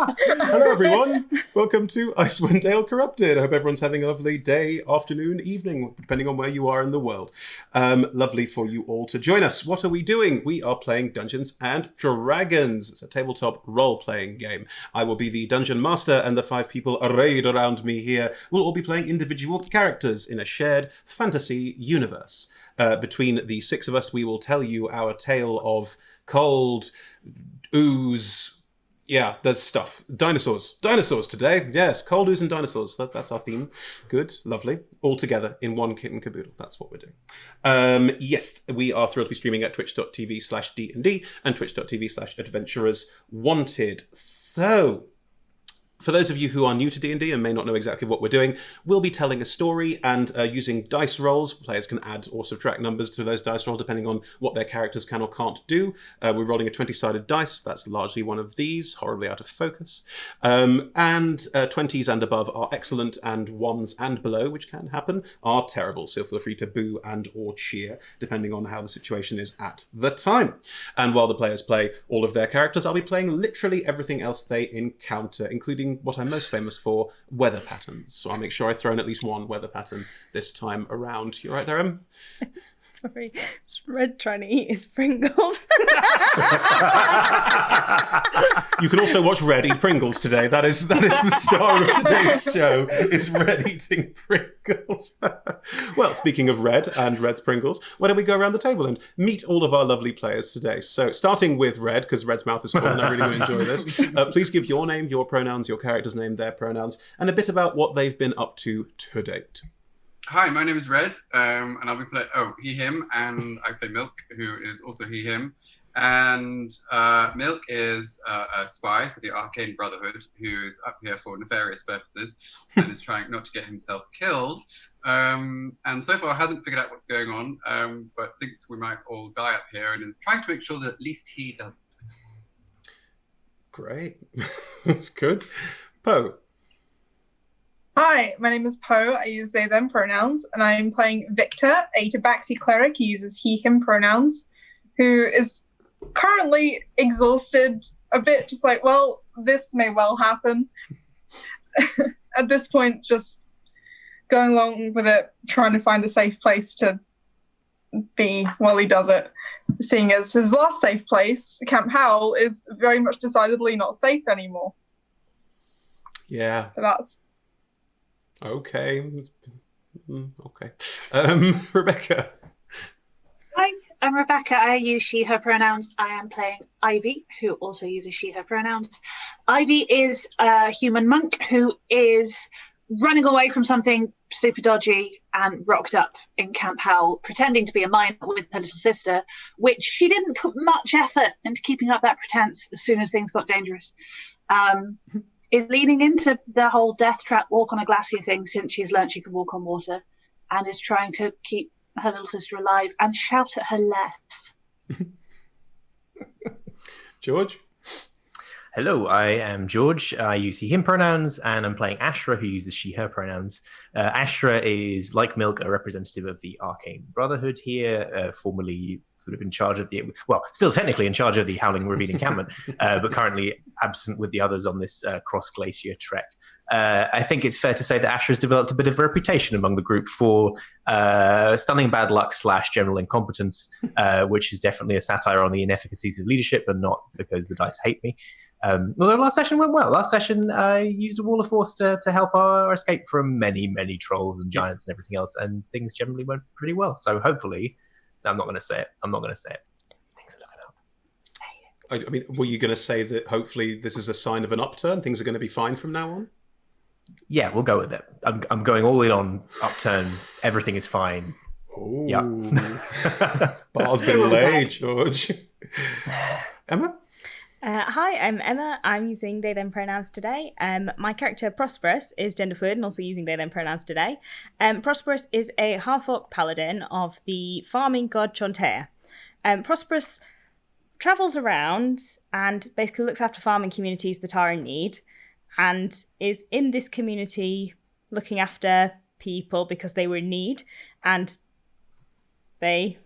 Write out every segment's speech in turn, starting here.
Hello, everyone. Welcome to Icewind Dale Corrupted. I hope everyone's having a lovely day, afternoon, evening, depending on where you are in the world. Lovely for you all to join us. What are we doing? We are playing Dungeons and Dragons. It's a tabletop role-playing game. I will be the dungeon master, and the 5 people arrayed around me here will all be playing individual characters in a shared fantasy universe. Between the 6 of us, we will tell you our tale of cold, ooze. Yeah, there's stuff. Dinosaurs today. Yes, cold ooze and dinosaurs. That's our theme. Good, lovely. All together in one kit and caboodle. That's what we're doing. Yes, we are thrilled to be streaming at twitch.tv/D&D and twitch.tv/adventurers wanted. So, for those of you who are new to D&D and may not know exactly what we're doing, we'll be telling a story and using dice rolls. Players can add or subtract numbers to those dice rolls depending on what their characters can or can't do. We're rolling a 20-sided dice. That's largely one of these, horribly out of focus. And 20s and above are excellent, and 1s and below, which can happen, are terrible. So feel free to boo and or cheer, depending on how the situation is at the time. And while the players play all of their characters, I'll be playing literally everything else they encounter, including what I'm most famous for, weather patterns. So I'll make sure I throw in at least one weather pattern this time around. You right there, Em? Sorry, it's Red trying to eat his Pringles. You can also watch Red eat Pringles today. That is the star of today's show, is Red eating Pringles. Well, speaking of Red and Red's Pringles, why don't we go around the table and meet all of our lovely players today. So starting with Red, because Red's mouth is full and I really want to enjoy this. Please give your name, your pronouns, your character's name, their pronouns, and a bit about what they've been up to date. Hi, my name is Red, and I'll be playing he, him, and I play Milk, who is also he, him. And Milk is a spy for the Arcane Brotherhood, who is up here for nefarious purposes and is trying not to get himself killed. And so far hasn't figured out what's going on, but thinks we might all die up here and is trying to make sure that at least he doesn't. Great. That's good. Poe. Hi, my name is Poe. I use they, them pronouns, and I am playing Viktor, a Tabaxi cleric who uses he, him pronouns, who is currently exhausted, a bit just like, well, this may well happen. At this point, just going along with it, trying to find a safe place to be while he does it. Seeing as his last safe place, Camp Howell, is very much decidedly not safe anymore. Yeah. So that's... Okay. Okay. Rebecca. Hi, I'm Rebecca. I use she, her pronouns. I am playing Ivy, who also uses she, her pronouns. Ivy is a human monk who is running away from something super dodgy and rocked up in Camp Howell, pretending to be a miner with her little sister, which she didn't put much effort into keeping up that pretense as soon as things got dangerous. Is leaning into the whole death trap walk on a glacier thing since she's learned she can walk on water, and is trying to keep her little sister alive and shout at her less. George? Hello, I am George. I use he, him pronouns, and I'm playing Ashra, who uses she, her pronouns. Ashra is, like Milk, a representative of the Arcane Brotherhood here, formerly sort of in charge of still technically in charge of the Howling Ravine encampment, but currently absent with the others on this cross-glacier trek. I think it's fair to say that Ashra's developed a bit of a reputation among the group for stunning bad luck / general incompetence, which is definitely a satire on the inefficacies of leadership and not because the dice hate me. Although last session went well. Last session I used a wall of force to help our escape from many, many trolls and giants and everything else, and things generally went pretty well. So hopefully, I'm not going to say it. Things are looking up. I mean, were you going to say that hopefully this is a sign of an upturn? Things are going to be fine from now on? Yeah, we'll go with it. I'm going all in on upturn. Everything is fine. Ooh. Yeah. Bar's been laid, George. Emma? Hi, I'm Emma. I'm using they, them pronouns today. My character, Prosp'rus, is gender fluid and also using they, them pronouns today. Prosp'rus is a half-orc paladin of the farming god Chontea. Prosp'rus travels around and basically looks after farming communities that are in need and is in this community looking after people because they were in need, and they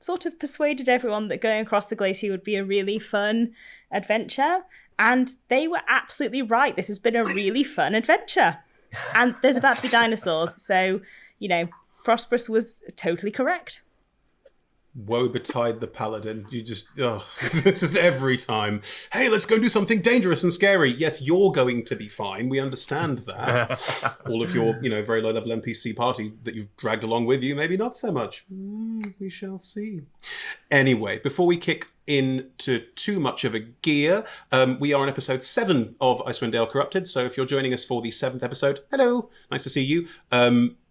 sort of persuaded everyone that going across the glacier would be a really fun adventure. And they were absolutely right. This has been a really fun adventure. And there's about to be dinosaurs. So, Prosp'rus was totally correct. Woe betide the paladin. You just, it's just every time. Hey, let's go do something dangerous and scary. Yes, you're going to be fine. We understand that. All of your, very low level NPC party that you've dragged along with you, maybe not so much. We shall see. Anyway, before we kick into too much of a gear, we are on episode 7 of Icewind Dale Corrupted. So if you're joining us for the 7th episode, hello, nice to see you.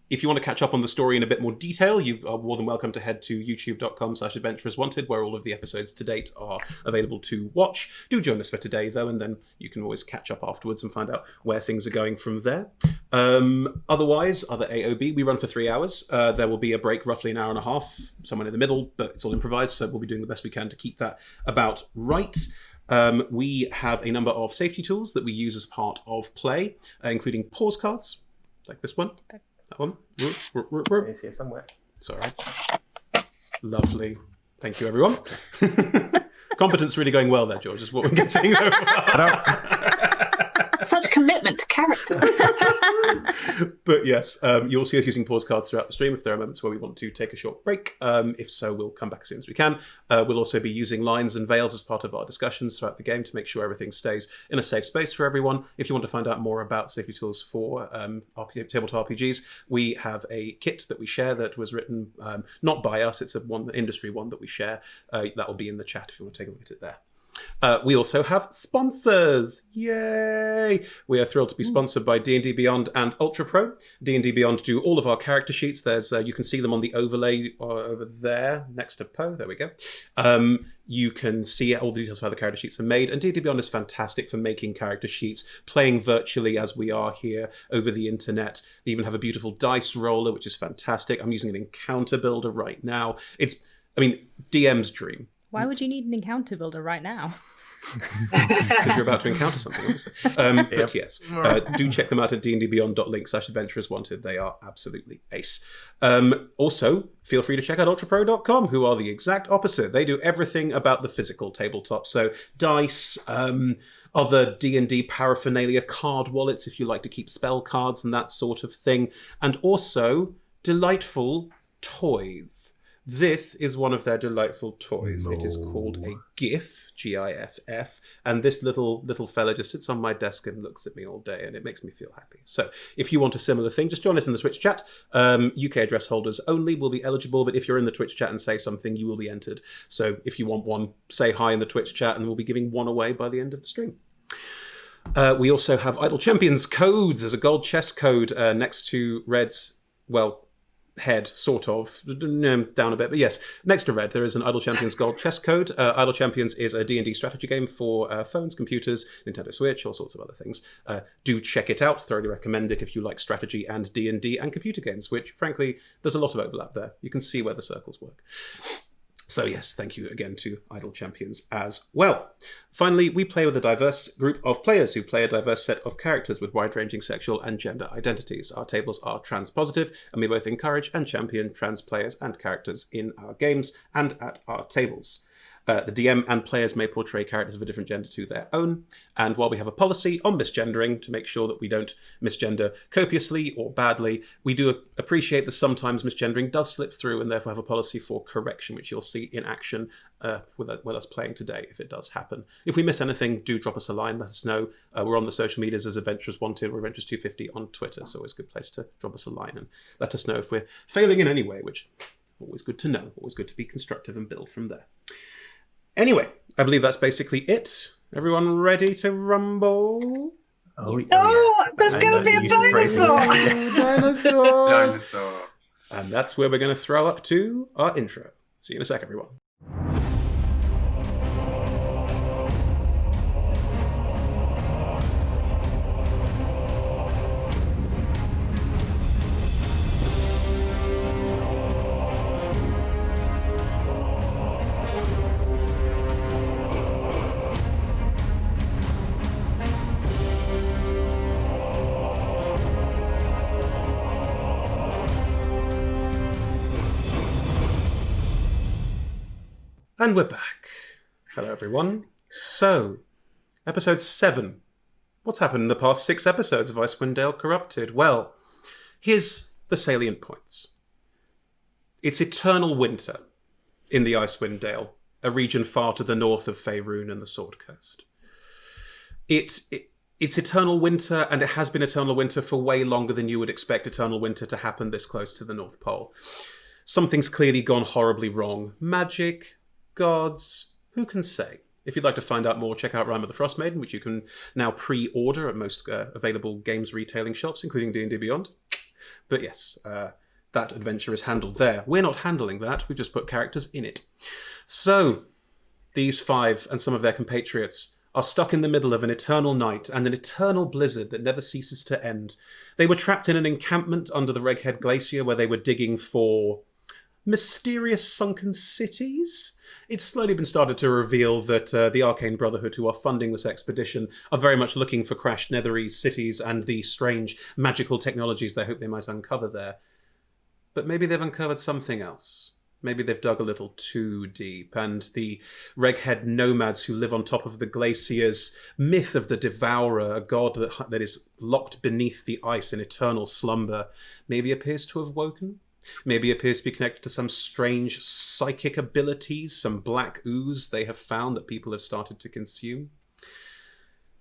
If you want to catch up on the story in a bit more detail, you are more than welcome to head to youtube.com/adventurerswanted, where all of the episodes to date are available to watch. Do join us for today, though, and then you can always catch up afterwards and find out where things are going from there. Otherwise, other AOB, we run for 3 hours. There will be a break, roughly an hour and a half, somewhere in the middle, but it's all improvised, so we'll be doing the best we can to keep that about right. We have a number of safety tools that we use as part of play, including pause cards, like this one. That one. It's here somewhere. Sorry. Lovely. Thank you, everyone. Competence really going well there, George, is what we're getting. Such commitment to character. But yes, you'll see us using pause cards throughout the stream if there are moments where we want to take a short break. If so, we'll come back as soon as we can. We'll also be using lines and veils as part of our discussions throughout the game to make sure everything stays in a safe space for everyone. If you want to find out more about safety tools for tabletop RPGs, we have a kit that we share that was written not by us, it's an industry one that we share. That will be in the chat if you want to take a look at it there. We also have sponsors. Yay! We are thrilled to be sponsored by D&D Beyond and Ultra Pro. D&D Beyond do all of our character sheets. There's you can see them on the overlay over there next to Poe. There we go. You can see all the details of how the character sheets are made. And D&D Beyond is fantastic for making character sheets, playing virtually as we are here over the internet. They even have a beautiful dice roller, which is fantastic. I'm using an encounter builder right now. DM's dream. Why would you need an encounter builder right now? Because you're about to encounter something, obviously. But yes, do check them out at dndbeyond.link/adventurerswanted. They are absolutely ace. Also, feel free to check out ultrapro.com, who are the exact opposite. They do everything about the physical tabletop. So dice, other D&D paraphernalia, card wallets if you like to keep spell cards and that sort of thing. And also, delightful toys. This is one of their delightful toys. It is called a GIF, G-I-F-F, and this little fella just sits on my desk and looks at me all day, and it makes me feel happy. So if you want a similar thing, just join us in the Twitch chat. UK address holders only will be eligible, but if you're in the Twitch chat and say something, you will be entered. So if you want one, say hi in the Twitch chat, and we'll be giving one away by the end of the stream. We also have Idle Champions codes. There's a gold chest code next to Red's, head, sort of, down a bit, but yes, next to Red there is an Idle Champions gold chess code. Idle Champions is a D&D strategy game for phones, computers, Nintendo Switch, all sorts of other things. Do check it out, thoroughly recommend it if you like strategy and D&D and computer games, which frankly there's a lot of overlap there. You can see where the circles work. So yes, thank you again to Idle Champions as well. Finally, we play with a diverse group of players who play a diverse set of characters with wide-ranging sexual and gender identities. Our tables are trans-positive, and we both encourage and champion trans players and characters in our games and at our tables. The DM and players may portray characters of a different gender to their own, and while we have a policy on misgendering to make sure that we don't misgender copiously or badly, we do appreciate that sometimes misgendering does slip through, and therefore have a policy for correction, which you'll see in action with us playing today if it does happen. If we miss anything, do drop us a line, let us know. We're on the social medias as Adventurers Wanted or Adventures250 on Twitter, so always a good place to drop us a line and let us know if we're failing in any way, which always good to know, always good to be constructive and build from there. Anyway, I believe that's basically it. Everyone ready to rumble? Oh, there's going to be a dinosaur! Dinosaur! And that's where we're going to throw up to our intro. See you in a sec, everyone. And we're back. Hello, everyone. So, Episode 7. What's happened in the past 6 episodes of Icewind Dale Corrupted? Well, here's the salient points. It's eternal winter in the Icewind Dale, a region far to the north of Faerun and the Sword Coast. It's eternal winter, and it has been eternal winter for way longer than you would expect eternal winter to happen this close to the North Pole. Something's clearly gone horribly wrong. Magic, gods, who can say? If you'd like to find out more, check out Rime of the Frost Maiden, which you can now pre-order at most available games retailing shops, including D&D Beyond. But yes, that adventure is handled there. We're not handling that, we've just put characters in it. So, these 5 and some of their compatriots are stuck in the middle of an eternal night and an eternal blizzard that never ceases to end. They were trapped in an encampment under the Reghead Glacier where they were digging for mysterious sunken cities. It's slowly been started to reveal that the Arcane Brotherhood, who are funding this expedition, are very much looking for crashed Netherese cities and the strange magical technologies they hope they might uncover there. But maybe they've uncovered something else. Maybe they've dug a little too deep, and the Reghead nomads who live on top of the glaciers, myth of the Devourer, a god that is locked beneath the ice in eternal slumber, maybe appears to have woken? Maybe appears to be connected to some strange psychic abilities, some black ooze they have found that people have started to consume.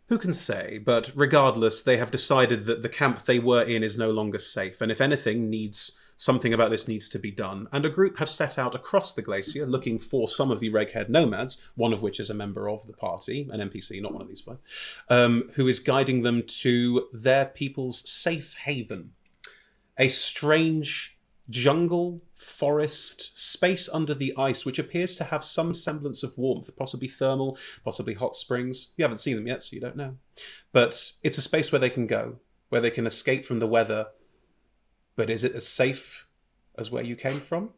Who can say? But regardless, they have decided that the camp they were in is no longer safe, and if anything, something about this needs to be done. And a group have set out across the glacier looking for some of the Reghead nomads, one of which is a member of the party, an NPC, not one of these 5, who is guiding them to their people's safe haven. A strange jungle, forest, space under the ice, which appears to have some semblance of warmth, possibly thermal, possibly hot springs. You haven't seen them yet, so you don't know. But it's a space where they can go, where they can escape from the weather. But is it as safe as where you came from?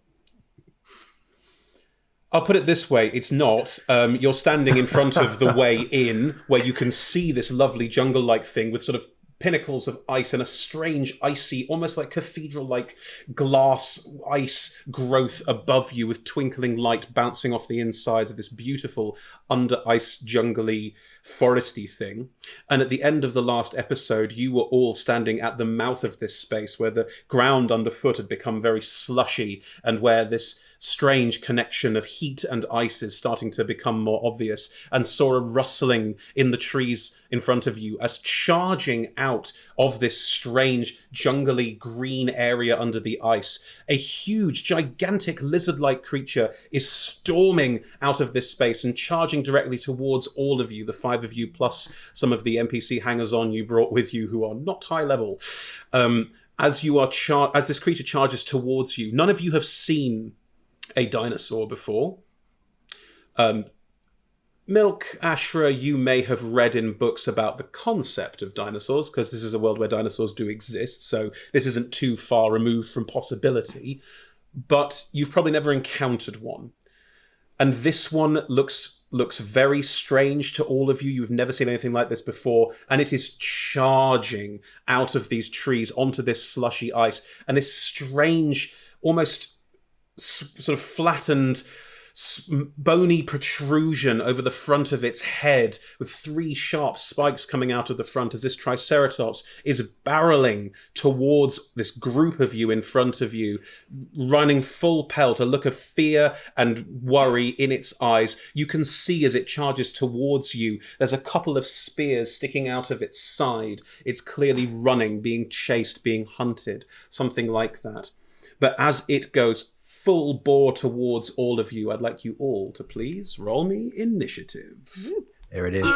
I'll put it this way, it's not. You're standing in front of the way in, where you can see this lovely jungle-like thing with sort of pinnacles of ice and a strange icy, almost like cathedral-like glass ice growth above you with twinkling light bouncing off the insides of this beautiful under-ice jungly foresty thing. And at the end of the last episode, you were all standing at the mouth of this space where the ground underfoot had become very slushy and where this strange connection of heat and ice is starting to become more obvious, and saw a rustling in the trees in front of you as charging out of this strange jungly green area under the ice, a huge gigantic lizard-like creature is storming out of this space and charging directly towards all of you, the 5 of you plus some of the NPC hangers-on you brought with you who are not high level. As this creature charges towards you, none of you have seen a dinosaur before. Milk, Ashra, you may have read in books about the concept of dinosaurs, because this is a world where dinosaurs do exist, so this isn't too far removed from possibility, but you've probably never encountered one. And this one looks very strange to all of you. You've never seen anything like this before, and it is charging out of these trees onto this slushy ice, and this strange, almost sort of flattened, bony protrusion over the front of its head with 3 sharp spikes coming out of the front as this Triceratops is barreling towards this group of you in front of you, running full pelt, a look of fear and worry in its eyes. You can see as it charges towards you, there's a couple of spears sticking out of its side. It's clearly running, being chased, being hunted, something like that. But as it goes full bore towards all of you, I'd like you all to please roll me initiative. There it is.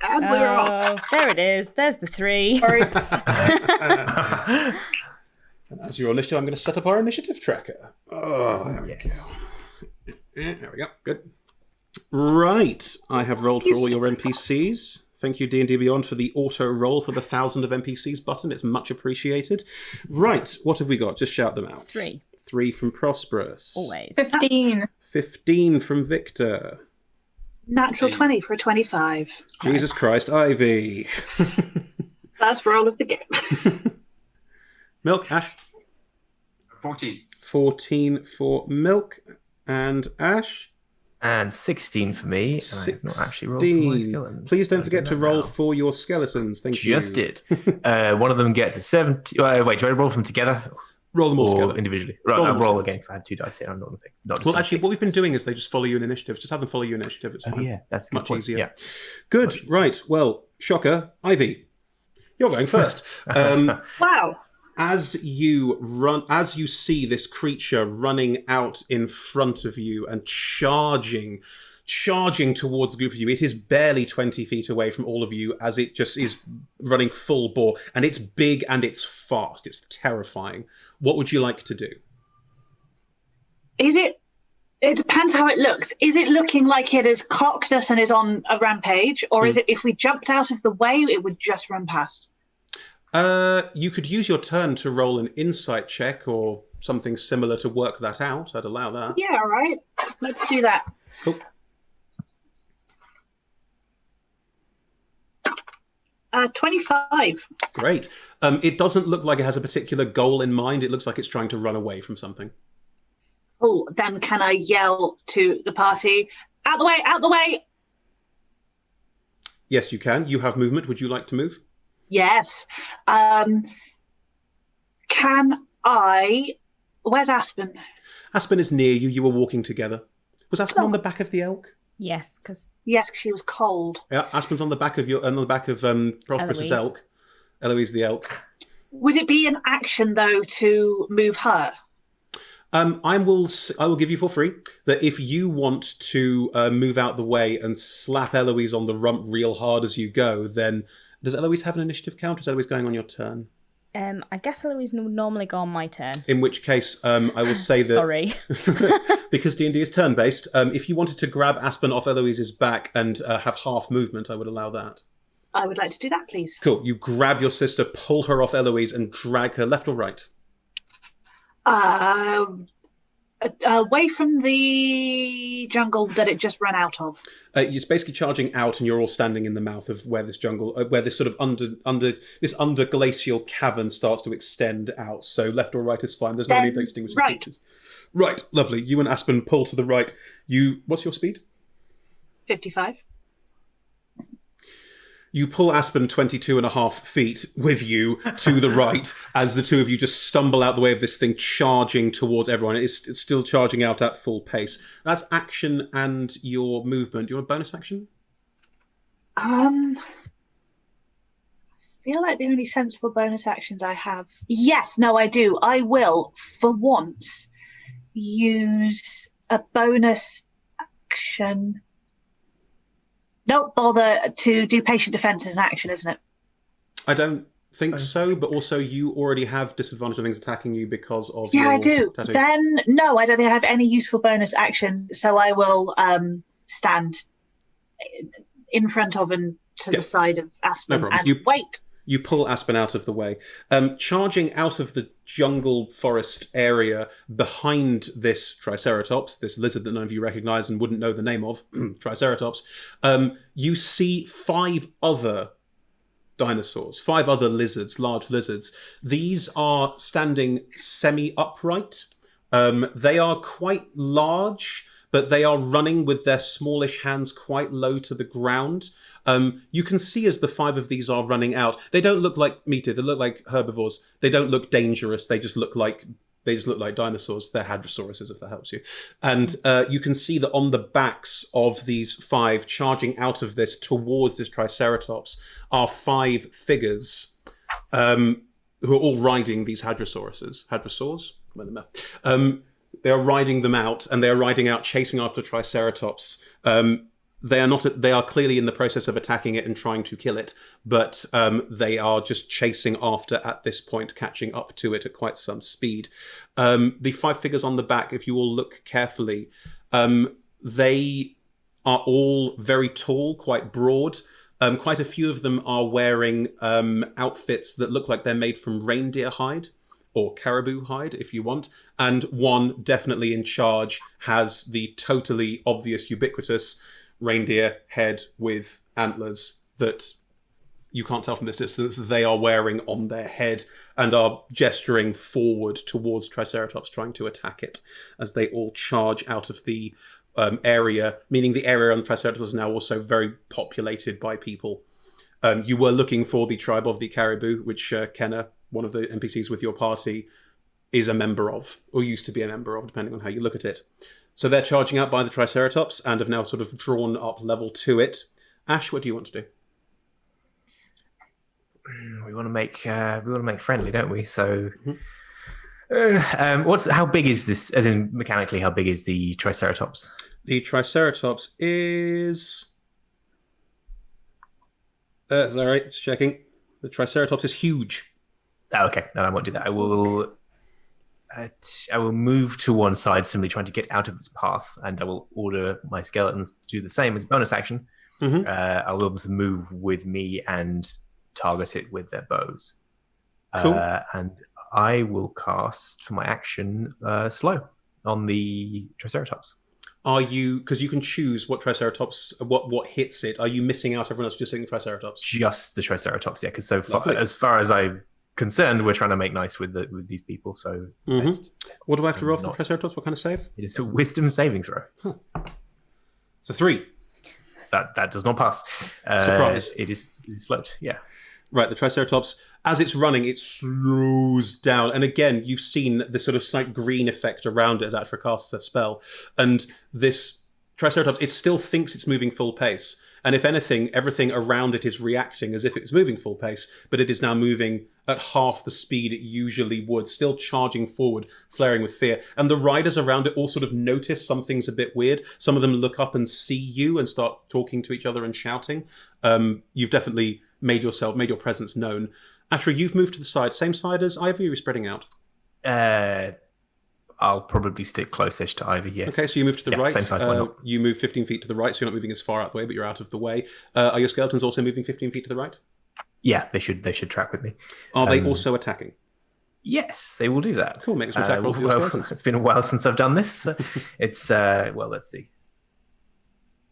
And we're off. There it is. There's the 3. And as your initiative, I'm going to set up our initiative tracker. Oh, there we go. There we go. Good. Right. I have rolled for all your NPCs. Thank you, D&D Beyond, for the auto roll for the 1,000 of NPCs button. It's much appreciated. Right. What have we got? Just shout them out. 3. 3 from Prosp'rus. Always. 15. 15 from Viktor. Natural 20 for a 25. Jesus Christ, Ivy. That's for all of the game. Milk, Ash. 14. 14 for Milk. And Ash? And 16 for me. And I have not actually rolled for my skeletons. Please don't forget to roll for your skeletons. Thank you. Just did. One of them gets a 70. Wait, do I roll them together? Roll them all together. Individually. Right, I'll roll again because I had 2 dice here. I'm not well, actually, what we've been doing is they just follow you in initiative. Just have them follow you in initiative. It's fine. Yeah, that's much easier. Yeah. Good. Right. Well, shocker. Ivy, you're going first. Wow. As you see this creature running out in front of you and charging towards the group of you, it is barely 20 feet away from all of you as it just is running full bore, and it's big and it's fast. It's terrifying. What would you like to do? It depends how it looks. Is it looking like it has clocked us and is on a rampage, or is it if we jumped out of the way, it would just run past? You could use your turn to roll an insight check or something similar to work that out. I'd allow that. Yeah, all right. Let's do that. Cool. 25. Great. It doesn't look like it has a particular goal in mind. It looks like it's trying to run away from something. Oh, then can I yell to the party, out the way, out the way? Yes, you can. You have movement. Would you like to move? Yes. Can I... Where's Aspen? Aspen is near you. You were walking together. Was Aspen on the back of the elk? Yes, because she was cold. Yeah, Aspen's on the back of Prosp'rus's elk. Eloise the elk. Would it be an action though to move her? I will give you for free that if you want to move out the way and slap Eloise on the rump real hard as you go, then does Eloise have an initiative count, or is Eloise going on your turn? I guess Eloise would normally go on my turn. In which case, I will say that... Sorry. Because D&D is turn-based, if you wanted to grab Aspen off Eloise's back and have half movement, I would allow that. I would like to do that, please. Cool. You grab your sister, pull her off Eloise, and drag her left or right? Away from the jungle that it just ran out of. It's basically charging out, and you're all standing in the mouth of where this jungle, where this sort of under glacial cavern starts to extend out. So left or right is fine. There's no need to extinguish the features. Right, lovely. You and Aspen pull to the right. What's your speed? 55. You pull Aspen 22.5 feet with you to the right as the two of you just stumble out the way of this thing charging towards everyone. It's still charging out at full pace. That's action and your movement. Do you want a bonus action? I feel like the only sensible bonus actions I have... Yes, no, I do. I will, for once, use a bonus action... Don't bother to do patient defense as an action, isn't it? I don't think so, but also you already have disadvantage on things attacking you because of your I do. tattoo. Then, no, I don't think I have any useful bonus action, so I will stand in front of and to the side of Aspen and wait. You pull Aspen out of the way. Charging out of the jungle forest area behind this Triceratops, this lizard that none of you recognise and wouldn't know the name of, Triceratops, you see 5 other dinosaurs, 5 other lizards, large lizards. These are standing semi-upright. They are quite large, but they are running with their smallish hands quite low to the ground. You can see as the 5 of these are running out, they don't look like meat, they look like herbivores. They don't look dangerous. They just look like dinosaurs. They're hadrosauruses, if that helps you. And you can see that on the backs of these 5 charging out of this towards this Triceratops are 5 figures who are all riding these hadrosauruses. Hadrosaurs? They are riding them out, and they are riding out chasing after Triceratops. They are clearly in the process of attacking it and trying to kill it, but they are just chasing after at this point, catching up to it at quite some speed. The 5 figures on the back, if you all look carefully, they are all very tall, quite broad. Quite a few of them are wearing outfits that look like they're made from reindeer hide, or caribou hide, if you want. And one, definitely in charge, has the totally obvious, ubiquitous reindeer head with antlers that you can't tell from this distance they are wearing on their head, and are gesturing forward towards Triceratops, trying to attack it as they all charge out of the area, meaning the area on the Triceratops is now also very populated by people. You were looking for the tribe of the Caribou, which Kenna, one of the NPCs with your party, is a member of, or used to be a member of, depending on how you look at it. So they're charging out by the Triceratops and have now sort of drawn up level to it. Ash, what do you want to do? We want to make friendly, don't we? So, how big is this? As in mechanically, how big is the Triceratops? The Triceratops is. Sorry, just checking. The Triceratops is huge. Oh, okay, no, I won't do that. I will move to one side, simply trying to get out of its path, and I will order my skeletons to do the same as a bonus action. Mm-hmm. I'll be able to move with me and target it with their bows. Cool. And I will cast for my action slow on the Triceratops. Are you, because you can choose what Triceratops, what hits it, are you missing out everyone else just hitting the Triceratops? Just the Triceratops, yeah, because so far, Lovely. as far as I'm concerned, we're trying to make nice with these people, so... What do I have to roll for the Triceratops? What kind of save? It is a wisdom saving throw. It's a 3. That does not pass. Surprise. It is slowed, yeah. Right, the Triceratops, as it's running, it slows down. And again, you've seen the sort of slight green effect around it as Ashra casts a spell. And this Triceratops, it still thinks it's moving full pace. And if anything, everything around it is reacting as if it's moving full pace, but it is now moving at half the speed it usually would, still charging forward, flaring with fear. And the riders around it all sort of notice something's a bit weird. Some of them look up and see you and start talking to each other and shouting. You've definitely made your presence known. Ashra, you've moved to the side. Same side as Ivy, or are you spreading out? I'll probably stick closest to Ivy, yes. Okay, so you move to the right. Same side, why not? You move 15 feet to the right, so you're not moving as far out the way, but you're out of the way. Are your skeletons also moving 15 feet to the right? Yeah, they should track with me. Are they also attacking? Yes, they will do that. Cool, make some attack rolls for your skeletons. It's been a while since I've done this. It's, let's see.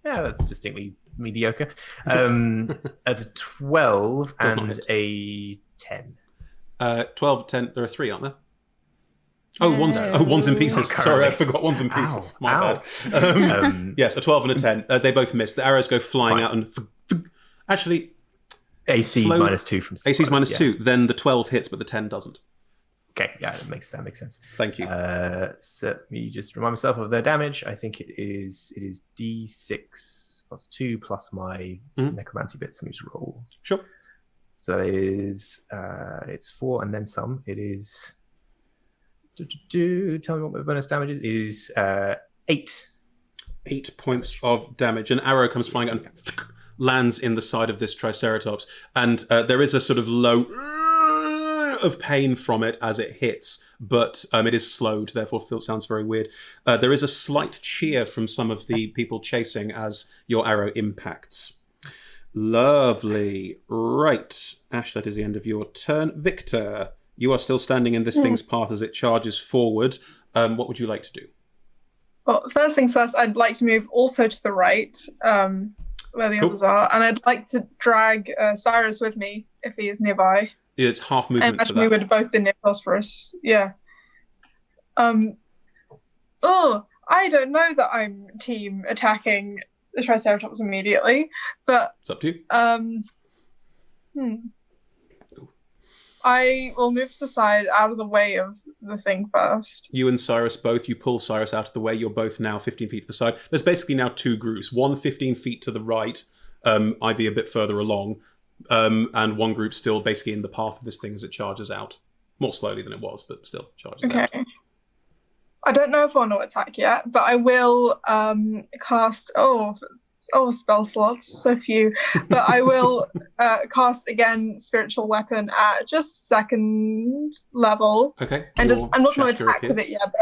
Yeah, that's distinctly mediocre. That's a 12 and a 10. 12, 10, there are 3, aren't there? Oh, one's in pieces. Sorry, I forgot one's in pieces. My bad. Yes, a 12 and a 10. They both miss. The arrows go flying out and... Actually... AC minus 2 from... AC's minus 2. Then the 12 hits, but the 10 doesn't. Okay, yeah, that makes sense. Thank you. So let me just remind myself of their damage. I think it is D6 plus 2 plus my necromancy bits. Let me just roll. Sure. So that is... it's 4 and then some. It is... Tell me what my bonus damage is. It is 8. 8 points of damage. An arrow comes flying and lands in the side of this Triceratops. And there is a sort of low of pain from it as it hits, but it is slowed, therefore sounds very weird. There is a slight cheer from some of the people chasing as your arrow impacts. Lovely. Right. Ash, that is the end of your turn. Viktor, you are still standing in this thing's path as it charges forward. What would you like to do? Well, first things first, I'd like to move also to the right, where the others are, and I'd like to drag Cyrus with me if he is nearby. It's half movement for that. We would have both been near Prosp'rus. Yeah. I don't know that I'm team attacking the Triceratops immediately, but it's up to you. I will move to the side out of the way of the thing first. You and Cyrus both, you pull Cyrus out of the way. You're both now 15 feet to the side. There's basically now 2 groups. One 15 feet to the right, Ivy a bit further along, and one group still basically in the path of this thing as it charges out. More slowly than it was, but still charges out. Okay. I don't know if I want to attack yet, but I will cast... spell slots, so few. But I will cast again Spiritual Weapon at just 2nd level. Okay. And I'm not going to attack with it yet, but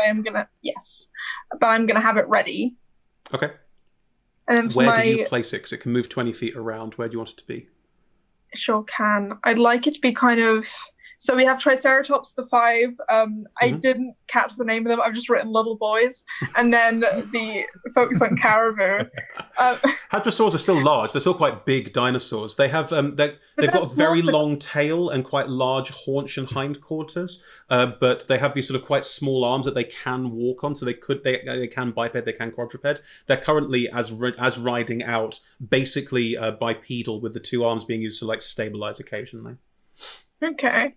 I'm gonna have it ready. Okay. And then where do you place it? Because it can move 20 feet around. Where do you want it to be? Sure can. I'd like it to be kind of So we have Triceratops, the 5. I didn't catch the name of them. I've just written little boys. And then the folks on Caribou. Hadrosaurs are still large. They're still quite big dinosaurs. They have they've got a very long tail and quite large haunch and hindquarters, but they have these sort of quite small arms that they can walk on. So they can biped, they can quadruped. They're currently as riding out, basically bipedal, with the 2 arms being used to like stabilize occasionally. Okay.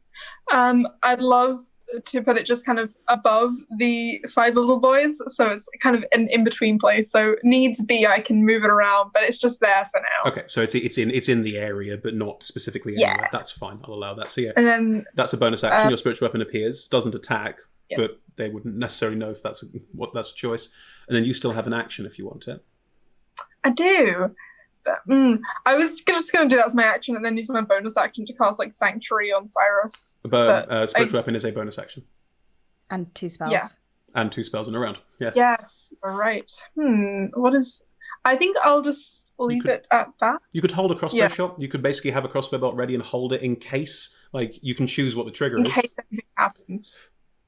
I'd love to put it just kind of above the 5 little boys, so it's kind of an in-between place. So needs be, I can move it around, but it's just there for now. Okay, so it's in the area, but not specifically anywhere. That's fine. I'll allow that. So yeah, and then that's a bonus action. Your spiritual weapon appears, doesn't attack, but they wouldn't necessarily know if that's a choice. And then you still have an action if you want it. I do. But, I was just going to do that as my action and then use my bonus action to cast like Sanctuary on Cyrus. But spiritual weapon is a bonus action. And 2 spells. Yeah. And 2 spells in a round. Yes. Yes. All right. What is... I think I'll just leave it at that. You could hold a crossbow shot. You could basically have a crossbow bolt ready and hold it in case. Like, you can choose what the trigger is. In case anything happens.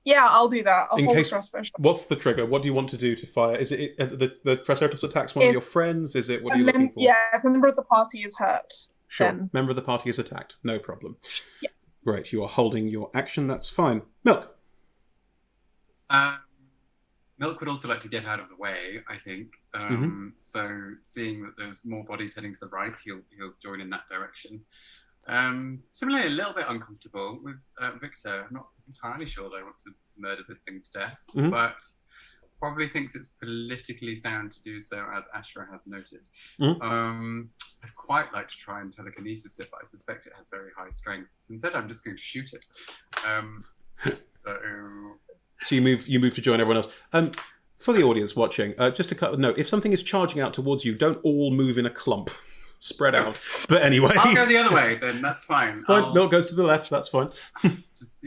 Yeah, I'll do that. I'll hold a crossbow shot. What's the trigger? What do you want to do to fire? Is it the Triceratops attacks one of your friends? Is it, what are you looking for? Yeah, if a member of the party is hurt. Sure. Then... Member of the party is attacked. No problem. Yeah. Great. You are holding your action. That's fine. Milk. Milk would also like to get out of the way, I think. So seeing that there's more bodies heading to the right, he'll join in that direction. Similarly, a little bit uncomfortable with Viktor. I'm not entirely sure that I want to murder this thing to death, but probably thinks it's politically sound to do so, as Ashra has noted. I'd quite like to try and telekinesis it, but I suspect it has very high strength. So instead, I'm just going to shoot it. So you move to join everyone else. For the audience watching, just a note: if something is charging out towards you, don't all move in a clump. Spread out. But anyway, I'll go the other way. Then that's fine. Milk goes to the left. That's fine. Just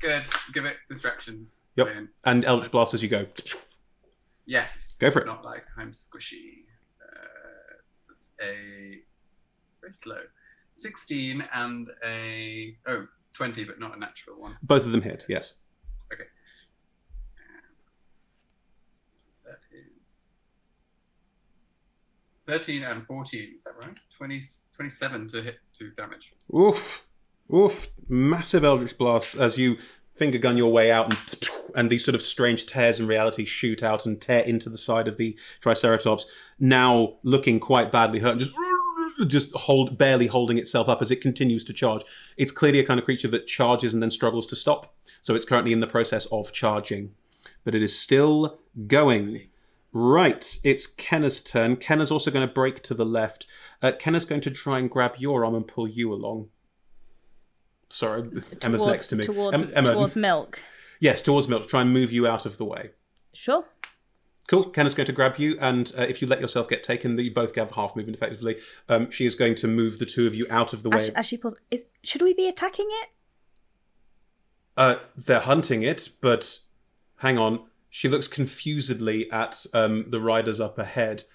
good. Give it distractions. Yep. Brilliant. And Eldritch Blast as you go. Yes. Go for it. Not like I'm squishy. It's very slow. 16 and 20, but not a natural one. Both of them hit. Yes. Okay. That is 13 and 14, is that right? 27 to hit 2 damage. Oof. Massive Eldritch Blast as you finger gun your way out, and these sort of strange tears in reality shoot out and tear into the side of the Triceratops, now looking quite badly hurt, and just barely holding itself up as it continues to charge. It's clearly a kind of creature that charges and then struggles to stop, so it's currently in the process of charging. But it is still going. Right, it's Kenna's turn. Kenna's also going to break to the left. Kenna's going to try and grab your arm and pull you along. Sorry, Emma's next to me. Towards Milk. Yes, towards Milk, to try and move you out of the way. Sure. Cool. Kenna's going to grab you, and if you let yourself get taken, you both have half movement effectively. She is going to move the 2 of you out of the way. As she pulls, should we be attacking it? They're hunting it, but hang on. She looks confusedly at the riders up ahead.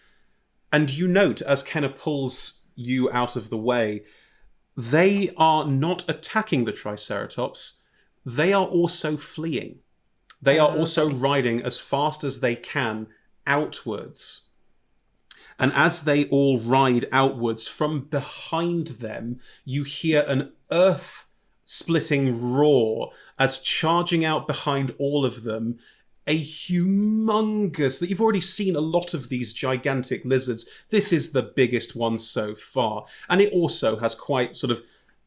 And you note, as Kenna pulls you out of the way, they are not attacking the Triceratops. They are also fleeing. They are also riding as fast as they can outwards. And as they all ride outwards, from behind them, you hear an earth-splitting roar as charging out behind all of them, a humongous... You've already seen a lot of these gigantic lizards. This is the biggest one so far. And it also has quite sort of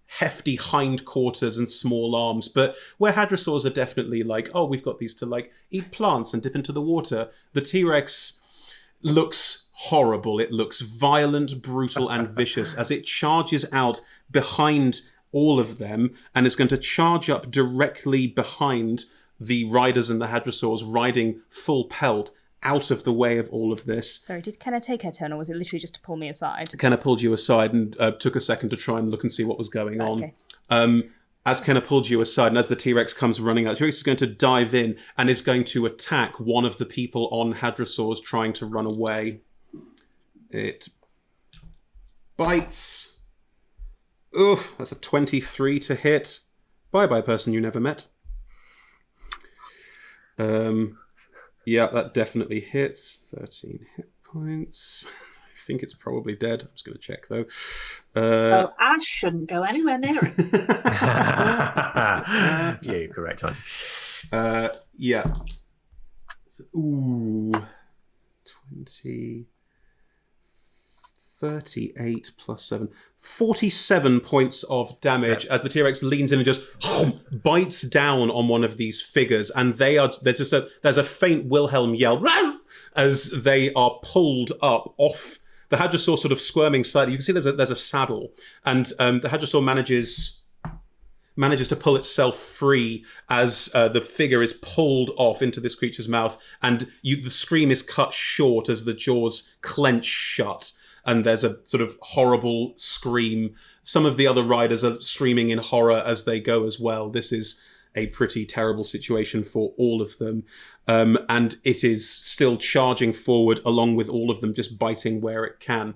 hefty hindquarters and small arms. But where hadrosaurs are definitely like, oh, we've got these to like eat plants and dip into the water, the T-Rex looks horrible. It looks violent, brutal, and vicious as it charges out behind all of them and is going to charge up directly behind the riders and the hadrosaurs riding full pelt out of the way of all of this. Sorry, did Kenna take her turn, or was it literally just to pull me aside? Kenna pulled you aside and took a second to try and look and see what was going on. Okay. As Kenna pulled you aside, and as the T-Rex comes running out, the T-Rex is going to dive in and is going to attack one of the people on hadrosaurs trying to run away. It bites. Oof, that's a 23 to hit. Bye-bye, person you never met. Yeah, that definitely hits. 13 hit points. I think it's probably dead. I'm just going to check, though. Ash shouldn't go anywhere near it. Yeah, you're correct, hon. Yeah. Ooh. 20... 38 plus 7. 47 points of damage as the T-Rex leans in and just bites down on one of these figures, and there's a faint Wilhelm yell as they are pulled up off. The Hadrosaur sort of squirming slightly. You can see there's a saddle, and the Hadrosaur manages to pull itself free as the figure is pulled off into this creature's mouth, and the scream is cut short as the jaws clench shut. And there's a sort of horrible scream. Some of the other riders are screaming in horror as they go as well. This is a pretty terrible situation for all of them. And it is still charging forward along with all of them, just biting where it can.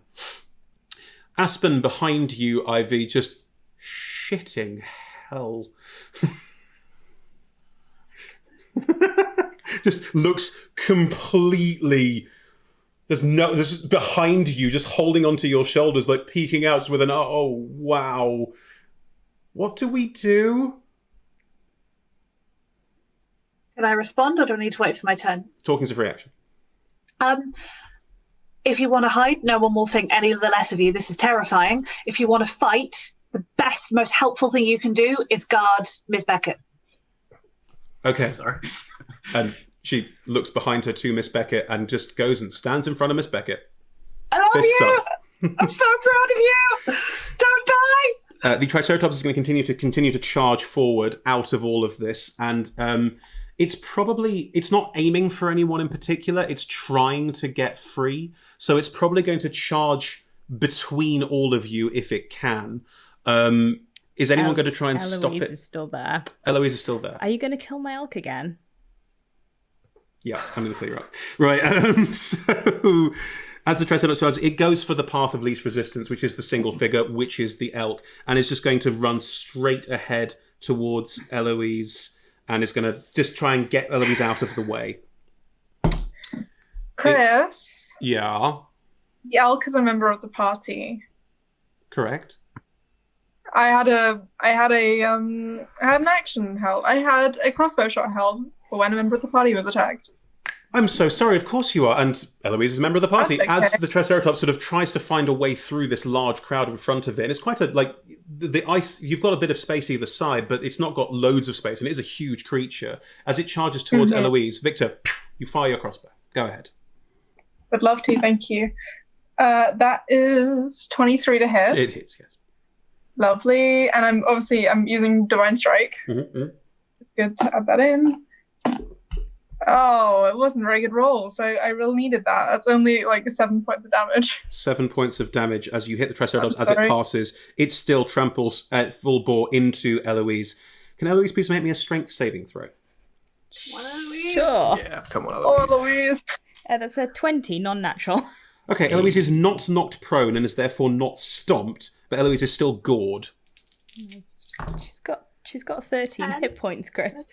Aspen behind you, Ivy, just shitting hell. Just looks completely... There's behind you, just holding onto your shoulders, like peeking out with an, oh, wow. What do we do? Can I respond, or do I need to wait for my turn? Talking's a free action. If you want to hide, no one will think any the less of you. This is terrifying. If you want to fight, the best, most helpful thing you can do is guard Miss Beckett. Okay. Sorry. And she looks behind her to Miss Beckett and just goes and stands in front of Miss Beckett. I love Fists you! up. I'm so proud of you! Don't die! The Triceratops is going to continue to charge forward out of all of this, and it's not aiming for anyone in particular. It's trying to get free, so it's probably going to charge between all of you if it can. Is anyone going to try and stop it? Eloise is still there. Eloise is still there. Are you going to kill my elk again? Yeah, I'm going to clear you up. Right, so as the Triceratops charges, it goes for the path of least resistance, which is the single figure, which is the elk, and is just going to run straight ahead towards Eloise, and is going to just try and get Eloise out of the way. Chris, Yeah, the elk is a member of the party. correct. I had an action held. I had a crossbow shot held for when a member of the party was attacked. I'm so sorry, of course you are. And Eloise is a member of the party. That's okay. As the Triceratops sort of tries to find a way through this large crowd in front of it, and it's quite the ice, you've got a bit of space either side, but it's not got loads of space, and it is a huge creature. As it charges towards Eloise, Victor, you fire your crossbow. Go ahead. Would love to, thank you. That is 23 to hit. It hits, yes. Lovely. And I'm using Divine Strike. Mm-hmm. Good to add that in. Oh, it wasn't a very good roll, so I really needed that. That's only 7 points of damage. 7 points of damage as you hit the Triceratops. I'm as it sorry. passes. It still tramples at full bore into Eloise. Can Eloise please make me a strength saving throw? Sure. Yeah, come on, Oh, Eloise. Louise. That's a 20, non-natural. Okay, Eloise is not knocked prone and is therefore not stomped, but Eloise is still gored. She's got 13 hit points, Chris.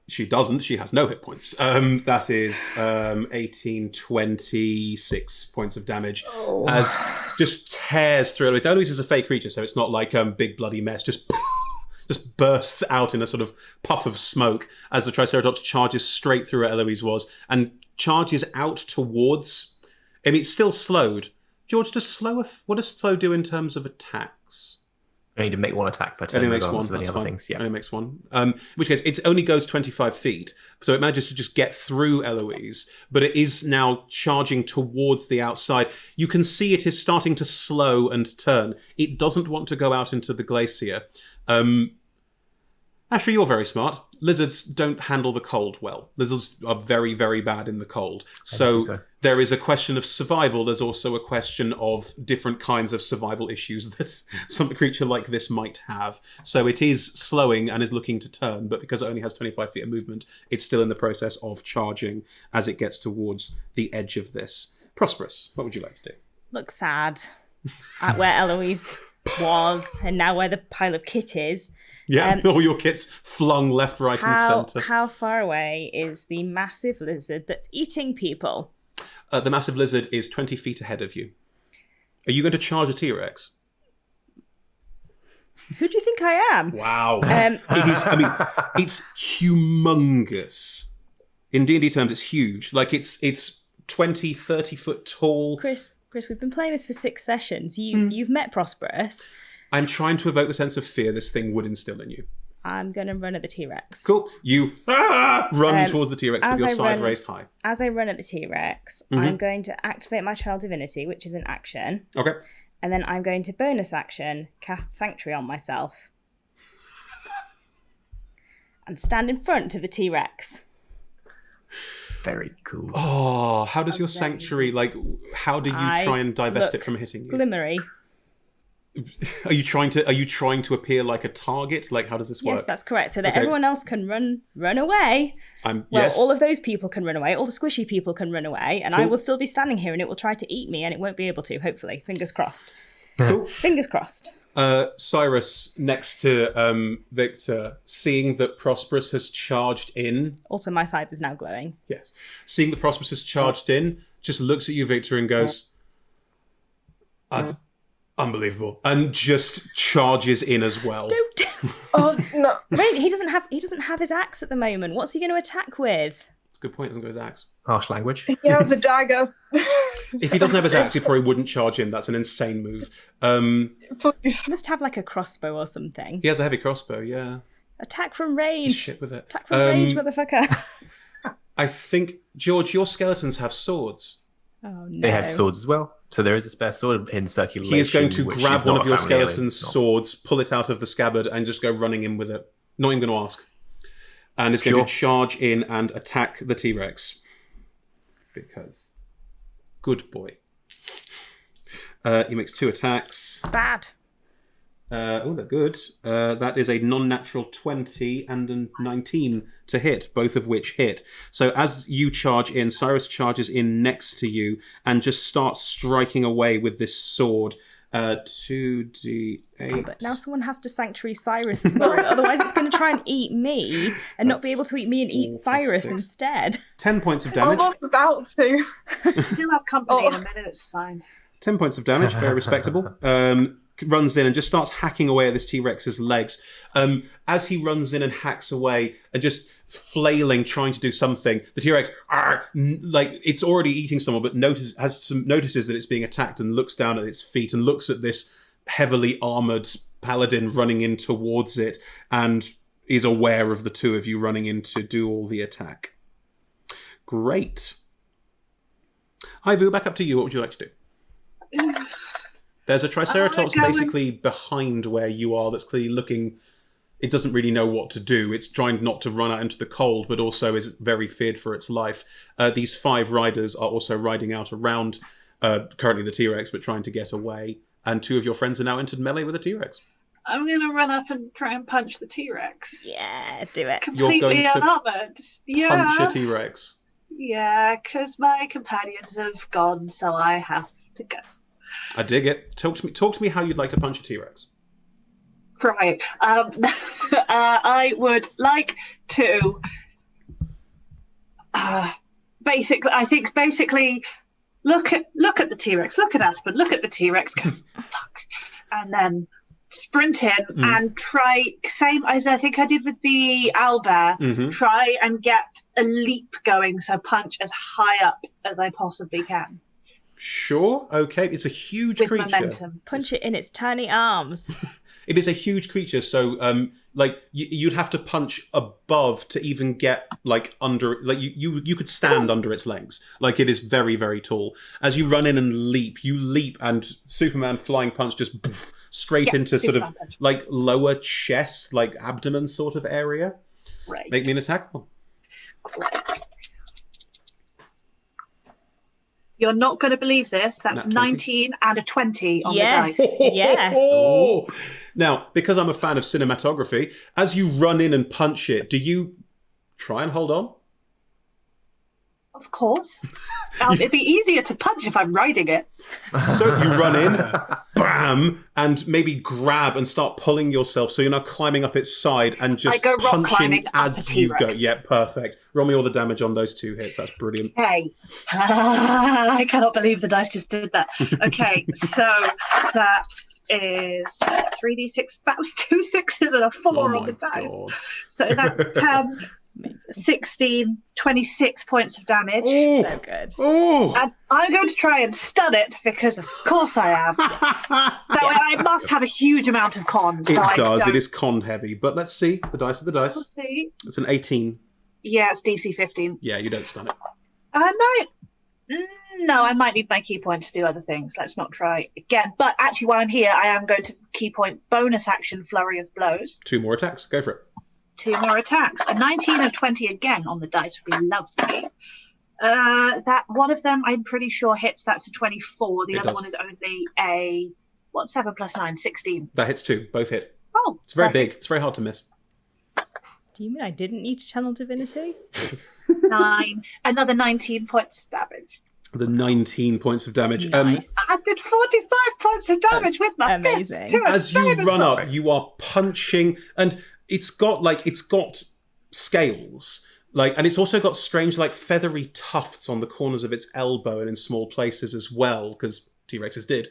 She doesn't. She has no hit points. That is 18, 26 points of damage. As just tears through Eloise. Eloise is a fey creature, so it's not like big bloody mess. Just bursts out in a sort of puff of smoke as the Triceratops charges straight through where Eloise was and charges out towards... I mean, it's still slowed. George, what does slow do in terms of attacks? I need to make one attack per turn, Only makes one. regardless of any That's other fine. things. Yeah. Only makes one. In which case, it only goes 25 feet, so it manages to just get through Eloise, but it is now charging towards the outside. You can see it is starting to slow and turn. It doesn't want to go out into the glacier. Ashra, you're very smart. Lizards don't handle the cold well. Lizards are very, very bad in the cold. So there is a question of survival. There's also a question of different kinds of survival issues that some creature like this might have. So it is slowing and is looking to turn, but because it only has 25 feet of movement, it's still in the process of charging as it gets towards the edge of this. Prosp'rus, what would you like to do? Look sad at where Eloise was and now where the pile of kit is. Yeah, all your kit's flung left, right, and centre. How far away is the massive lizard that's eating people? The massive lizard is 20 feet ahead of you. Are you going to charge a T-Rex? Who do you think I am? Wow. It is, I mean, it's humongous. In D&D terms, it's huge. Like, it's 20, 30 foot tall. Chris, we've been playing this for 6 sessions. You've met Prosp'rus. I'm trying to evoke the sense of fear this thing would instill in you. I'm going to run at the T-Rex. Cool. You run towards the T-Rex with your side raised high. As I run at the T-Rex, I'm going to activate my Child Divinity, which is an action. Okay. And then I'm going to bonus action, cast Sanctuary on myself. And stand in front of the T-Rex. Very cool. Oh, how does your sanctuary, like, how do you try and divest it from hitting you? Glimmery. Are you trying to appear like a target? Like, how does this work? Yes, that's correct. So that everyone else can run away. Yes. All of those people can run away. All the squishy people can run away, and Cool. I will still be standing here, and it will try to eat me, and it won't be able to. Hopefully, fingers crossed. Cool. Fingers crossed. Cyrus next to Viktor, seeing that Prosp'rus has charged in. Also, my scythe is now glowing. Yes. Seeing that Prosp'rus has charged in, just looks at you, Viktor, and goes, "That's unbelievable," and just charges in as well. Oh no! Wait, he doesn't have his axe at the moment. What's he going to attack with? That's a good point. He doesn't go with his axe. Harsh language. He has a dagger. If he doesn't have his axe, he probably wouldn't charge in. That's an insane move. Please. He must have like a crossbow or something. He has a heavy crossbow, yeah. Attack from He's range. shit with it. Attack from range, motherfucker. I think, George, your skeletons have swords. Oh no. They have swords as well. So there is a spare sword in circulation. He is going to which grab is one not of a your family heirloom. skeleton's Not- swords, pull it out of the scabbard, and just go running in with it. Not even going to ask. And is going to charge in and attack the T-Rex. Because, good boy. He makes 2 attacks. Bad. They're good. That is a non-natural 20 and a 19 to hit, both of which hit. So as you charge in, Cyrus charges in next to you and just starts striking away with this sword. 2d8. But now someone has to sanctuary Cyrus as well. Otherwise, it's going to try and eat me and not be able to eat me and eat 4 plus Cyrus 6. instead. 10 points of damage. Almost about to. You'll have company in a minute, it's fine. 10 points of damage, very respectable. Runs in and just starts hacking away at this T-Rex's legs. As he runs in and hacks away and just flailing, trying to do something, the T-Rex, like it's already eating someone, but notices that it's being attacked and looks down at its feet and looks at this heavily armored paladin running in towards it and is aware of the two of you running in to do all the attack. Great. Ivu, back up to you. What would you like to do? There's a Triceratops basically behind where you are that's clearly looking. It doesn't really know what to do. It's trying not to run out into the cold, but also is very feared for its life. These 5 riders are also riding out around currently the T-Rex, but trying to get away. And 2 of your friends are now entered melee with a T-Rex. I'm going to run up and try and punch the T-Rex. Yeah, do it. Completely going to unarmored. Yeah. Punch a T-Rex. Yeah, because my companions have gone, so I have to go. I dig it. Talk to me how you'd like to punch a T-Rex. Right. I would like to basically look at the T-Rex, look at Aspen, look at the T-Rex, go fuck, and then sprint in and try, same as I think I did with the owlbear, try and get a leap going, so punch as high up as I possibly can. Sure. Okay. It's a huge With creature. momentum. Punch it in its tiny arms. It is a huge creature, so like you'd have to punch above to even get like under. Like you could stand under its legs. Like it is very, very tall. as you run in and you leap, and Superman flying punch just poof, straight into sort of punch. like lower chest, like abdomen sort of area. Right. Make me an attack roll. You're not going to believe this. That's Nat 20. 19 and a 20 on Yes. the dice. Yes. Oh. Now, because I'm a fan of cinematography, as you run in and punch it, do you try and hold on? Of course. It'd be easier to punch if I'm riding it. So you run in, bam, and maybe grab and start pulling yourself. So you're now climbing up its side and just I go rock punching climbing up as the you go. T-Rex. Yeah, perfect. Roll me all the damage on those 2 hits. That's brilliant. Okay. I cannot believe the dice just did that. Okay, so that is 3d6. That was 2 6s and a 4 Oh on the my dice. God. So that's 10, 16, 26 points of damage. Oh, So good. oh. And I'm going to try and stun it because, of course, I am. So I must have a huge amount of con. So It does. It is con heavy. But let's see. The dice are the We'll dice. see. It's an 18. Yeah, it's DC 15. Yeah, you don't stun it. I might. No, I might need my key point to do other things. Let's not try again. But actually, while I'm here, I am going to key point bonus action flurry of blows. 2 more attacks. Go for it. 2 more attacks. A 19 and 20 again on the dice would be lovely. That one of them, I'm pretty sure hits. That's a 24. The It other does. one is only a 7 plus 9, 16. That hits 2. Both hit. Oh, It's very perfect. big. It's very hard to miss. Do you mean I didn't need to channel divinity? 9. Another 19 points of damage. The 19 points of damage. Nice. I did 45 points of damage That's with my amazing. fists to a As you dinosaur. run up, you are punching, and it's got scales, and it's also got strange feathery tufts on the corners of its elbow and in small places as well, because T-Rexes did.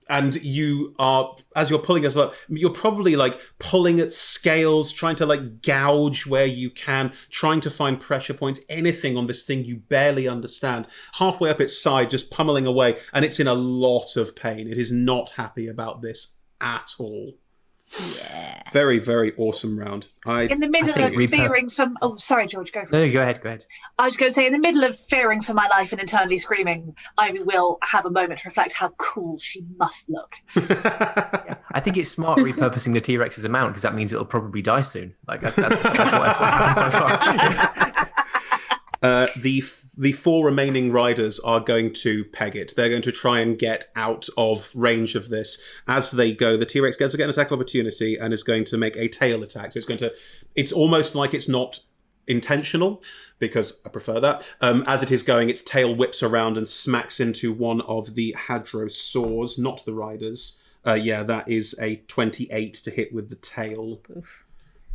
And you are, as you're pulling us up, you're probably pulling at scales, trying to gouge where you can, trying to find pressure points, anything on this thing you barely understand. Halfway up its side, just pummeling away, and it's in a lot of pain. It is not happy about this at all. Yeah. Very, very awesome round. In the middle think of fearing for... Oh, sorry, George, go for it. No, go ahead. I was going to say, in the middle of fearing for my life and internally screaming, Ivy will have a moment to reflect how cool she must look. I think it's smart repurposing the T-Rex as a mount because that means it'll probably die soon. That's what's happened so far. The 4 remaining riders are going to peg it. They're going to try and get out of range of this. As they go, the T-Rex gets an attack of opportunity and is going to make a tail attack. So it's almost like it's not intentional, because I prefer that. As it is going, its tail whips around and smacks into one of the hadrosaurs, not the riders. That is a 28 to hit with the tail. Oof.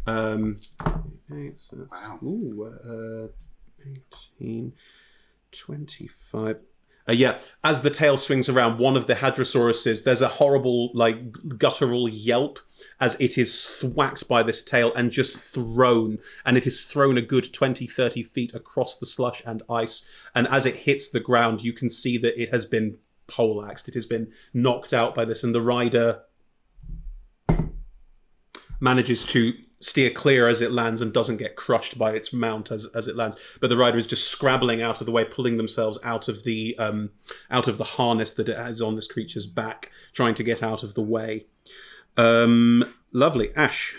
Okay, so that's, Wow. 18, 25. As the tail swings around, one of the hadrosauruses, there's a horrible, guttural yelp as it is thwacked by this tail and just thrown. And it is thrown a good 20, 30 feet across the slush and ice. And as it hits the ground, you can see that it has been poleaxed. It has been knocked out by this. And the rider manages to steer clear as it lands and doesn't get crushed by its mount as it lands. But the rider is just scrabbling out of the way, pulling themselves out of the harness that it has on this creature's back, trying to get out of the way. Lovely. Ash.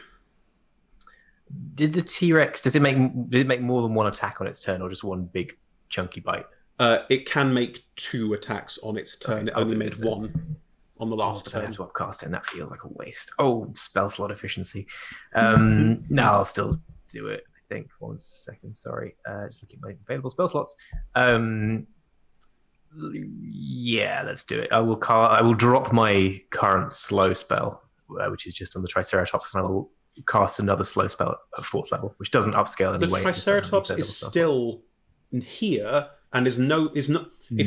Did the T-Rex, did it make more than one attack on its turn or just one big chunky bite? It can make 2 attacks on its turn. It only made 1 on the last turn. To upcast it, and that feels like a waste. Oh, spell slot efficiency. No, I'll still do it. I think. 1 second. Sorry. Just looking at my available spell slots. Yeah, let's do it. I will drop my current slow spell, which is just on the Triceratops, and I will cast another slow spell at 4th level, which doesn't upscale The anyway. Triceratops is still here and is not. It's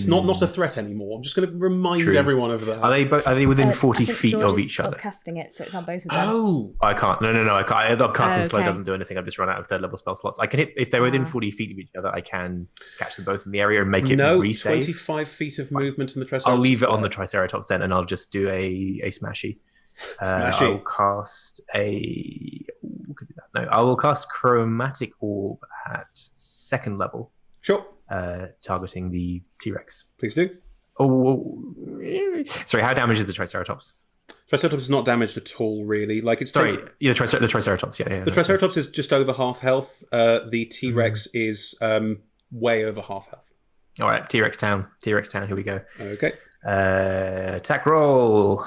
not a threat anymore. I'm just going to remind everyone of that. Are they within 40 I think feet George of is each other? casting it, so it's on both of them. Oh, I can't. No, I can't. The casting slow okay. doesn't do anything. I've just run out of 3rd level spell slots. I can hit if they're within 40 feet of each other. I can catch them both in the area and make it resave. 25 feet of movement in the Triceratops. I'll leave it on the Triceratops then, and I'll just do a smashy. I'll cast a. Could do that. No, I will cast Chromatic Orb at 2nd level. Sure. Targeting the T-Rex. Please do. Oh, sorry. How damaged is the Triceratops? Triceratops is not damaged at all, really. The Triceratops. Yeah. The Triceratops is just over half health. The T-Rex is way over half health. All right, T-Rex Town. Here we go. Okay. Attack roll.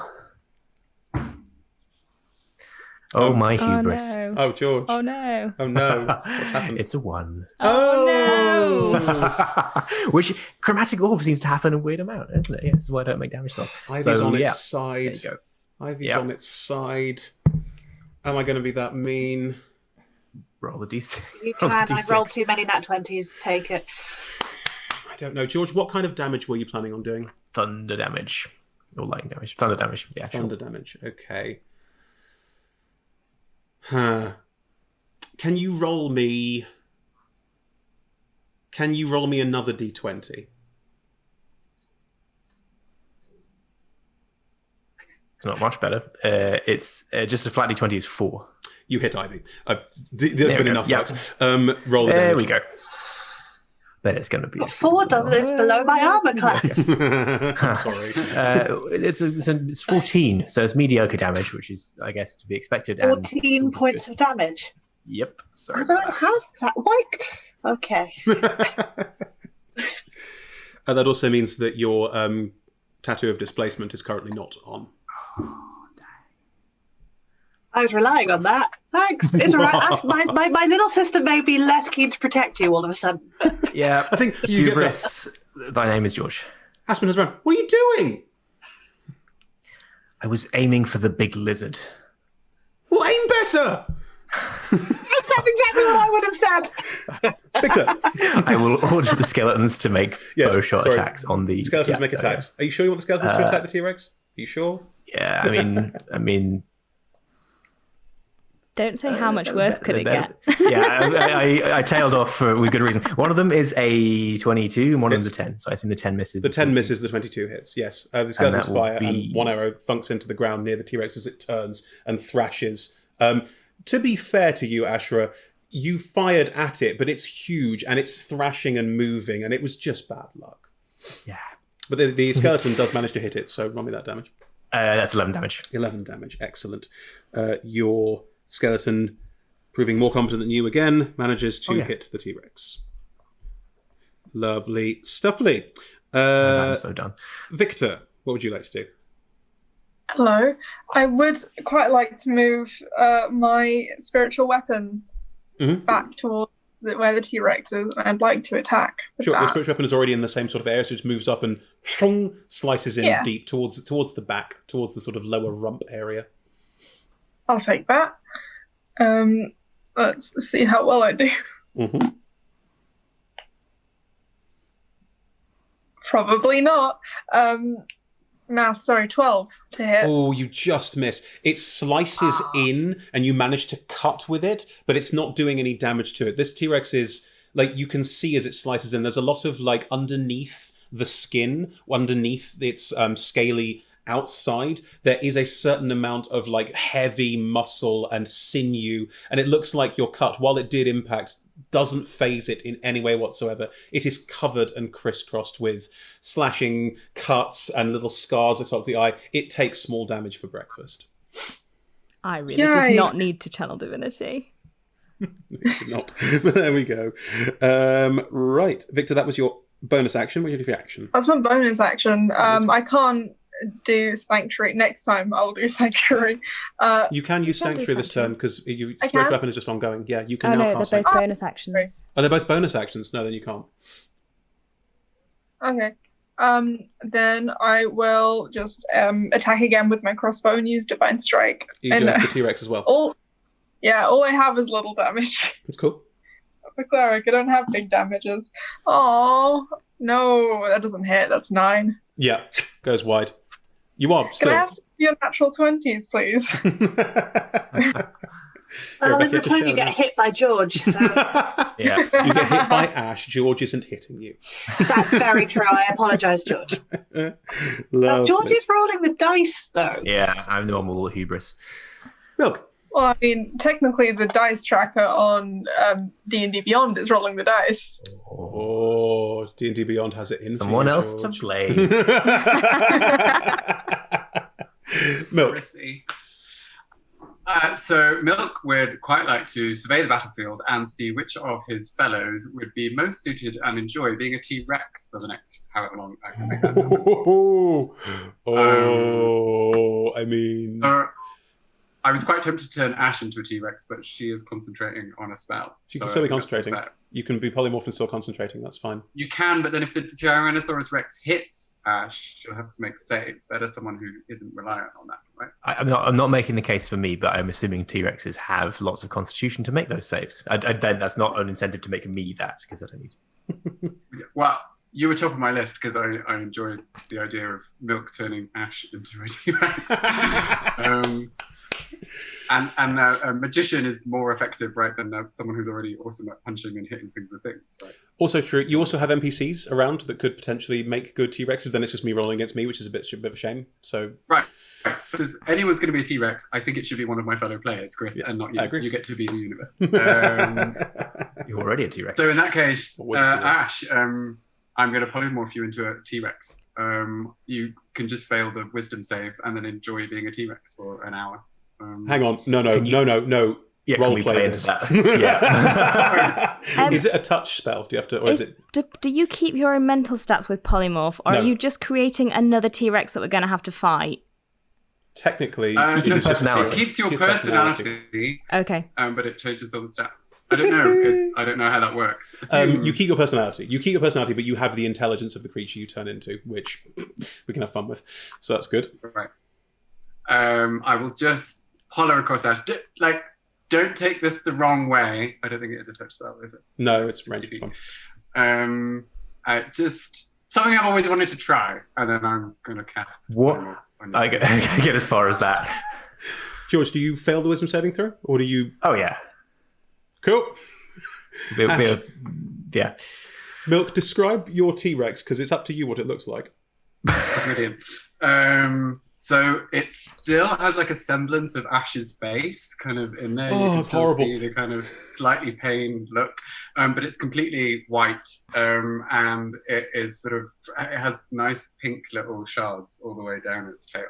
Oh, my hubris. Oh, no. Oh, George. Oh, no. Oh, no. What's happened? It's a 1. Oh, no. No! Which chromatic orb seems to happen a weird amount, isn't it? Yeah, this is why I don't make damage spells. Ivy's on its There side. you go. Ivy's on its side. Am I going to be that mean? Roll the d6. You can. I rolled too many nat 20s. Take it. I don't know. George, what kind of damage were you planning on doing? Thunder damage. Or lightning damage. Thunder damage. Yeah, Thunder damage. Okay. Huh. Can you roll me another d20? It's not much better. It's just a flat d20 is 4. You hit Ivy. There's been enough Yep. luck. Roll the There damage. we go. But it's going to be... 4 doesn't. It's below my armor class. I'm sorry. It's 14, so it's mediocre damage, which is, I guess, to be expected. 14 points of damage. Yep. Sorry. I don't have that. Why? Okay. That also means that your tattoo of displacement is currently not on. I was relying on that. Thanks. It's all right. My little sister may be less keen to protect you all of a sudden. Yeah. I think you get that. Hubris. Thy name is George. Aspen has run. What are you doing? I was aiming for the big lizard. Well, aim better. That's exactly what I would have said. Victor. I will order the skeletons to make bow shot attacks on the skeletons. Make attacks. Are you sure you want the skeletons to attack the T-Rex? Are you sure? Yeah, I mean. Don't say how much worse could it get. Yeah, I tailed off with good reason. One of them is a 22, and one of them's a 10. So I assume the 10 misses. The 10 misses, the 22 hits, yes. The skeletons fire, and one arrow thunks into the ground near the T-Rex as it turns and thrashes. To be fair to you, Ashra, you fired at it, but it's huge, and it's thrashing and moving, and it was just bad luck. Yeah. But the skeleton does manage to hit it, so roll me that damage. That's 11 damage. 11 damage, excellent. Your skeleton, proving more competent than you again, manages to hit the T-Rex. Lovely stuffly. I'm so done. Victor, what would you like to do? Hello. I would quite like to move my spiritual weapon back towards where the T-Rex is, and I'd like to attack with Sure, that. your spiritual weapon is already in the same sort of area, so it just moves up and slices in deep towards the back, towards the sort of lower rump area. I'll take that. Let's see how well I do. Mm-hmm. Probably not. 12 to hit. Oh, you just miss. It slices in, and you manage to cut with it, but it's not doing any damage to it. This T-Rex is, like, you can see as it slices in, there's a lot of, like, underneath the skin, underneath its scaly outside, there is a certain amount of, like, heavy muscle and sinew, and it looks like your cut, while it did impact, doesn't phase it in any way whatsoever. It is covered and crisscrossed with slashing cuts and little scars atop the eye. It takes small damage for breakfast. I really did not need to channel divinity. Not. But there we go. Right. Victor, that was your bonus action. What did you do for your action? That's my bonus action. I can't do Sanctuary. Next time I'll do Sanctuary. You can use Sanctuary this turn because your spiritual weapon is just ongoing. Yeah, you can now cast they're both Sanctuary. bonus actions. Are they both bonus actions? No, then you can't. Okay. Then I will just attack again with my crossbow and use Divine Strike. You do it for the T-Rex as well. All I have is little damage. That's cool. For Cleric, I don't have big damages. Oh no, that doesn't hit. That's 9. Yeah, goes wide. You are still. Can I have your natural 20s, please? Well, in return, you get hit by George. So. Yeah, you get hit by Ash. George isn't hitting you. That's very true. I apologise, George. George is rolling the dice, though. Yeah, I'm the one with all the hubris. Milk. Well, I mean, technically, the dice tracker on D&D Beyond is rolling the dice. Oh, D&D Beyond has it in someone for you, else George. to play. Milk. So Milk would quite like to survey the battlefield and see which of his fellows would be most suited and enjoy being a T-Rex for the next however long I can make that happen. I mean... I was quite tempted to turn Ash into a T-Rex, but she is concentrating on a spell. She can still be concentrating. You can be polymorphed and still concentrating. That's fine. You can, but then if the Tyrannosaurus Rex hits Ash, she'll have to make saves. Better someone who isn't reliant on that, right? I'm not making the case for me, but I'm assuming T-Rexes have lots of constitution to make those saves. Then that's not an incentive to make me that, because I don't need. Well, you were top of my list because I enjoyed the idea of Milk turning Ash into a T-Rex. And a magician is more effective, right, than someone who's already awesome at punching and hitting things with things, right? Also true. You also have NPCs around that could potentially make good T-Rexes. Then it's just me rolling against me, which is a bit of a shame. So right. So if anyone's going to be a T-Rex, I think it should be one of my fellow players, Chris, and not you. I agree. You get to be the universe. You're already a T-Rex. So in that case, Ash, I'm going to polymorph you into a T-Rex. You can just fail the wisdom save and then enjoy being a T-Rex for an hour. Hang on. No. Yeah, role can we play into this. that? Yeah. Is it a touch spell? Do you have to, or is it? Do you keep your own mental stats with polymorph, or No. are you just creating another T-Rex that we're going to have to fight? Technically, it just personality. keeps your personality, Okay. but it changes all the stats. I don't know because I don't know how that works. You keep your personality. But you have the intelligence of the creature you turn into, which we can have fun with. So that's good. Right. I will just holler across Ash. Don't take this the wrong way. I don't think it is a touch spell, is it? No, it's ranged fun. Just something I've always wanted to try, and then I'm going to cast. What? I get as far as that. George, do you fail the wisdom saving throw, or do you? Oh yeah. Cool. Yeah. Milk, describe your T-Rex because it's up to you what it looks like. Brilliant. So it still has like a semblance of Ash's face kind of in there. You can it's still horrible. see the kind of slightly pained look, but it's completely white, and it has nice pink little shards all the way down its tail.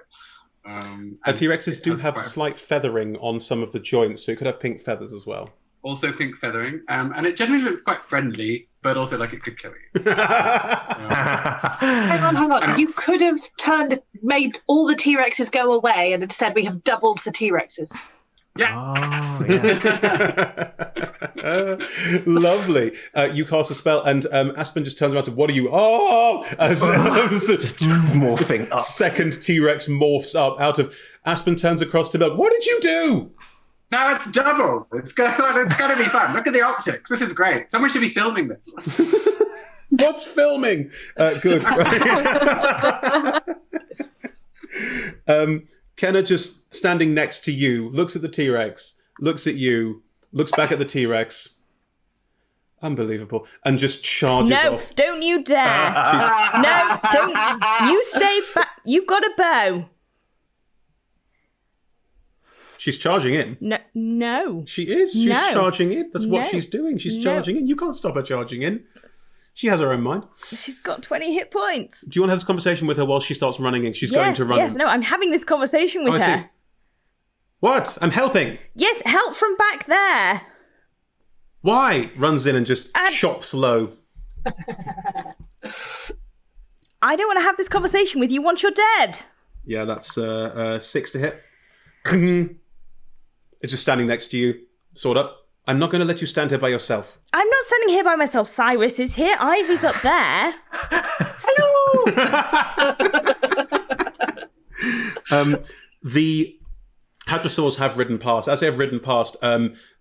T-Rexes do have slight feathering on some of the joints, so it could have pink feathers as well. Also pink feathering, and it generally looks quite friendly, but also like it could kill you. Hang on. You could have made all the T-Rexes go away, and instead we have doubled the T-Rexes. Yeah. Oh, yeah. Lovely. You cast a spell, and Aspen just turns around and says, "What are you?" Oh, as Just morphing up. Second T-Rex morphs up out of. Aspen turns across to Milk. What did you do? No, it's double. It's gonna be fun. Look at the optics. This is great. Someone should be filming this. What's filming? Good. Kenna just standing next to you, looks at the T-Rex, looks at you, looks back at the T-Rex. Unbelievable. And just charges off. No, don't you dare. No, don't. You stay back. You've got a bow. She's charging in. No. She is. She's No. charging in. That's what No. she's doing. She's No. charging in. You can't stop her charging in. She has her own mind. She's got 20 hit points. Do you want to have this conversation with her while she starts running in? She's going to run. Yes, no, I'm having this conversation with I see. her. What? I'm helping. Yes, help from back there. Why? Runs in and just And- chops low. I don't want to have this conversation with you once you're dead. Yeah, that's 6 to hit. It's just standing next to you. Sword up. I'm not going to let you stand here by yourself. I'm not standing here by myself. Cyrus is here. Ivy's up there. Hello. The hadrosaurs have ridden past. As they have ridden past,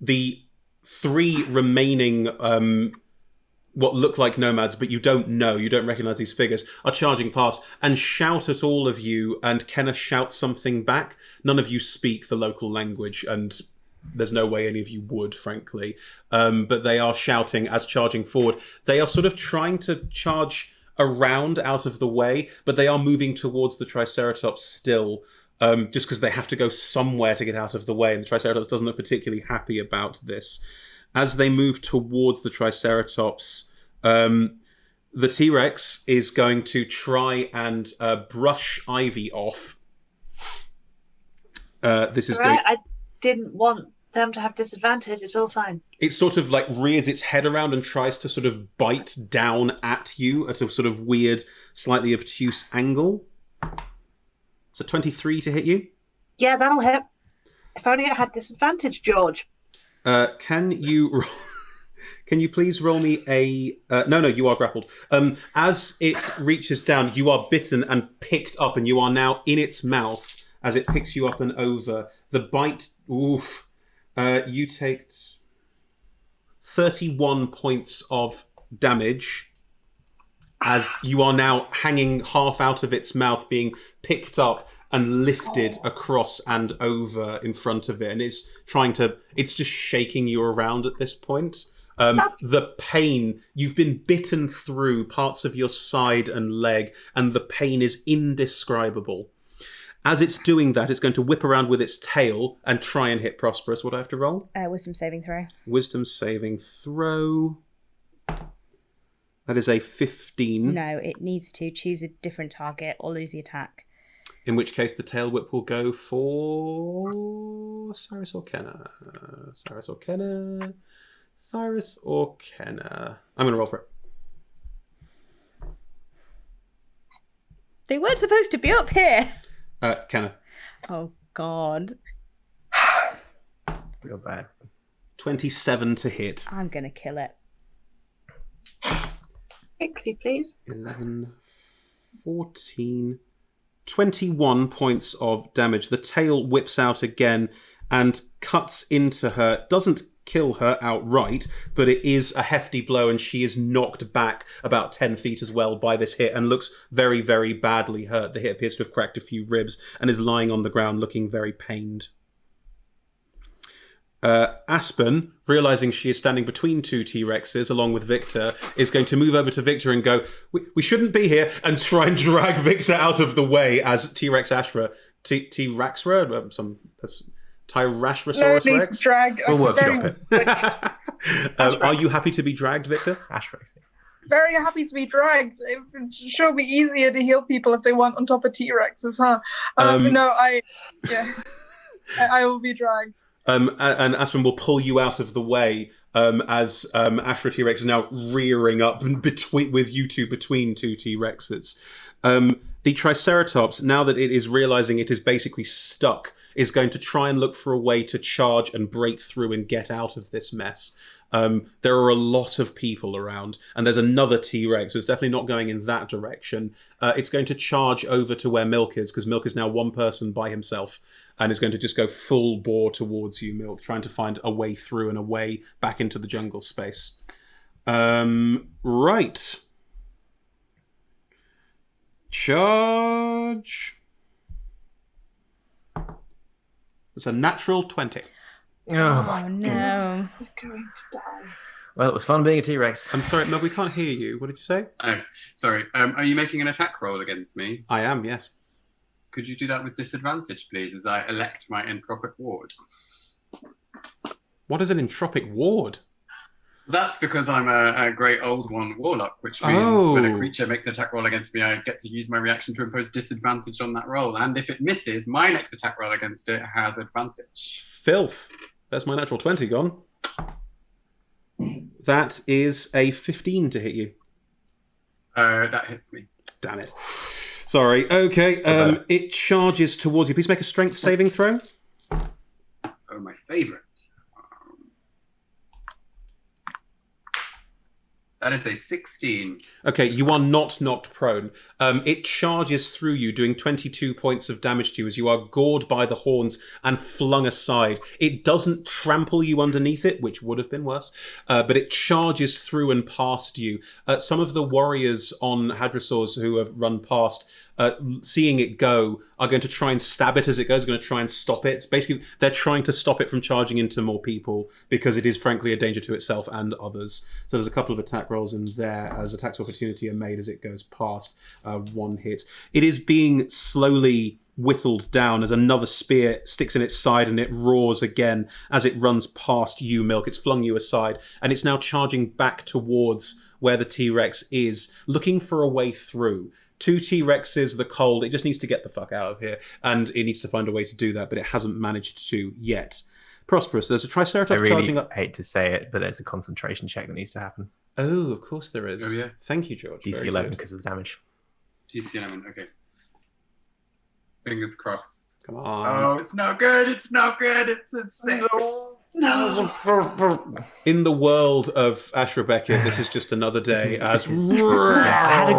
the 3 remaining what look like nomads, but you don't recognize these figures, are charging past and shout at all of you, and Kenna shouts something back. None of you speak the local language, and there's no way any of you would, frankly. But they are shouting as charging forward. They are sort of trying to charge around out of the way, but they are moving towards the Triceratops still, just because they have to go somewhere to get out of the way, and the Triceratops doesn't look particularly happy about this. As they move towards the Triceratops, the T-Rex is going to try and brush Ivy off. This is Right, I didn't want them to have disadvantage. It's all fine. It sort of like rears its head around and tries to sort of bite down at you at a sort of weird, slightly obtuse angle. So 23 to hit you. Yeah, that'll hit. If only it had disadvantage, George. Can you please roll me a... No, you are grappled. As it reaches down, you are bitten and picked up, and you are now in its mouth as it picks you up and over. The bite... Oof. You take 31 points of damage as you are now hanging half out of its mouth, being picked up and lifted across and over in front of it. And it's just shaking you around at this point. The pain, you've been bitten through parts of your side and leg, and the pain is indescribable. As it's doing that, it's going to whip around with its tail and try and hit Prosp'rus. What do I have to roll? Wisdom saving throw. Wisdom saving throw. That is a 15. No, it needs to choose a different target or lose the attack. In which case, the tail whip will go for Cyrus or Kenna. Cyrus or Kenna. Cyrus or Kenna. I'm going to roll for it. They weren't supposed to be up here. Kenna. Oh, God. Real bad. 27 to hit. I'm going to kill it. Quickly, please. 11, 14, 21 points of damage. The tail whips out again and cuts into her. Doesn't kill her outright, but it is a hefty blow, and she is knocked back about 10 feet as well by this hit and looks very, very badly hurt. The hit appears to have cracked a few ribs and is lying on the ground looking very pained. Aspen, realising she is standing between two T-Rexes along with Viktor, is going to move over to Viktor and go, we shouldn't be here, and try and drag Viktor out of the way as T-Rex Ashra, T-Rexra, some Tyrannosaurus Rex? Drag. We'll workshop it. Are you happy to be dragged, Viktor? Ashra. Very happy to be dragged. It would sure be easier to heal people if they weren't on top of T-Rexes, huh? I will be dragged. And Aspen will pull you out of the way as Ashra T-Rex is now rearing up with you two between two T-Rexes. The Triceratops, now that it is realising it is basically stuck, is going to try and look for a way to charge and break through and get out of this mess. There are a lot of people around, and there's another T-Rex, so it's definitely not going in that direction. It's going to charge over to where Milk is, because Milk is now one person by himself, and is going to just go full bore towards you, Milk, trying to find a way through and a way back into the jungle space. Right. Charge. It's a natural 20. Oh my Oh, goodness. no. We're going to die. Well, it was fun being a T-Rex. I'm sorry, Milk, we can't hear you. What did you say? Oh, sorry. Are you making an attack roll against me? I am, yes. Could you do that with disadvantage, please, as I elect my entropic ward? What is an entropic ward? That's because I'm a great old one warlock, which means when a Oh. creature makes an attack roll against me, I get to use my reaction to impose disadvantage on that roll. And if it misses, my next attack roll against it has advantage. Filth. That's my natural 20 gone. That is a 15 to hit you. That hits me. Damn it. Sorry. Okay. It charges towards you. Please make a strength saving throw. Oh, my favourite. That is a 16. Okay, you are not knocked prone. It charges through you, doing 22 points of damage to you as you are gored by the horns and flung aside. It doesn't trample you underneath it, which would have been worse, but it charges through and past you. Some of the warriors on hadrosaurs who have run past, seeing it go, are going to try and stab it as it goes, going to try and stop it. Basically, they're trying to stop it from charging into more people because it is frankly a danger to itself and others. So there's a couple of attack rolls in there as attacks of opportunity are made as it goes past. One hit. It is being slowly whittled down as another spear sticks in its side and it roars again as it runs past you, Milk. It's flung you aside and it's now charging back towards where the T-Rex is, looking for a way through. Two T-Rexes, the cold, it just needs to get the fuck out of here, and it needs to find a way to do that, but it hasn't managed to yet. Prosp'rus, there's a Triceratops I charging really up. hate to say it, but there's a concentration check that needs to happen. Oh, of course there is. Oh, yeah. Thank you, George. DC Very 11 good. because of the damage. DC 11, okay. Fingers crossed. Come on. Oh, it's no good. It's no good. It's a 6. No. In the world of Ashra Beckett, this is just another day as. I had a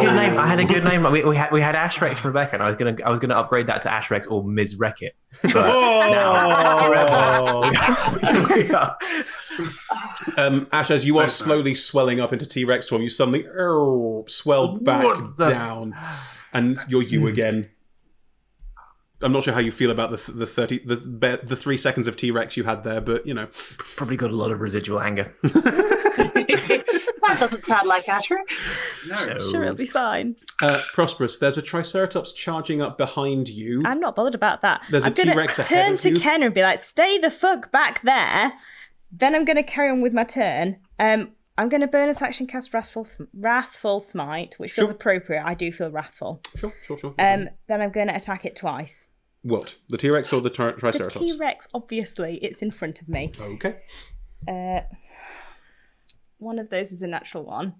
good name. We had Ashrex Rebecca, and I was gonna upgrade that to Ashrex or Ms. Wreckit. Ash, as you are slowly swelling up into T-Rex form, you suddenly swell back down, and you're you again. I'm not sure how you feel about the 3 seconds of T-Rex you had there, but Probably got a lot of residual anger. That doesn't sound like Ashra. No. Sure, it'll be fine. Prosp'rus, there's a Triceratops charging up behind you. I'm not bothered about that. There's a I'm going T-Rex to ahead turn of to you. Ken and be like, stay the fuck back there. Then I'm going to carry on with my turn. I'm going to bonus action cast Wrathful Smite, which feels appropriate. I do feel wrathful. Sure. Then I'm going to attack it twice. What? The T-Rex or the Triceratops? The T-Rex, obviously, it's in front of me. Okay. One of those is a natural one,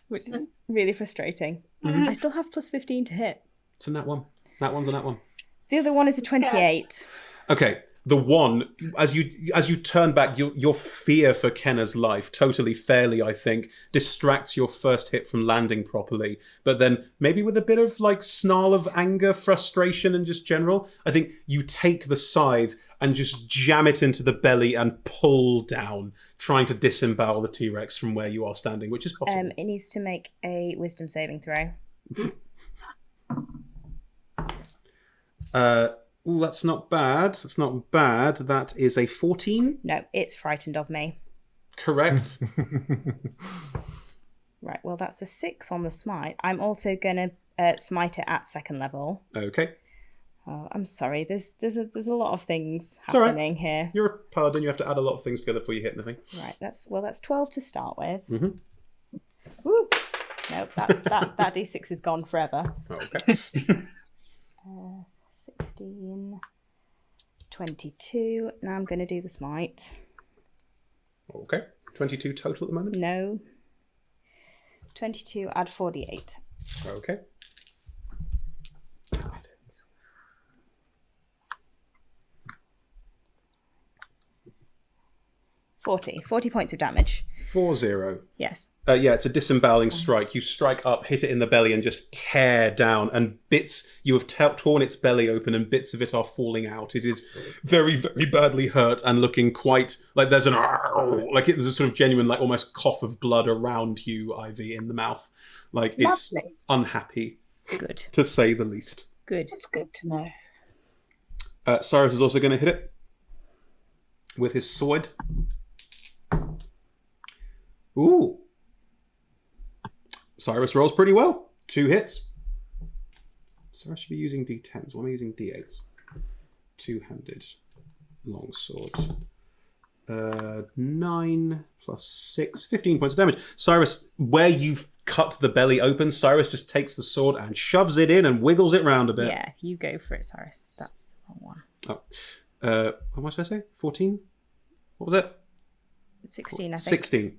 which is really frustrating. I still have plus 15 to hit. It's a nat one. That one's a nat one. The other one is a 28. Okay. The one, as you turn back, your fear for Kenna's life, totally fairly, I think, distracts your first hit from landing properly. But then, maybe with a bit of snarl of anger, frustration, and just general, I think you take the scythe and just jam it into the belly and pull down, trying to disembowel the T-Rex from where you are standing, which is possible. It needs to make a wisdom saving throw. Ooh, that's not bad. That is a 14. No, it's frightened of me. Correct. Right, well, that's a 6 on the smite. I'm also going to smite it at 2nd level. Okay. Oh, I'm sorry. There's a lot of things all right. happening here. You're a paladin. You have to add a lot of things together before you hit anything. Right, that's 12 to start with. Mm-hmm. Woo! Nope, that d6 is gone forever. Okay. 16, 22. Now I'm going to do the smite. Okay. 22 total at the moment? No. 22, add 48. Okay. 40 points of damage. 4-0. Yes. Yeah, it's a disemboweling strike. You strike up, hit it in the belly, and just tear down. And bits, you have torn its belly open, and bits of it are falling out. It is very, very badly hurt and looking quite like there's there's a sort of genuine, almost cough of blood around you, Ivy, in the mouth. It's Lovely. unhappy, Good. to say the least. Good. It's good to know. Cyrus is also going to hit it with his sword. Ooh. Cyrus rolls pretty well. 2 hits. Cyrus should be using D10s. Why am I using D8s? 2-handed longsword. 9 plus 6. 15 points of damage. Cyrus, where you've cut the belly open, Cyrus just takes the sword and shoves it in and wiggles it round a bit. Yeah, you go for it, Cyrus. That's the wrong one. Oh. How much did I say? 14? What was it? 16, I think. 16.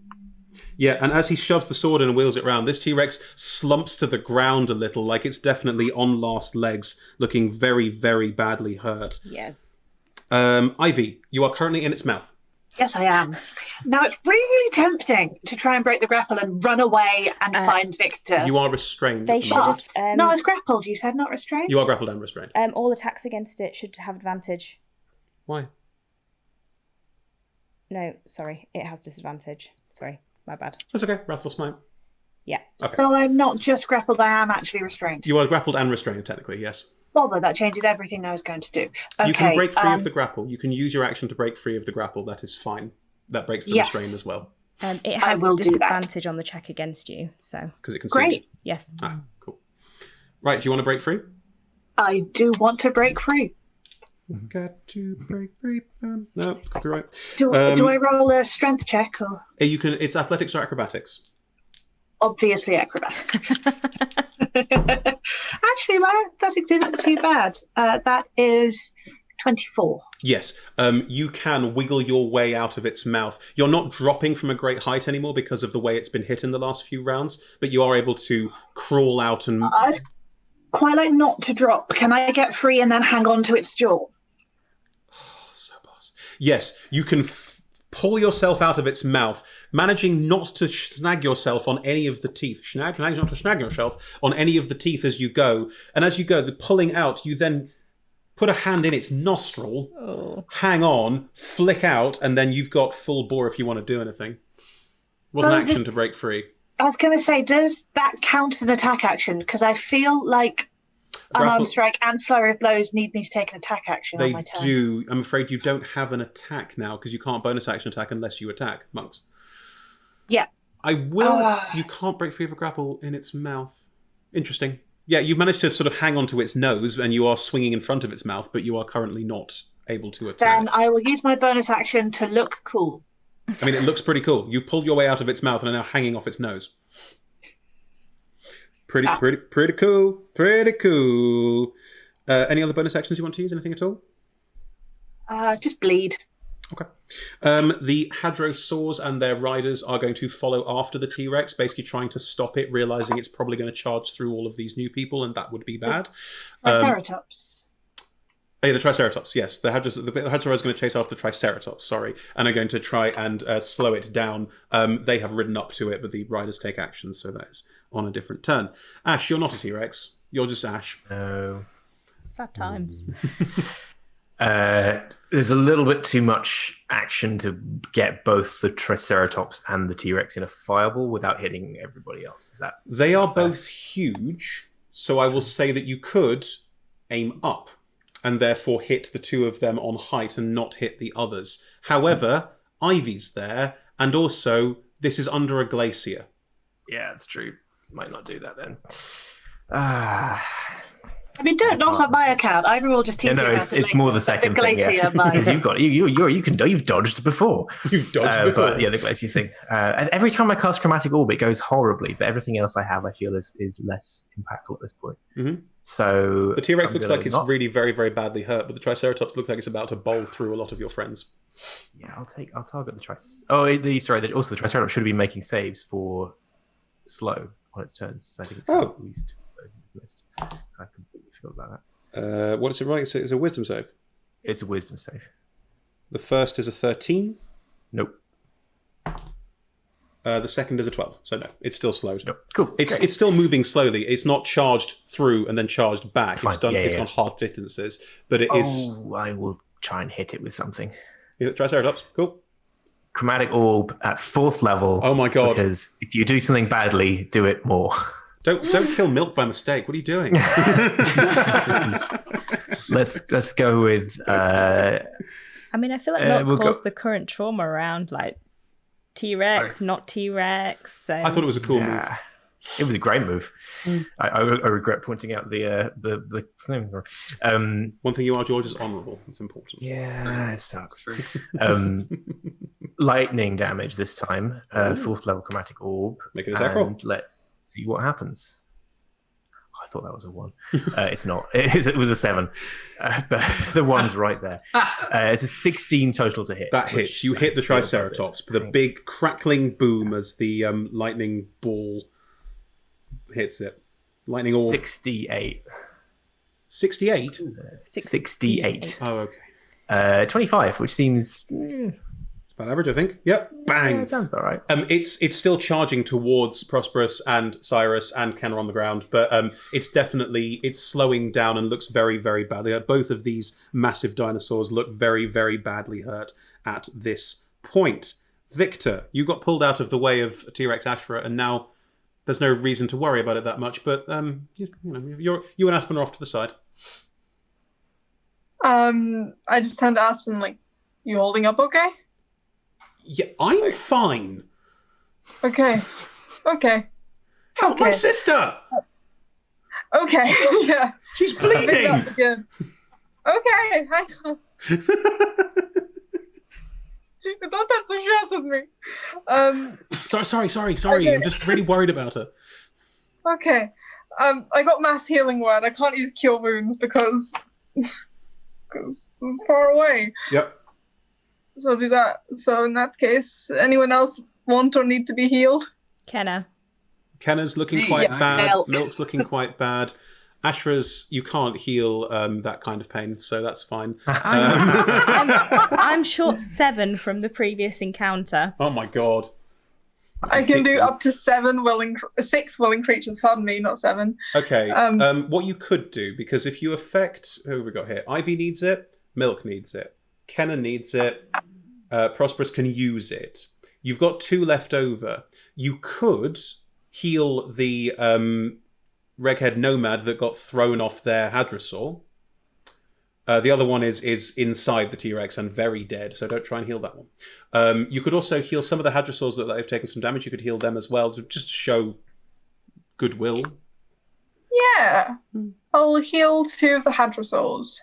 Yeah, and as he shoves the sword in and wheels it round, this T-Rex slumps to the ground a little, like it's definitely on last legs, looking very, very badly hurt. Yes. Ivy, you are currently in its mouth. Yes, I am. Now, it's really tempting to try and break the grapple and run away and find Viktor. You are restrained. They at the should moment. have... No, I was grappled. You said not restrained? You are grappled and restrained. all attacks against it should have advantage. Why? No, sorry. It has disadvantage. Sorry, my bad. That's okay. Wrathful Smite. Yeah. Okay. So I'm not just grappled, I am actually restrained. You are grappled and restrained, technically, yes. Bother, that changes everything I was going to do. Okay, You can break free of the grapple. You can use your action to break free of the grapple. That is fine. That breaks the Yes. restraint as well. It has will do that. disadvantage on the check against you, so... Because it can see you. Great. Yes. Ah, cool. Right, do you want to break free? I do want to break free. Got to break free. No, copyright. Do I roll a strength check or You can. It's athletics or acrobatics. obviously acrobatics? Actually, my athletics isn't too bad. That is 24. Yes, you can wiggle your way out of its mouth. You're not dropping from a great height anymore because of the way it's been hit in the last few rounds, but you are able to crawl out and... quite like not to drop. Can I get free and then hang on to its jaw? Oh, so boss. Yes, you can pull yourself out of its mouth, managing not to snag yourself on any of the teeth. Managing not to snag yourself on any of the teeth as you go. And as you go, the pulling out, you then put a hand in its nostril, hang on, flick out, and then you've got full bore if you want to do anything. It was an action to break free. I was going to say, does that count as an attack action? Because I feel like unarmed strike and flurry of blows need me to take an attack action on my turn. They do. I'm afraid you don't have an attack now because you can't bonus action attack unless you attack, monks. Yeah. I will. You can't break free of a grapple in its mouth. Interesting. Yeah, you've managed to sort of hang onto its nose and you are swinging in front of its mouth, but you are currently not able to attack. Then I will use my bonus action to look cool. I mean, it looks pretty cool. You pulled your way out of its mouth and are now hanging off its nose. Pretty cool. Pretty cool. Any other bonus actions you want to use? Anything at all? Just bleed. Okay. The hadrosaurs and their riders are going to follow after the T-Rex, basically trying to stop it, realizing it's probably going to charge through all of these new people, and that would be bad. Triceratops. Oh, yeah, the Triceratops, yes. The Hadrosaur is going to chase after the Triceratops, and are going to try and slow it down. They have ridden up to it, but the riders take action, so that is on a different turn. Ash, you're not a T-Rex. You're just Ash. No. Sad times. There's a little bit too much action to get both the Triceratops and the T-Rex in a fireball without hitting everybody else. Is that? They are both huge, so I will say that you could aim up and therefore hit the two of them on height and not hit the others. However, Ivy's there, and also this is under a glacier. Yeah, that's true. Might not do that then. I mean, don't knock on my account. Ivy will just teach you about it's more the second thing. Because you've dodged before. You've dodged before. But, yeah, the glacier thing. Every time I cast Chromatic Orb, it goes horribly. But everything else I have, I feel is less impactful at this point. Mm-hmm. So the T-Rex looks like it's really very, very badly hurt, but the Triceratops looks like it's about to bowl through a lot of your friends. Yeah, I'll target the Triceratops. Oh, also the Triceratops should have been making saves for slow on its turns. So I think it's at least missed. So I completely forgot about that. What is it right? It's a wisdom save. It's a wisdom save. The first is a 13. Nope. The second is a 12. So no, it's still slowed. Nope. Cool. It's still moving slowly. It's not charged through and then charged back. Fine. It's on hard distances, but it is. Oh, I will try and hit it with something. Triceratops. Cool. Chromatic Orb at 4th level. Oh my god! Because if you do something badly, do it more. Don't kill Milk by mistake. What are you doing? Let's go with. I mean, I feel like Milk caused the current trauma around like T-Rex, not T-Rex. So I thought it was a cool move. It was a great move. I regret pointing out the thing. One thing you are, George, is honourable. It's important. Yeah, it sucks. Lightning damage this time. 4th level Chromatic Orb. Make an attack roll. Let's see what happens. I thought that was a 1. It's not. It was a 7. But the 1's right there. It's a 16 total to hit. That hits. You hit the Triceratops with a big crackling boom as the lightning ball hits it. Lightning orb. 68. 68? 68. Oh, okay. 25, which seems... It's about average, I think. Yep. Bang. Yeah, that sounds about right. It's still charging towards Prosp'rus and Cyrus and Kenna on the ground, but it's slowing down and looks very, very badly hurt. Both of these massive dinosaurs look very, very badly hurt at this point. Viktor, you got pulled out of the way of T-Rex Ashra, and now there's no reason to worry about it that much, but you and Aspen are off to the side. I just turned to Aspen like, you holding up okay? Yeah, I'm fine. Okay. Help my sister! Okay, yeah. She's bleeding! Okay, hang on. Don't have to shout at me. Sorry. Okay. I'm just really worried about her. Okay. I got mass healing word. I can't use cure wounds because it's far away. Yep. So I'll do that. So in that case, anyone else want or need to be healed? Kenna's looking quite bad. Milk's looking quite bad. Ashra's, you can't heal that kind of pain, so that's fine. I'm short 7 from the previous encounter. Oh my god. I can do up to 6 willing creatures, pardon me, not 7. Okay, what you could do, because if you affect... Who have we got here? Ivy needs it, Milk needs it, Kenna needs it, Prosp'rus can use it. You've got 2 left over. You could heal the Reghead Nomad that got thrown off their Hadrosaur. The other one is inside the T-Rex and very dead, so don't try and heal that one. You could also heal some of the Hadrosaurs that have taken some damage. You could heal them as well, just to show goodwill. Yeah. I'll heal 2 of the Hadrosaurs.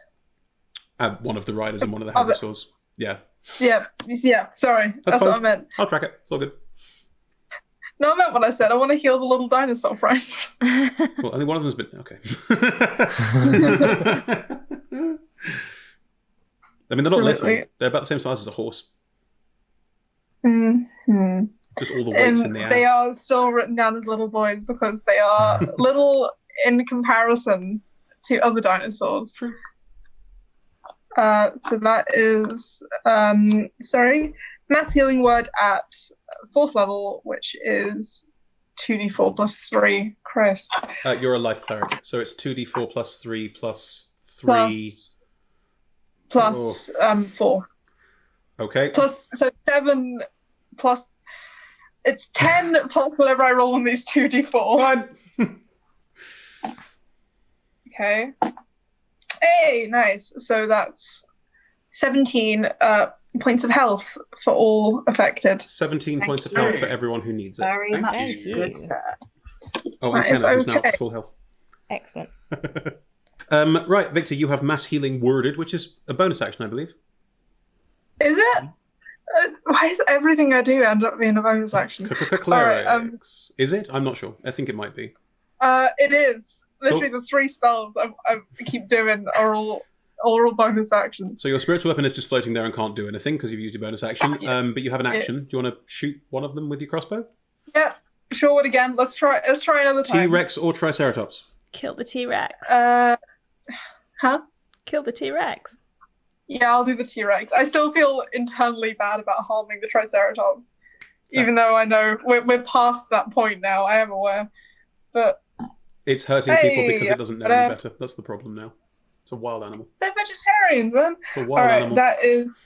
One of the riders and one of the Hadrosaurs. Yeah. Yeah, sorry. That's what I meant. I'll track it. It's all good. No, I meant what I said. I want to heal the little dinosaur friends. Well, only one of them's been... Okay. I mean, they're not little. They're about the same size as a horse. Mm-hmm. Just all the weights in the ass. They are still written down as little boys because they are little in comparison to other dinosaurs. True. So that is, mass healing word at 4th level, which is 2d4 plus 3. Christ. You're a life cleric, so it's 2d4 plus 3 plus 3... Plus 4. Okay. Plus, so 7 plus... It's 10 plus whatever I roll on these 2d4. Fine. Okay. Hey, nice. So that's 17 points of health for all affected. 17 points of health for everyone who needs it. Very much. Thank you. Good, sir. Oh, and Kenna, who's now at full health. Excellent. Right, Victor, you have mass healing worded, which is a bonus action, I believe. Is it? Why does everything I do end up being a bonus action? Clerics. Is it? I'm not sure. I think it might be. It is. Literally, the 3 spells I keep doing are all bonus actions. So your spiritual weapon is just floating there and can't do anything because you've used your bonus action. But you have an action. Do you want to shoot one of them with your crossbow? Yeah, sure. What again? Let's try another time. T-Rex or Triceratops? Kill the T-Rex. Huh? Kill the T-Rex. Yeah, I'll do the T-Rex. I still feel internally bad about harming the Triceratops, even though I know we're past that point now. I am aware, but it's hurting people because it doesn't know any better. That's the problem now. It's a wild animal. They're vegetarians, man. It's a wild animal. That is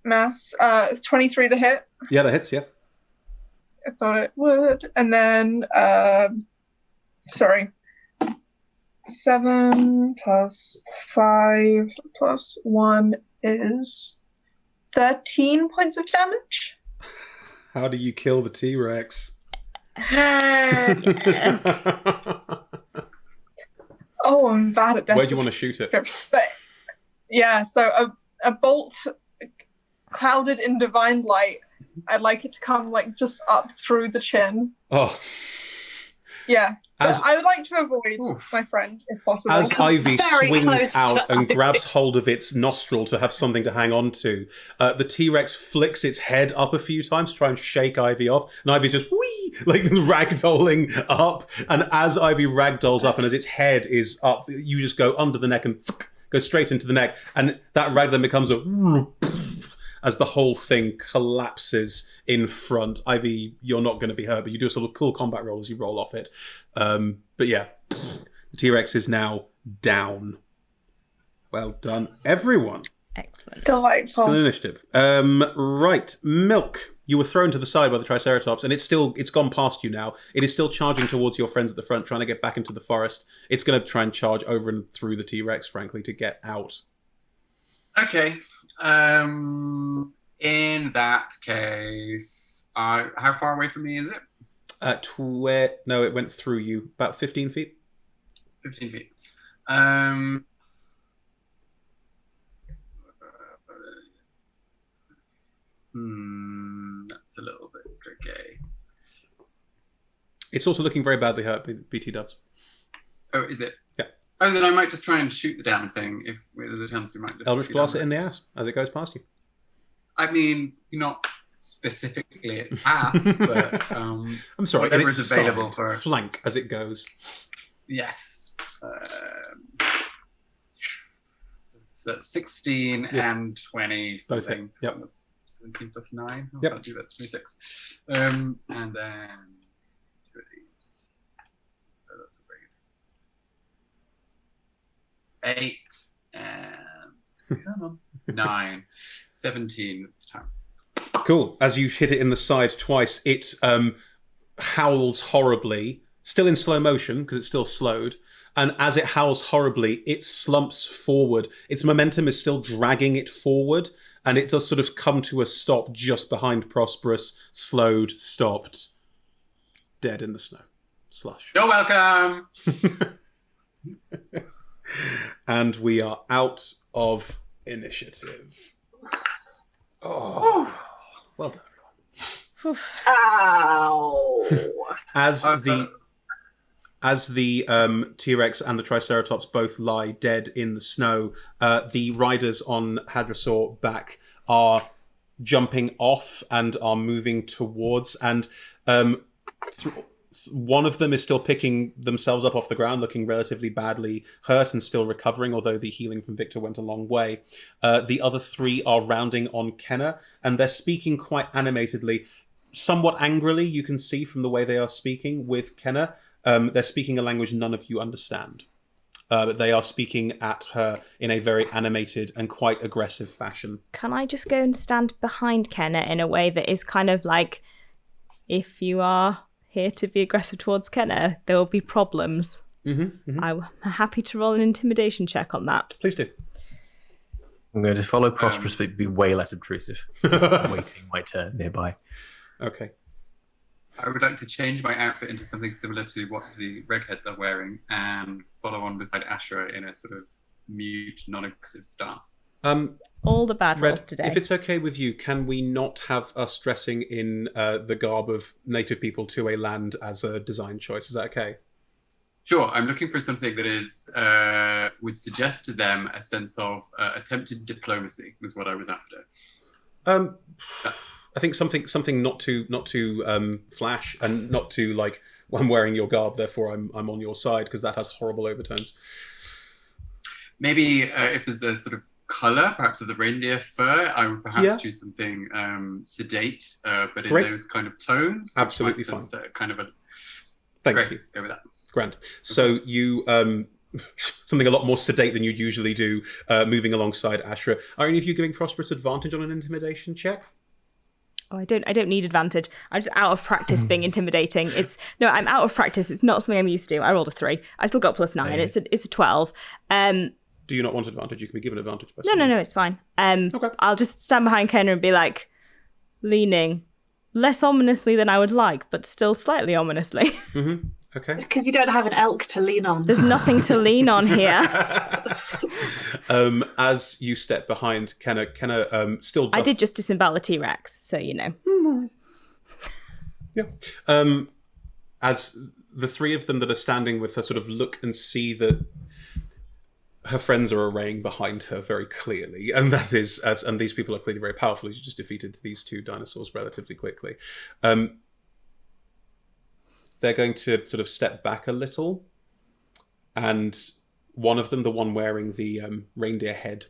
maths. 23 to hit. Yeah, that hits. Yeah. I thought it would, and then 7 plus 5 plus 1 is 13 points of damage. How do you kill the T-Rex? Yes. Oh, I'm bad at death. Where do you want to shoot it? But yeah, so a bolt clouded in divine light. I'd like it to come just up through the chin. Oh. Yeah. I would like to avoid my friend, if possible. As Ivy swings close out and Ivy. grabs hold of its nostril to have something to hang on to, the T-Rex flicks its head up a few times to try and shake Ivy off, and Ivy's just whee, ragdolling up, and as Ivy ragdolls up and as its head is up, you just go under the neck and go straight into the neck, and that ragdoll becomes a as the whole thing collapses in front. Ivy, you're not going to be hurt, but you do a sort of cool combat roll as you roll off it. But yeah, the T-Rex is now down. Well done, everyone. Excellent. Delightful. Still initiative. Right, Milk. You were thrown to the side by the Triceratops, and it's gone past you now. It is still charging towards your friends at the front, trying to get back into the forest. It's going to try and charge over and through the T-Rex, frankly, to get out. Okay. In that case, how far away from me is it? No, it went through you. About 15 feet. 15 feet. That's a little bit tricky. It's also looking very badly hurt, BT dubs. Oh, is it? Yeah. Oh, then I might just try and shoot the damn thing. If there's a chance we might just... Eldritch Blast it in the ass as it goes past you. I mean, you're not specifically its ass, but I'm sorry, whatever and it's is available side, for flank as it goes. yes. So 16 Yes. and 20 Both something. hit. Yep. That's 17 plus 9. Oh, Yep. I'll do that. 26. And then two of these. Oh, that's a very good. 8 and come on. 9. 17 this time. Cool. As you hit it in the side twice, it howls horribly, still in slow motion because it's still slowed. And as it howls horribly, it slumps forward. Its momentum is still dragging it forward, and it does sort of come to a stop just behind Prosp'rus, slowed, stopped, dead in the snow. Slush. You're welcome. And we are out of initiative. Oh, well done, everyone. Ow! As the T-Rex and the Triceratops both lie dead in the snow, the riders on Hadrosaur back are jumping off and are moving towards, and one of them is still picking themselves up off the ground, looking relatively badly hurt and still recovering, although the healing from Viktor went a long way. The other 3 are rounding on Kenna, and they're speaking quite animatedly, somewhat angrily, you can see from the way they are speaking with Kenna. They're speaking a language none of you understand. But they are speaking at her in a very animated and quite aggressive fashion. Can I just go and stand behind Kenna in a way that is kind of like, if you are here to be aggressive towards Kenna, there will be problems. I'm happy to roll an intimidation check on that. Please do. I'm going to follow Prosp'rus, but be way less obtrusive. I'm waiting my turn nearby. Okay. I would like to change my outfit into something similar to what the Regheads are wearing and follow on beside Ashra in a sort of mute, non-aggressive stance. All the bad rolls Red, today. if it's okay with you, can we not have us dressing in the garb of native people to a land as a design choice? Is that okay? Sure, I'm looking for something that is would suggest to them a sense of attempted diplomacy was what I was after. I think something not too flash and not too like, well, I'm wearing your garb, therefore I'm on your side, because that has horrible overtones. Maybe if there's a sort of color, perhaps of the reindeer fur, I would perhaps choose something sedate, but in those kind of tones. Absolutely fine. Kind of a. Thank you. Go with that. Grand. So you something a lot more sedate than you'd usually do, moving alongside Ashra. Are any of you giving Prosp'rus advantage on an intimidation check? Oh, I don't need advantage. I'm just out of practice being intimidating. I'm out of practice. It's not something I'm used to. I rolled a 3. I still got +9. It's a 12. Do you not want advantage? You can be given advantage. By No, it's fine. Okay. I'll just stand behind Kenna and be like, leaning less ominously than I would like, but still slightly ominously. Mm-hmm. Okay. It's because you don't have an elk to lean on. There's nothing to lean on here. As you step behind Kenna still. I did just disembowel a T-Rex, so you know. Yeah. As the 3 of them that are standing with her sort of look and see that her friends are arraying behind her very clearly, and and these people are clearly very powerful. As you just defeated these 2 dinosaurs relatively quickly. They're going to sort of step back a little, and one of them, the one wearing the reindeer head,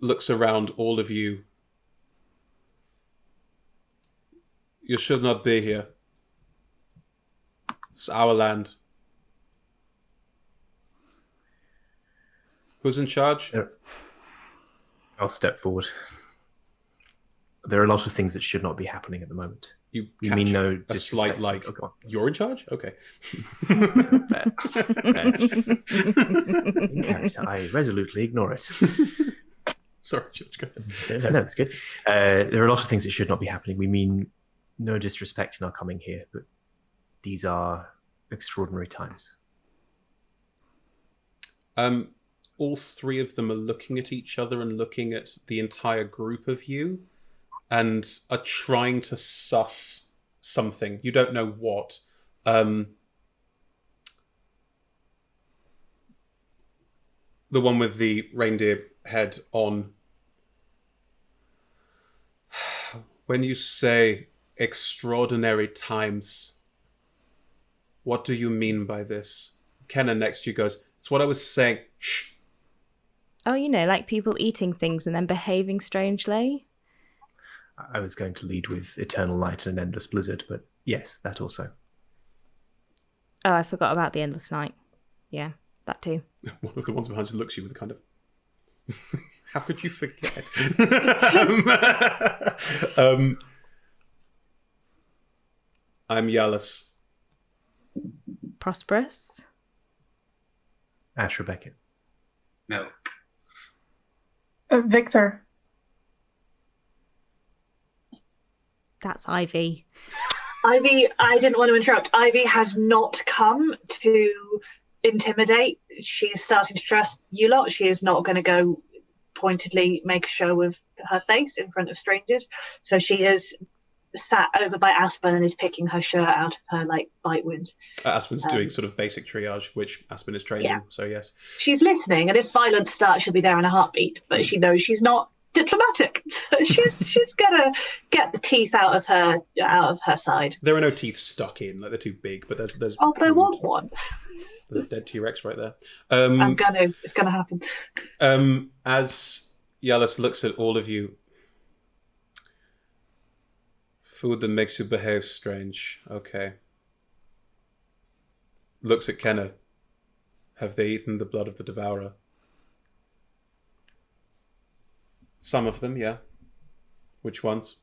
looks around all of you. You should not be here. It's our land. Who's in charge? I'll step forward. There are a lot of things that should not be happening at the moment. You mean no a slight like, you're in charge? Okay. Fair. In character, I resolutely ignore it. Sorry, George. Go ahead. No, that's good. There are a lot of things that should not be happening. We mean no disrespect in our coming here, but these are extraordinary times. All 3 of them are looking at each other and looking at the entire group of you, and are trying to suss something. You don't know what. The one with the reindeer head on When you say extraordinary times, what do you mean by this? Kenna next to you goes, it's what I was saying. Shh. Oh, like people eating things and then behaving strangely. I was going to lead with eternal night and an endless blizzard, but yes, that also. Oh, I forgot about the endless night. Yeah, that too. One of the ones behind you looks at you with a kind of... How could you forget? I'm Yalis. Prosp'rus. Ashra Beckett. Milk. Viktor. That's Ivy. Ivy, I didn't want to interrupt. Ivy has not come to intimidate. She is starting to trust you lot. She is not going to go pointedly make a show of her face in front of strangers. So she is sat over by Aspen and is picking her shirt out of her bite wounds. Aspen's doing sort of basic triage, which Aspen is trained in, so yes. She's listening, and if violence starts, she'll be there in a heartbeat. But she knows she's not diplomatic, so she's gonna get the teeth out of her side. There are no teeth stuck in, they're too big, but there's. Oh, but I want one. There's a dead T-Rex right there. It's gonna happen. As Yalis looks at all of you, food that makes you behave strange. Okay. Looks at Kenna. Have they eaten the blood of the devourer? Some of them, yeah. Which ones?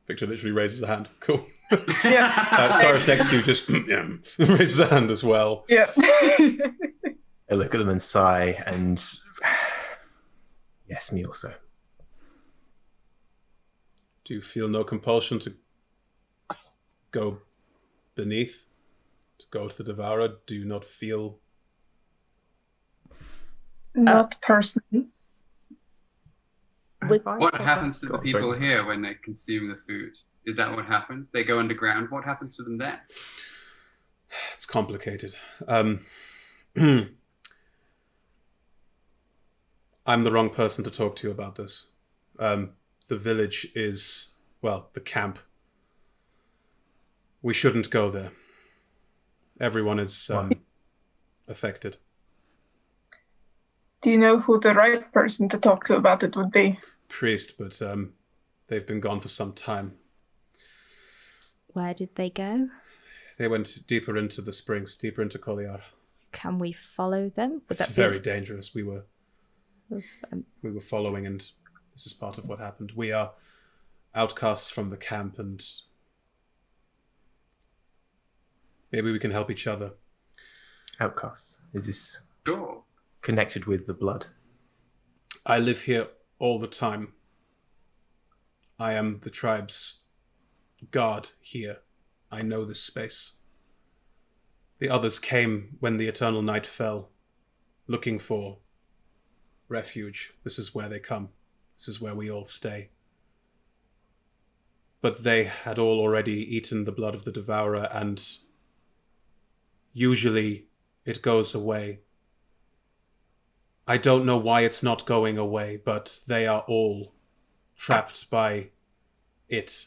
Victor literally raises a hand. Cool. Yeah. Cyrus next to you just raises a hand as well. Yeah. I look at them and sigh, and yes, me also. Do you feel no compulsion to go beneath, to go to the devourer? Do you not feel... Not personally. What happens to the people here when they consume the food? Is that what happens? They go underground. What happens to them then? It's complicated. I'm the wrong person to talk to you about this. The village is, the camp. We shouldn't go there. Everyone is affected. Do you know who the right person to talk to about it would be? Priest, but they've been gone for some time. Where did they go? They went deeper into the springs, deeper into Koliar. Can we follow them? It's very dangerous. We were following, and this is part of what happened. We are outcasts from the camp, and maybe we can help each other. Outcasts? Is this Sure. connected with the blood? I live here all the time. I am the tribe's guard here. I know this space. The others came when the eternal night fell, looking for refuge. This is where they come. This is where we all stay. But they had all already eaten the blood of the devourer, and usually it goes away. I don't know why it's not going away, but they are all trapped by it.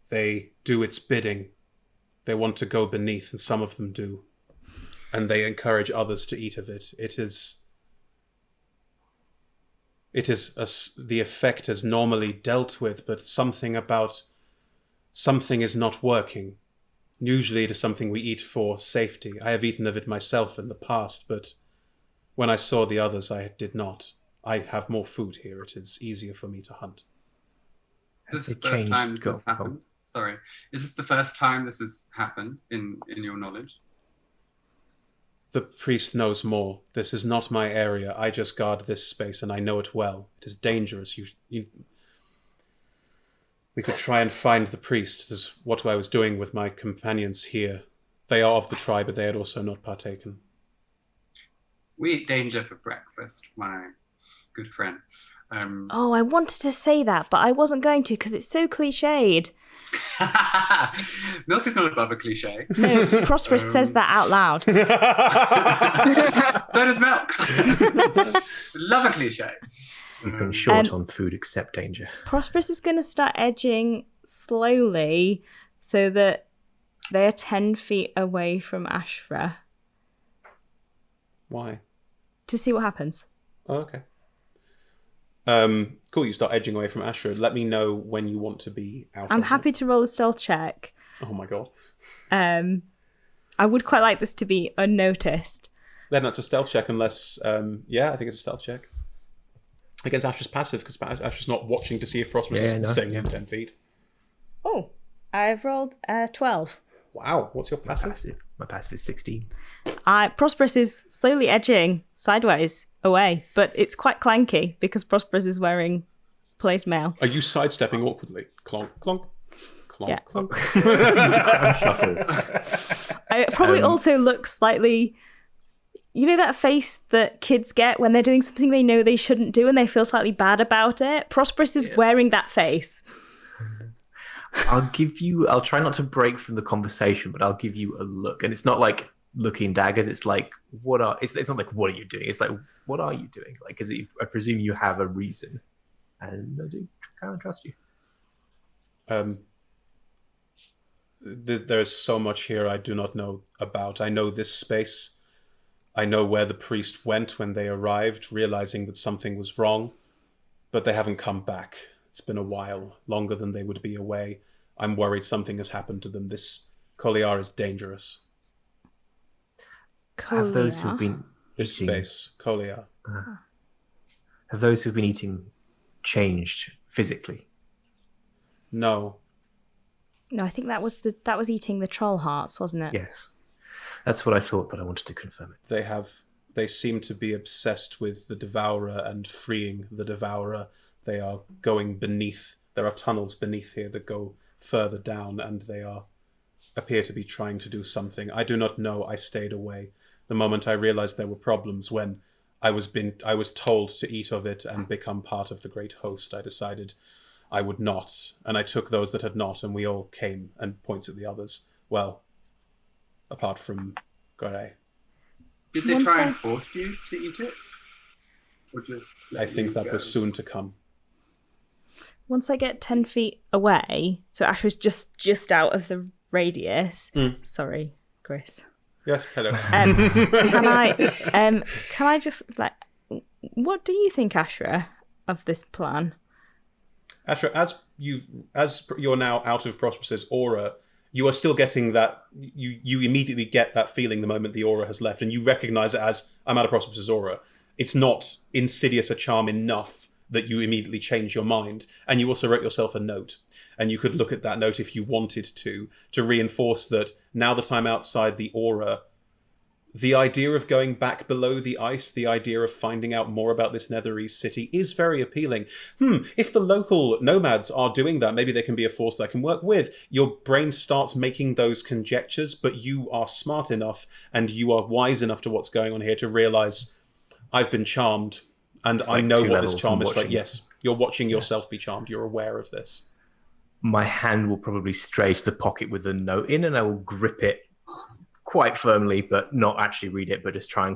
They do its bidding. They want to go beneath, and some of them do. And they encourage others to eat of it. The effect is normally dealt with, but something is not working. Usually it is something we eat for safety. I have eaten of it myself in the past, but when I saw the others, I did not. I have more food here. It is easier for me to hunt. Is this the first time this has happened? Sorry. Is this the first time this has happened in your knowledge? The priest knows more. This is not my area. I just guard this space, and I know it well. It is dangerous. We could try and find the priest. This is what I was doing with my companions here. They are of the tribe, but they had also not partaken. We eat danger for breakfast, my good friend. Oh, I wanted to say that, but I wasn't going to because it's so cliched. Milk is not above a cliche. No, Prosp'rus says that out loud. So does milk. Love a cliche. We've been short on food except danger. Prosp'rus is going to start edging slowly so that they are 10 feet away from Ashra. Why? To see what happens. Oh, okay. Cool, you start edging away from Ashra. Let me know when you want to be out. I'm happy to roll a stealth check. Oh my god. I would quite like this to be unnoticed. Then that's a stealth check unless... I think it's a stealth check. Against Ashra's passive, because Ashra's not watching to see if Prosp'rus is staying in 10 feet. Oh, I've rolled 12. Wow, what's your passive? My passive is 16. Prosp'rus is slowly edging sideways away, but it's quite clanky because Prosp'rus is wearing plate mail. Are you sidestepping awkwardly? Clonk, clonk, clonk, Yeah. clonk. Shuffle. It probably also looks slightly... You know that face that kids get when they're doing something they know they shouldn't do and they feel slightly bad about it? Prosp'rus is wearing that face. I'll try not to break from the conversation, but I'll give you a look. And it's not like looking daggers, it's like, it's not like, what are you doing? It's like, what are you doing? Like, because I presume you have a reason. And I do kind of trust you. There is so much here I do not know about. I know this space. I know where the priest went when they arrived, realizing that something was wrong, but they haven't come back. It's been a while, longer than they would be away. I'm worried something has happened to them. This Koliar is dangerous. Have those who've been This space, Koliar. Have those who've been eating changed physically? No. No, I think that was eating the troll hearts, wasn't it? Yes. That's what I thought, but I wanted to confirm it. They seem to be obsessed with the Devourer and freeing the Devourer. They are going beneath. There are tunnels beneath here that go further down, and they appear to be trying to do something. I do not know. I stayed away. The moment I realized there were problems, when I was told to eat of it and become part of the great host, I decided I would not. And I took those that had not, and we all came, and points at the others. Well, apart from Gore. Did they try and force you to eat it? Or just I think that was soon to come. Once I get 10 feet away, so Ashra's just out of the radius. Sorry, Chris. Yes, hello. Can I just, like, what do you think, Ashra, of this plan? Ashra, as you're now out of Prosp'rus's aura, you are still getting that. You immediately get that feeling the moment the aura has left, and you recognize it as, I'm out of Prosp'rus's aura. It's not insidious a charm enough that you immediately change your mind. And you also wrote yourself a note, and you could look at that note if you wanted to reinforce that now that I'm outside the aura, the idea of going back below the ice, the idea of finding out more about this Netherese city is very appealing. If the local nomads are doing that, maybe they can be a force that I can work with. Your brain starts making those conjectures, but you are smart enough and you are wise enough to what's going on here to realize I've been charmed, and I know what this charm is like. Yes, you're watching yourself be charmed. You're aware of this. My hand will probably stray to the pocket with the note in, and I will grip it quite firmly, but not actually read it, but just try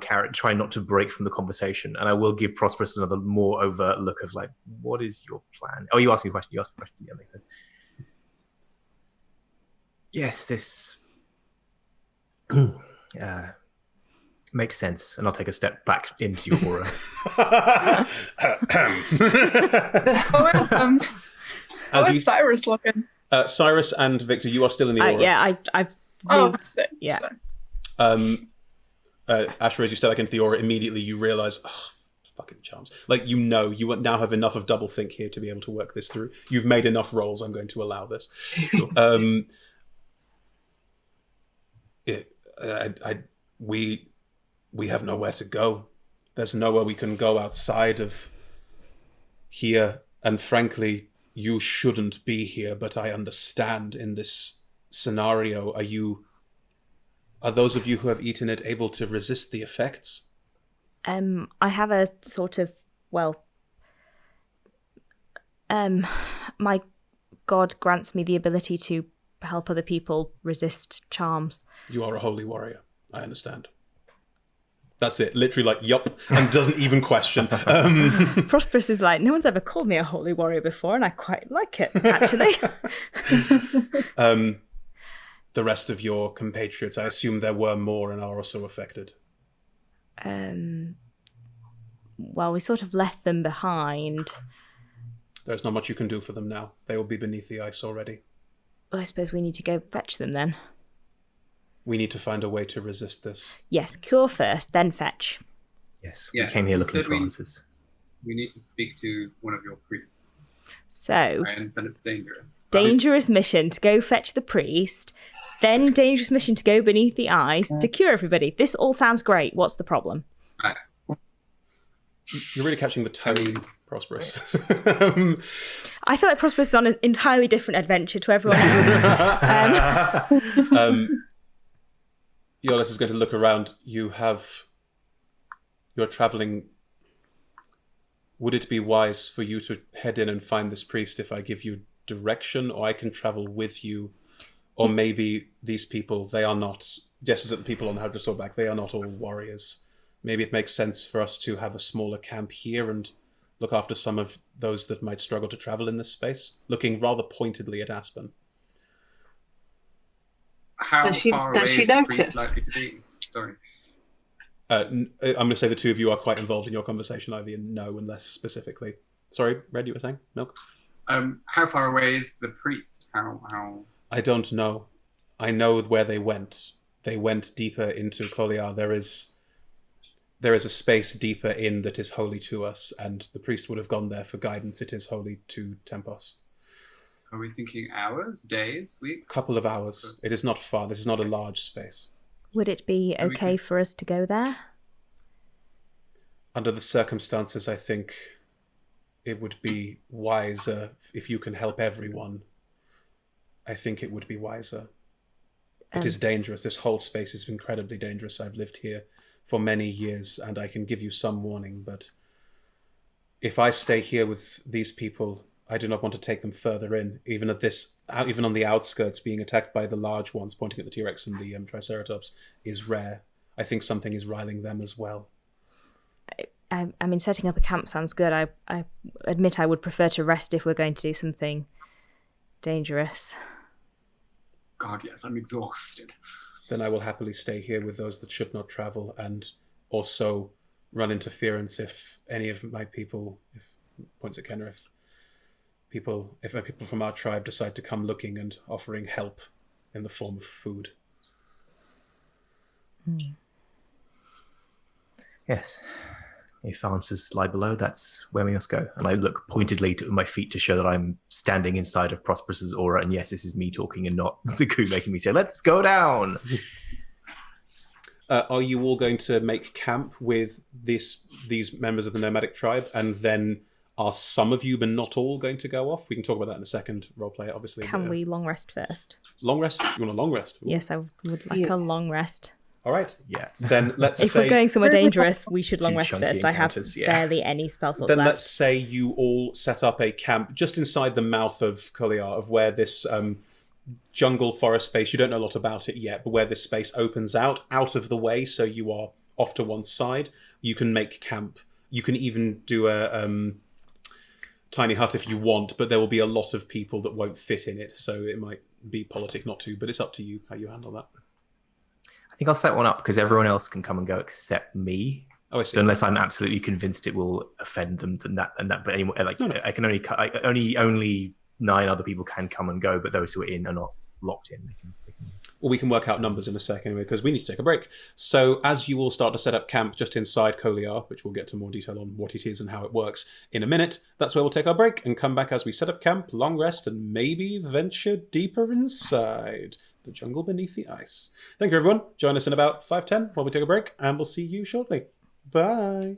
not to break from the conversation. And I will give Prosp'rus another more overt look of like, what is your plan? Oh, you asked me a question. Yeah, makes sense. Yes, this makes sense. And I'll take a step back into your aura. How is Cyrus looking? Cyrus and Viktor, you are still in the aura. I've sick. Yeah. Ashra, as you step back into the aura, immediately you realize, fucking charms. Like, you now have enough of double think here to be able to work this through. You've made enough rolls. I'm going to allow this. We have nowhere to go. There's nowhere we can go outside of here. And frankly, you shouldn't be here, but I understand in this scenario. Are those of you who have eaten it able to resist the effects? I have a sort of, my God grants me the ability to help other people resist charms. You are a holy warrior. I understand. That's it. Literally like, yup, and doesn't even question. Prosp'rus is like, no one's ever called me a holy warrior before, and I quite like it, actually. The rest of your compatriots, I assume there were more and are also affected. Well, we sort of left them behind. There's not much you can do for them now. They will be beneath the ice already. Well, I suppose we need to go fetch them then. We need to find a way to resist this. Yes, cure first, then fetch. Yes, we came here looking for answers. We need to speak to one of your priests. So, I understand it's dangerous. dangerous mission to go fetch the priest, then dangerous mission to go beneath the ice to cure everybody. This all sounds great. What's the problem? Right. You're really catching the tone, Prosp'rus. I feel like Prosp'rus is on an entirely different adventure to everyone else. Iollas is going to look around. You're traveling. Would it be wise for you to head in and find this priest if I give you direction, or I can travel with you? Or maybe these people, they are not, just as the people on the Hadrosaurback, they are not all warriors. Maybe it makes sense for us to have a smaller camp here and look after some of those that might struggle to travel in this space, looking rather pointedly at Aspen. How far away is the priest likely to be? Sorry. I'm going to say the two of you are quite involved in your conversation, Ivy, and no, unless specifically. Sorry, Red, you were saying? Milk? How far away is the priest? How? I don't know. I know where they went. They went deeper into Koliar. There is a space deeper in that is holy to us, and the priest would have gone there for guidance. It is holy to Tempos. Are we thinking hours, days, weeks? A couple of hours. It is not far. This is not a large space. Would it be So we okay could- for us to go there? Under the circumstances, I think it would be wiser if you can help everyone. I think it would be wiser. It is dangerous. This whole space is incredibly dangerous. I've lived here for many years, and I can give you some warning, but if I stay here with these people, I do not want to take them further in, even on the outskirts. Being attacked by the large ones, pointing at the T-Rex and the Triceratops, is rare. I think something is riling them as well. I mean, setting up a camp sounds good. I admit I would prefer to rest if we're going to do something dangerous. God, yes, I'm exhausted. Then I will happily stay here with those that should not travel, and also run interference if any of my people, points at Kenner, if people from our tribe decide to come looking and offering help in the form of food. Yes. If answers lie below, that's where we must go. And I look pointedly to my feet to show that I'm standing inside of Prosp'rus's aura. And yes, this is me talking and not the coup making me say, let's go down. Are you all going to make camp with these members of the nomadic tribe? And then are some of you, but not all, going to go off? We can talk about that in a second. Roleplay, obviously. Can we long rest first? Long rest? You want a long rest? Ooh. Yes, I would like a long rest. All right. Yeah. Then let's If say... we're going somewhere dangerous, we should long Two rest chunky first. I have encounters, yeah. barely any spell slots Then left. let's say you all set up a camp just inside the mouth of Koliar, of where this jungle forest space, you don't know a lot about it yet, but where this space opens out of the way, so you are off to one side. You can make camp. You can even do a tiny hut if you want, but there will be a lot of people that won't fit in it, so it might be politic not to, but it's up to you how you handle that. I think I'll set one up because everyone else can come and go except me. Oh, I see. So unless I'm absolutely convinced it will offend them, then that. But anyway, No. I can only 9 other people can come and go, but those who are in are not locked in. They can... Well, we can work out numbers in a second anyway, because we need to take a break. So as you all start to set up camp just inside Koliar, which we'll get to more detail on what it is and how it works in a minute, that's where we'll take our break and come back as we set up camp, long rest, and maybe venture deeper inside the jungle beneath the ice. Thank you, everyone. Join us in about 5:10 while we take a break, and we'll see you shortly. Bye.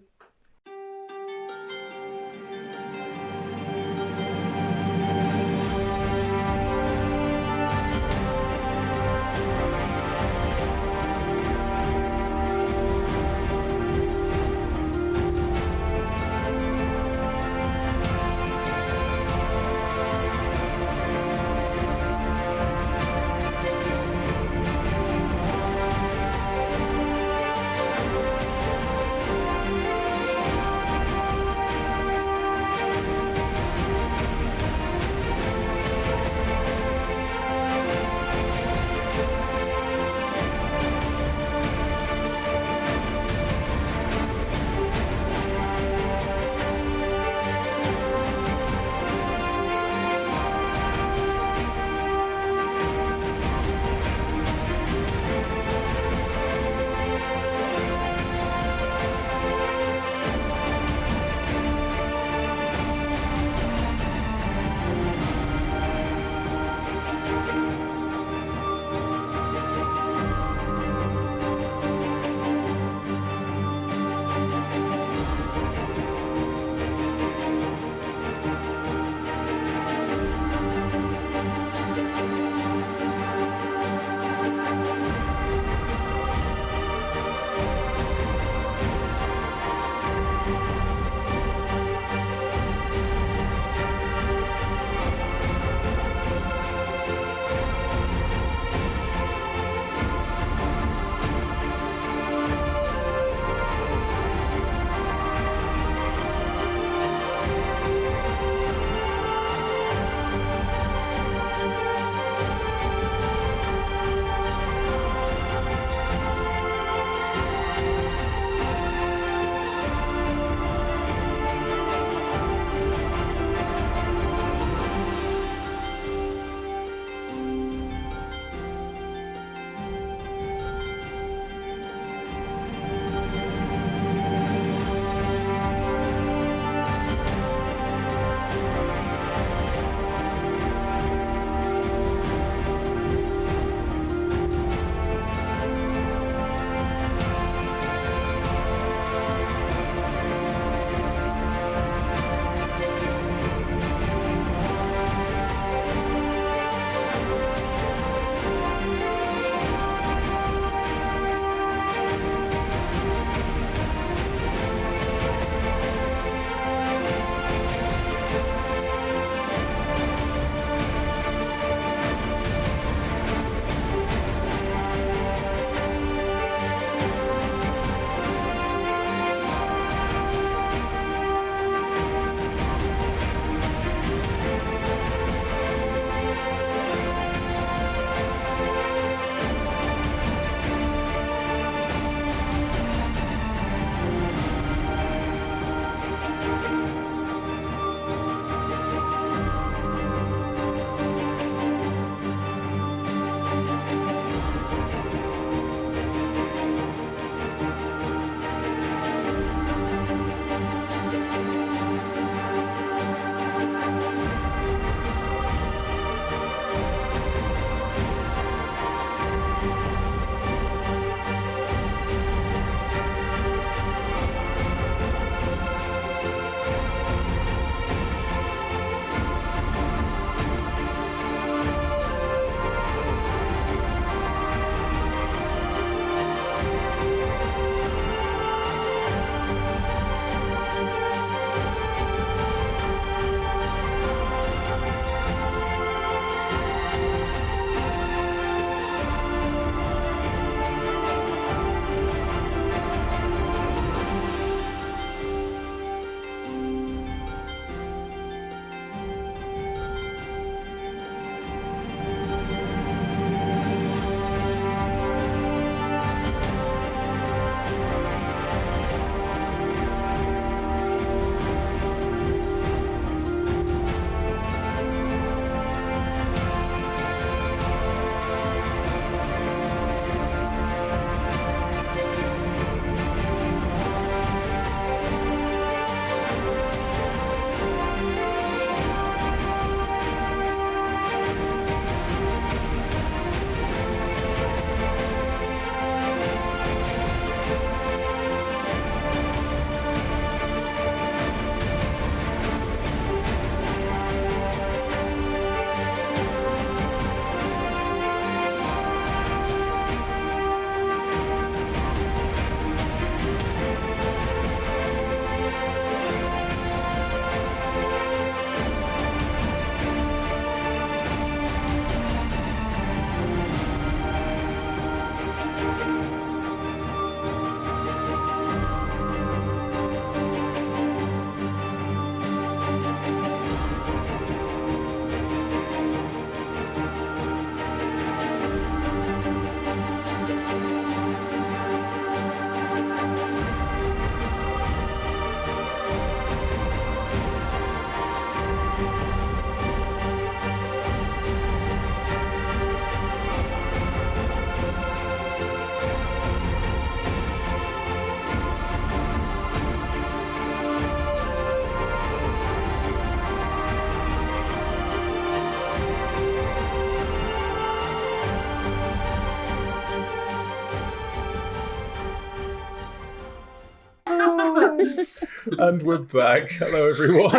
And we're back. Hello, everyone.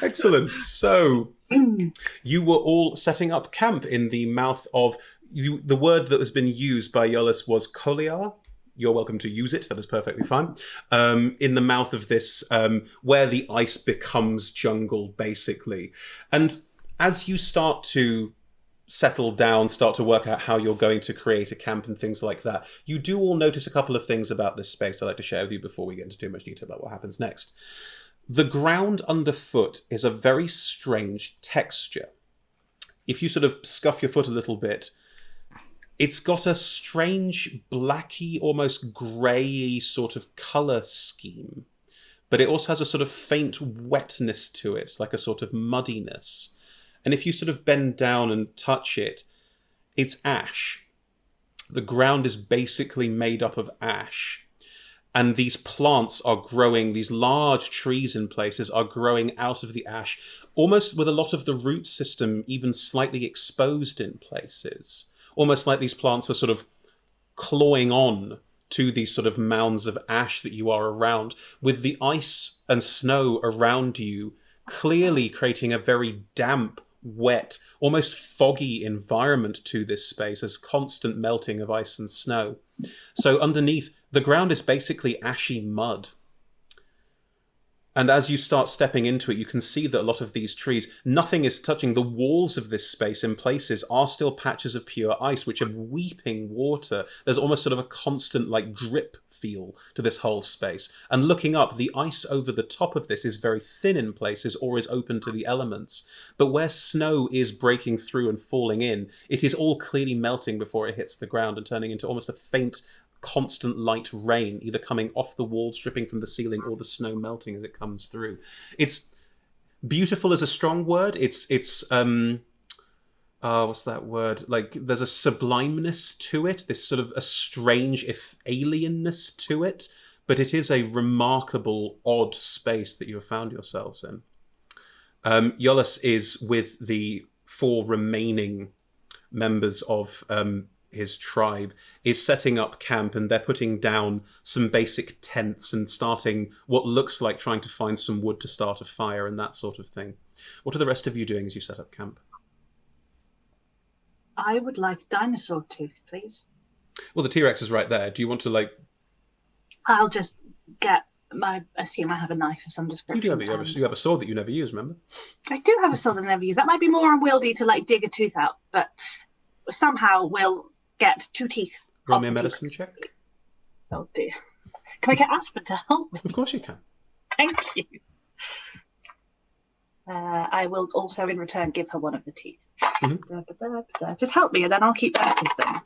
Excellent. So, you were all setting up camp in the mouth of... the word that has been used by Yolis was Koliar. You're welcome to use it. That is perfectly fine. In the mouth of this, where the ice becomes jungle, basically. And as you start to settle down, start to work out how you're going to create a camp and things like that, you do all notice a couple of things about this space I'd like to share with you before we get into too much detail about what happens next. The ground underfoot is a very strange texture. If you sort of scuff your foot a little bit, it's got a strange blacky, almost grey sort of colour scheme. But it also has a sort of faint wetness to it, like a sort of muddiness. And if you sort of bend down and touch it, it's ash. The ground is basically made up of ash. And these plants are growing, these large trees in places are growing out of the ash, almost with a lot of the root system even slightly exposed in places. Almost like these plants are sort of clawing on to these sort of mounds of ash that you are around, with the ice and snow around you clearly creating a very damp, wet, almost foggy environment to this space as constant melting of ice and snow. So underneath, the ground is basically ashy mud. And as you start stepping into it, you can see that a lot of these trees, nothing is touching. The walls of this space in places are still patches of pure ice, which are weeping water. There's almost sort of a constant like drip feel to this whole space. And looking up, the ice over the top of this is very thin in places or is open to the elements. But where snow is breaking through and falling in, it is all clearly melting before it hits the ground and turning into almost a faint, constant light rain, either coming off the walls, dripping from the ceiling, or the snow melting as it comes through. It's beautiful is a strong word. It's what's that word? Like, there's a sublimeness to it, this sort of a strange, if alienness to it, but it is a remarkable, odd space that you have found yourselves in. Yolis is with the 4 remaining members of his tribe, is setting up camp, and they're putting down some basic tents and starting what looks like trying to find some wood to start a fire and that sort of thing. What are the rest of you doing as you set up camp? I would like dinosaur tooth, please. Well, the T-Rex is right there. Do you want to, like... I'll just get assume I have a knife of some description. You have a sword that you never use, remember? I do have a sword that I never use. That might be more unwieldy to, like, dig a tooth out, but somehow we'll get 2 teeth. Roll me a medicine check. Oh dear. Can I get Aspen to help me? Of course you can. Thank you. I will also in return give her one of the teeth. Mm-hmm. Just help me and then I'll keep both of them.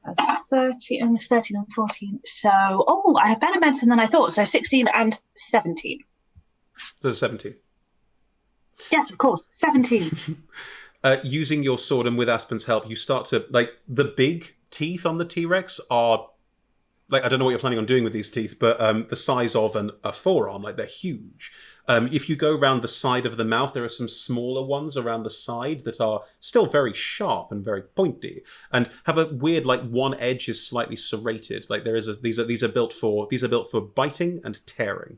That's 13 and 14. So, I have better medicine than I thought. So 16 and 17. So 17. Yes, of course. 17. Using your sword and with Aspen's help, you start to, like, the big teeth on the T-Rex are, like, I don't know what you're planning on doing with these teeth, but the size of a forearm, like, they're huge. If you go around the side of the mouth, there are some smaller ones around the side that are still very sharp and very pointy, and have a weird, like, one edge is slightly serrated. Like, these are built for biting and tearing.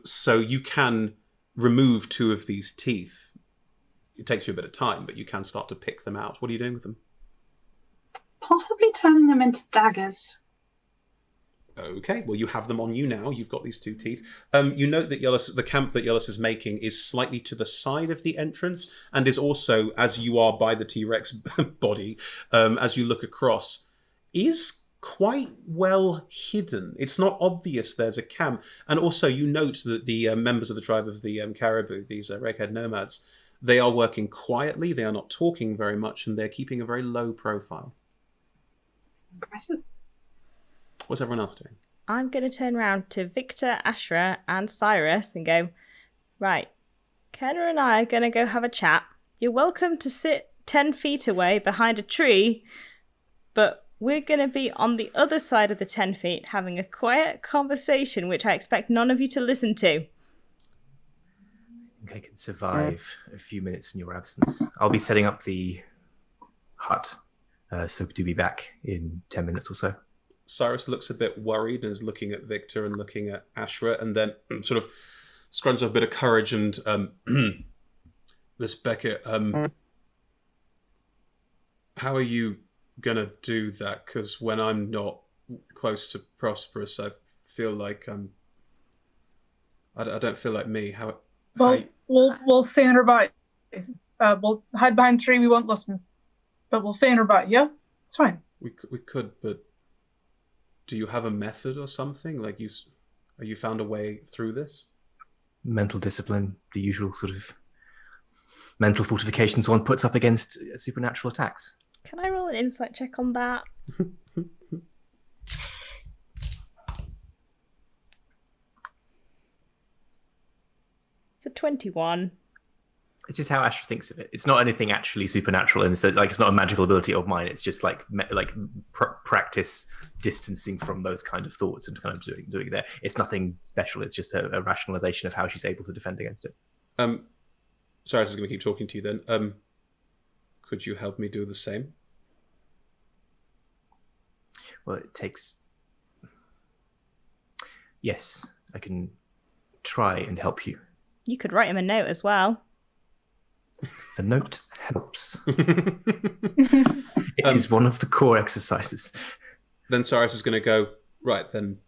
So you can remove 2 of these teeth. It takes you a bit of time, but you can start to pick them out. What are you doing with them? Possibly turning them into daggers. Okay, well, you have them on you now. You've got these 2 teeth. You note that the camp that Yolis is making is slightly to the side of the entrance, and is also, as you are by the T-Rex body, as you look across, is quite well hidden. It's not obvious there's a camp. And also, you note that the members of the tribe of the caribou, these red-haired nomads, they are working quietly, they are not talking very much, and they're keeping a very low profile. Impressive. What's everyone else doing? I'm going to turn around to Viktor, Ashra, and Cyrus and go, right, Kenna and I are going to go have a chat. You're welcome to sit 10 feet away behind a tree, but we're going to be on the other side of the 10 feet having a quiet conversation, which I expect none of you to listen to. I can survive a few minutes in your absence. I'll be setting up the hut, so do be back in 10 minutes or so. Cyrus looks a bit worried and is looking at Viktor and looking at Ashra, and then sort of scrunches up a bit of courage and Miss Beckett, how are you gonna do that? Because when I'm not close to Prosp'rus, I feel like I don't feel like me. We'll stay in her bite. We'll hide behind a tree. We won't listen, but we'll stay in her bite. Yeah, it's fine. We could, but do you have a method or something? Like are you found a way through this? Mental discipline, the usual sort of mental fortifications one puts up against supernatural attacks. Can I roll an insight check on that? It's a 21. It's just how Ashra thinks of it. It's not anything actually supernatural, and it's not a magical ability of mine. It's just like practice distancing from those kind of thoughts and kind of doing there. It's nothing special. It's just a rationalization of how she's able to defend against it. Sorry, I was going to keep talking to you then. Could you help me do the same? Well, it takes... Yes, I can try and help you. You could write him a note as well. A note helps. It is one of the core exercises. Then Cyrus is going to go, right then,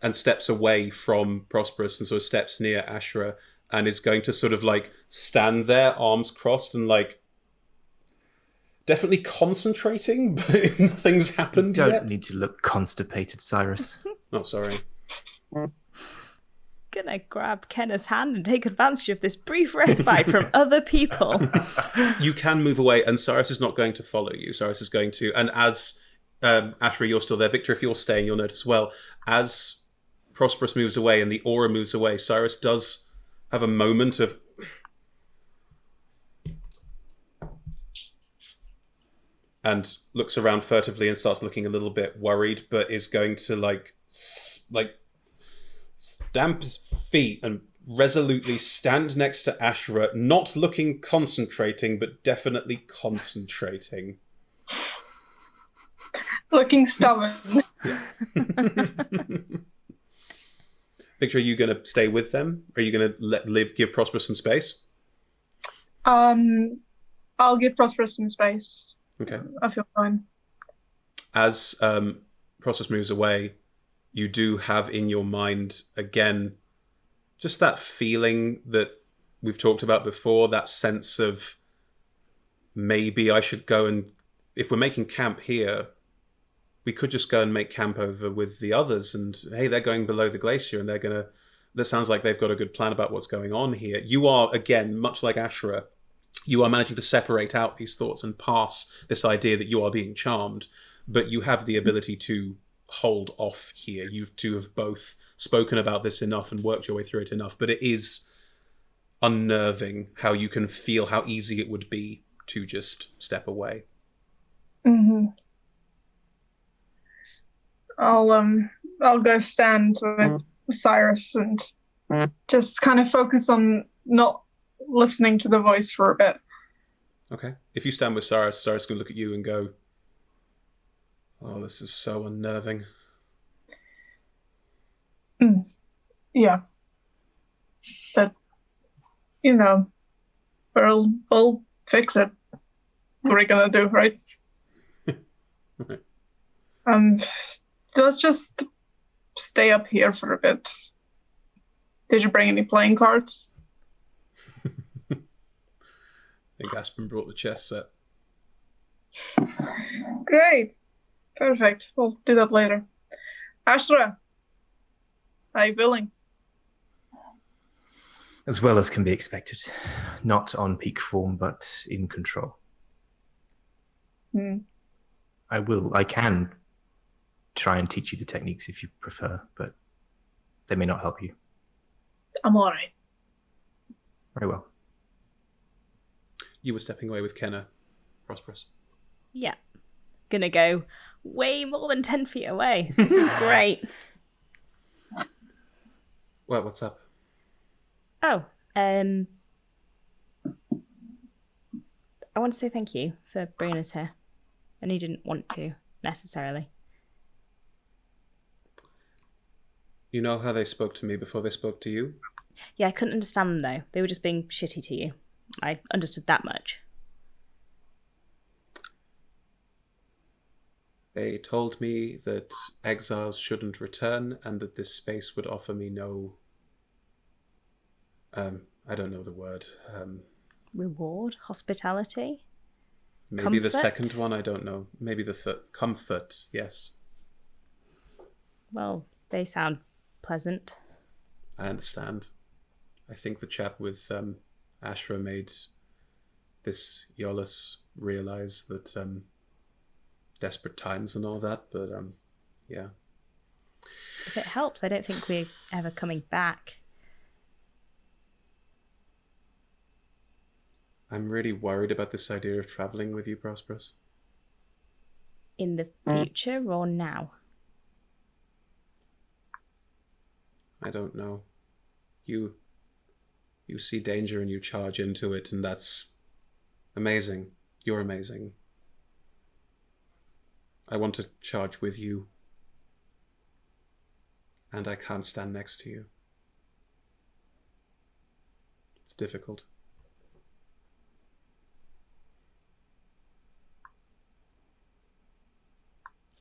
and steps away from Prosp'rus and sort of steps near Ashra and is going to sort of like stand there, arms crossed, and like definitely concentrating, but nothing's happened yet. You don't need to look constipated, Cyrus. Oh, sorry. Gonna grab Kenna's hand and take advantage of this brief respite from other people. You can move away, and Cyrus is not going to follow you. Cyrus is going to, and as Ashra, you're still there. Viktor, if you're staying, you'll notice well. As Prosp'rus moves away and the aura moves away, Cyrus does have a moment of... and looks around furtively and starts looking a little bit worried, but is going to like stamp his feet and resolutely stand next to Ashra, not looking concentrating, but definitely concentrating. Looking stubborn. Yeah. Viktor, are you going to stay with them? Are you going to give Prosp'rus some space? I'll give Prosp'rus some space. Okay. I feel fine. As Prosp'rus moves away, you do have in your mind, again, just that feeling that we've talked about before, that sense of maybe I should go and, if we're making camp here, we could just go and make camp over with the others, and hey, they're going below the glacier and that sounds like they've got a good plan about what's going on here. You are, again, much like Ashra, you are managing to separate out these thoughts and pass this idea that you are being charmed, but you have the ability to hold off here. You two have both spoken about this enough and worked your way through it enough, but it is unnerving how you can feel how easy it would be to just step away. Mm-hmm. I'll go stand with Cyrus and just kind of focus on not listening to the voice for a bit. Okay. If you stand with Cyrus, Cyrus can look at you and go, oh, this is so unnerving. Yeah. But, we'll fix it. What are we gonna do, right? Okay. Let's just stay up here for a bit. Did you bring any playing cards? I think Aspen brought the chess set. Great. Perfect. We'll do that later. Ashra, are you willing? As well as can be expected. Not on peak form, but in control. I can try and teach you the techniques if you prefer, but they may not help you. I'm all right. Very well. You were stepping away with Kenna, Prosp'rus. Yeah. Gonna go way more than 10 feet away. This is great. Well, what's up? Oh, I want to say thank you for bringing us here. And he didn't want to, necessarily. You know how they spoke to me before they spoke to you? Yeah, I couldn't understand them though. They were just being shitty to you. I understood that much. They told me that exiles shouldn't return and that this space would offer me no... I don't know the word. Reward? Hospitality? Maybe the Comfort? second one, I don't know. Maybe the third. Comfort, yes. Well, they sound pleasant. I understand. I think the chap with Ashra made this Iolus realize that desperate times and all that, but yeah. If it helps, I don't think we're ever coming back. I'm really worried about this idea of traveling with you, Prosp'rus. In the future or now? I don't know. You see danger and you charge into it, and that's amazing. You're amazing. I want to charge with you, and I can't stand next to you. It's difficult.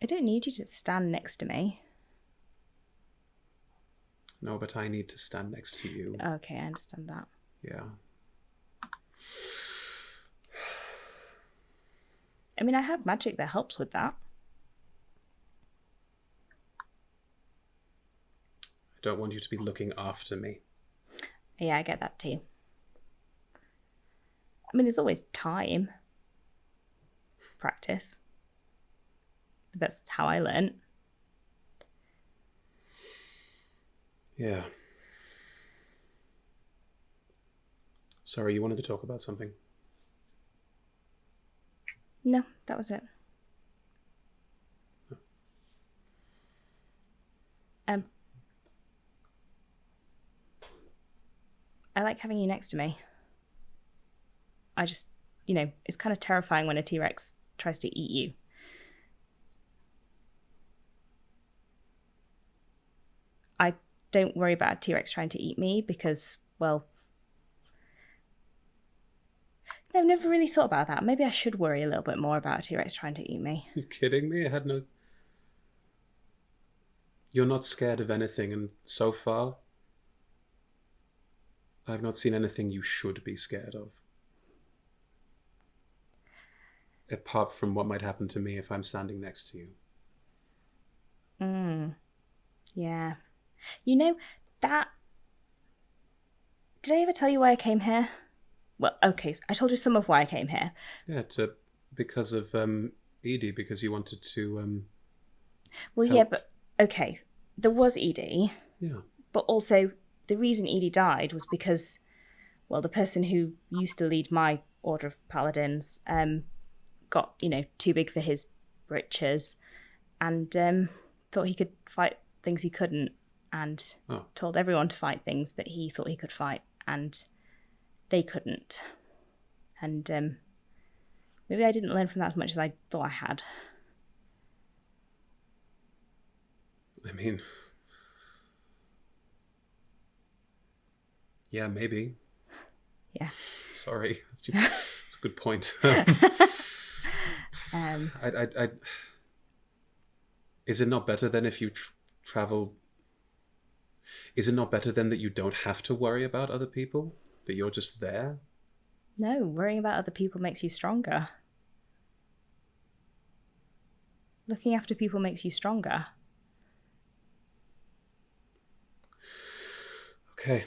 I don't need you to stand next to me. No, but I need to stand next to you. Okay, I understand that. Yeah. I mean, I have magic that helps with that. I don't want you to be looking after me. Yeah, I get that too. I mean, there's always time. Practice. That's how I learned. Yeah. Sorry, you wanted to talk about something? No, that was it. I like having you next to me. I just, it's kind of terrifying when a T-Rex tries to eat you. I don't worry about a T-Rex trying to eat me because, well... No, I've never really thought about that. Maybe I should worry a little bit more about a T-Rex trying to eat me. You kidding me? You're not scared of anything, and so far, I've not seen anything you should be scared of. Apart from what might happen to me if I'm standing next to you. Yeah. That... Did I ever tell you why I came here? Well, okay, I told you some of why I came here. Yeah, because of Edie, because you wanted to... Well, help. yeah, but... Okay, there was Edie. Yeah. But also, the reason Edie died was because, well, the person who used to lead my Order of Paladins got, too big for his britches and thought he could fight things he couldn't and told everyone to fight things that he thought he could fight and they couldn't. And maybe I didn't learn from that as much as I thought I had. I mean... Yeah, maybe. Yeah. Sorry. It's a good point. Is it not better then if you travel... Is it not better then that you don't have to worry about other people? That you're just there? No, worrying about other people makes you stronger. Looking after people makes you stronger. Okay.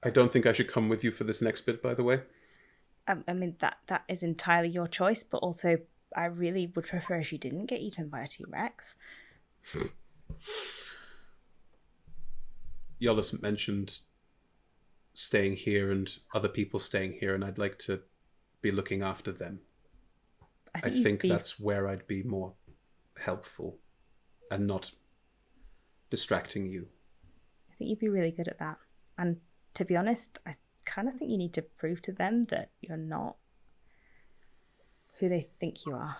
I don't think I should come with you for this next bit, by the way. I mean, that is entirely your choice, but also I really would prefer if you didn't get eaten by a T-Rex. Iolus mentioned staying here and other people staying here, and I'd like to be looking after them. I think that's where I'd be more helpful and not distracting you. I think you'd be really good at that. And to be honest, I kind of think you need to prove to them that you're not who they think you are.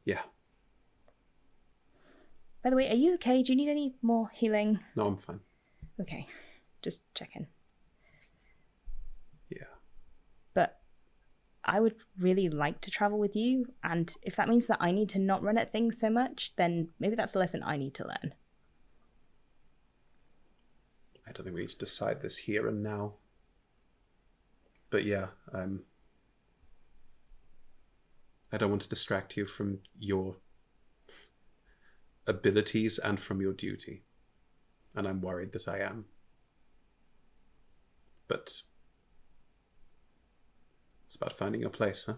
Yeah. By the way, are you okay? Do you need any more healing? No, I'm fine. Okay, just checking. Yeah. But I would really like to travel with you, and if that means that I need to not run at things so much, then maybe that's a lesson I need to learn. I don't think we need to decide this here and now. But yeah, I don't want to distract you from your abilities and from your duty. And I'm worried that I am. But it's about finding your place, huh?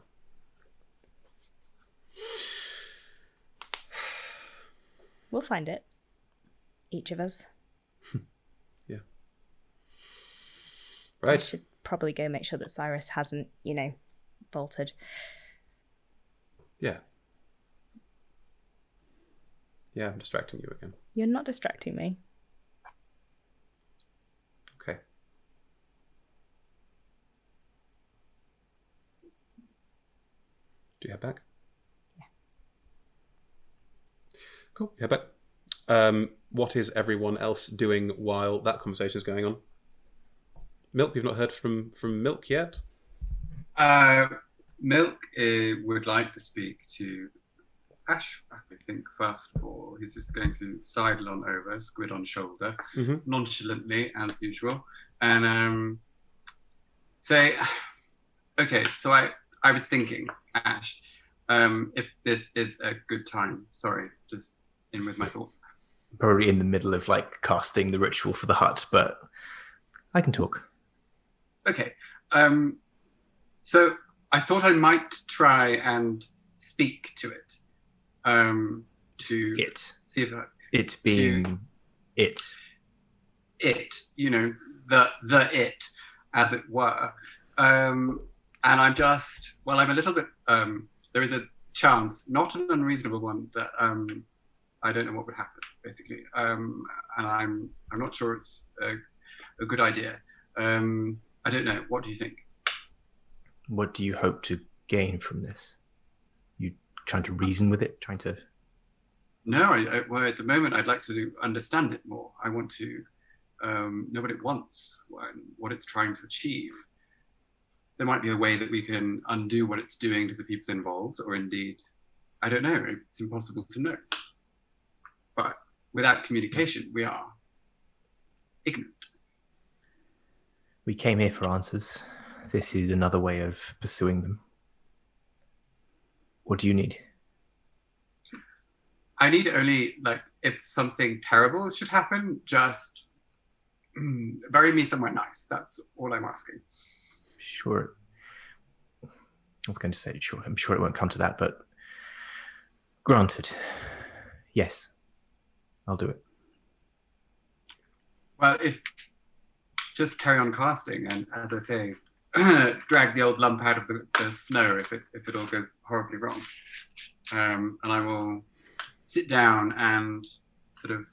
We'll find it. Each of us. Yeah. I Right. should probably go make sure that Cyrus hasn't, bolted. Yeah. Yeah, I'm distracting you again. You're not distracting me. Okay. Do you head back? Yeah. Cool. Head back. What is everyone else doing while that conversation is going on? Milk, we've not heard from Milk yet. Milk would like to speak to Ash, I think, first of all. He's just going to sidle on over, squid on shoulder, nonchalantly, as usual, and say, okay, so I was thinking, Ash, if this is a good time. Sorry, just in with my thoughts. Probably in the middle of casting the ritual for the hut, but I can talk. Okay, so I thought I might try and speak to it. To It. see if It being it. It, the it, as it were. And I'm just, well, I'm a little bit, there is a chance, not an unreasonable one, that I don't know what would happen, basically. And I'm not sure it's a good idea. I don't know. What do you think? What do you hope to gain from this? You trying to reason with it? Trying to... No, well, at the moment, I'd like to understand it more. I want to know what it wants, what it's trying to achieve. There might be a way that we can undo what it's doing to the people involved, or indeed, I don't know, it's impossible to know. But without communication, we are ignorant. We came here for answers. This is another way of pursuing them. What do you need? I need only, if something terrible should happen, just bury me somewhere nice. That's all I'm asking. Sure. I was going to say, sure. I'm sure it won't come to that, but granted. Yes, I'll do it. Well, if just carry on casting, and as I say, drag the old lump out of the snow if it all goes horribly wrong. And I will sit down and sort of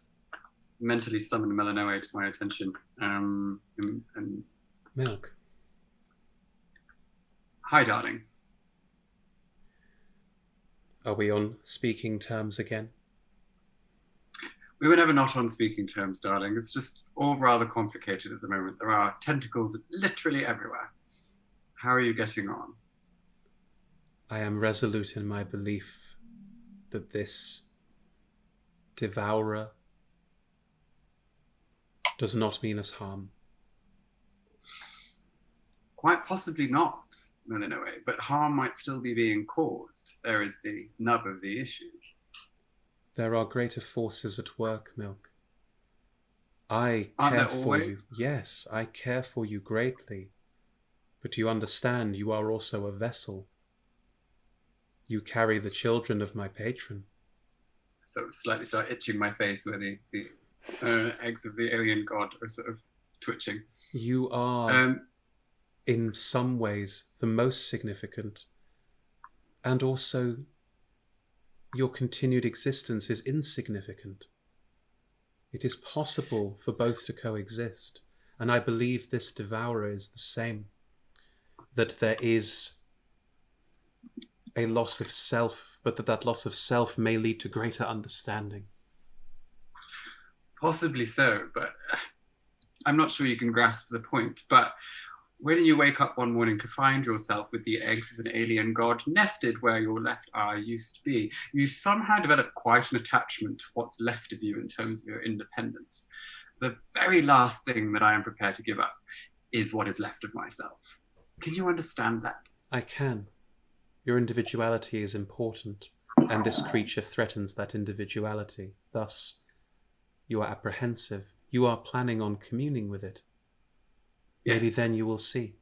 mentally summon Melanoe to my attention. And Milk. Hi, darling. Are we on speaking terms again? We were never not on speaking terms, darling. It's just all rather complicated at the moment. There are tentacles literally everywhere. How are you getting on? I am resolute in my belief that this devourer does not mean us harm. Quite possibly not, Melanoe, but harm might still be being caused. There is the nub of the issue. There are greater forces at work, Milk. I Aren't care there for you. always? Yes, I care for you greatly. But you understand you are also a vessel. You carry the children of my patron. So slightly start itching my face where the eggs of the alien god are sort of twitching. You are, in some ways, the most significant. And also, your continued existence is insignificant. It is possible for both to coexist. And I believe this devourer is the same. That there is a loss of self, but that loss of self may lead to greater understanding. Possibly so, but I'm not sure you can grasp the point. But when you wake up one morning to find yourself with the eggs of an alien god nested where your left eye used to be, you somehow develop quite an attachment to what's left of you in terms of your independence. The very last thing that I am prepared to give up is what is left of myself. Can you understand that? I can. Your individuality is important, and this creature threatens that individuality. Thus, you are apprehensive. You are planning on communing with it. Yes. Maybe then you will see.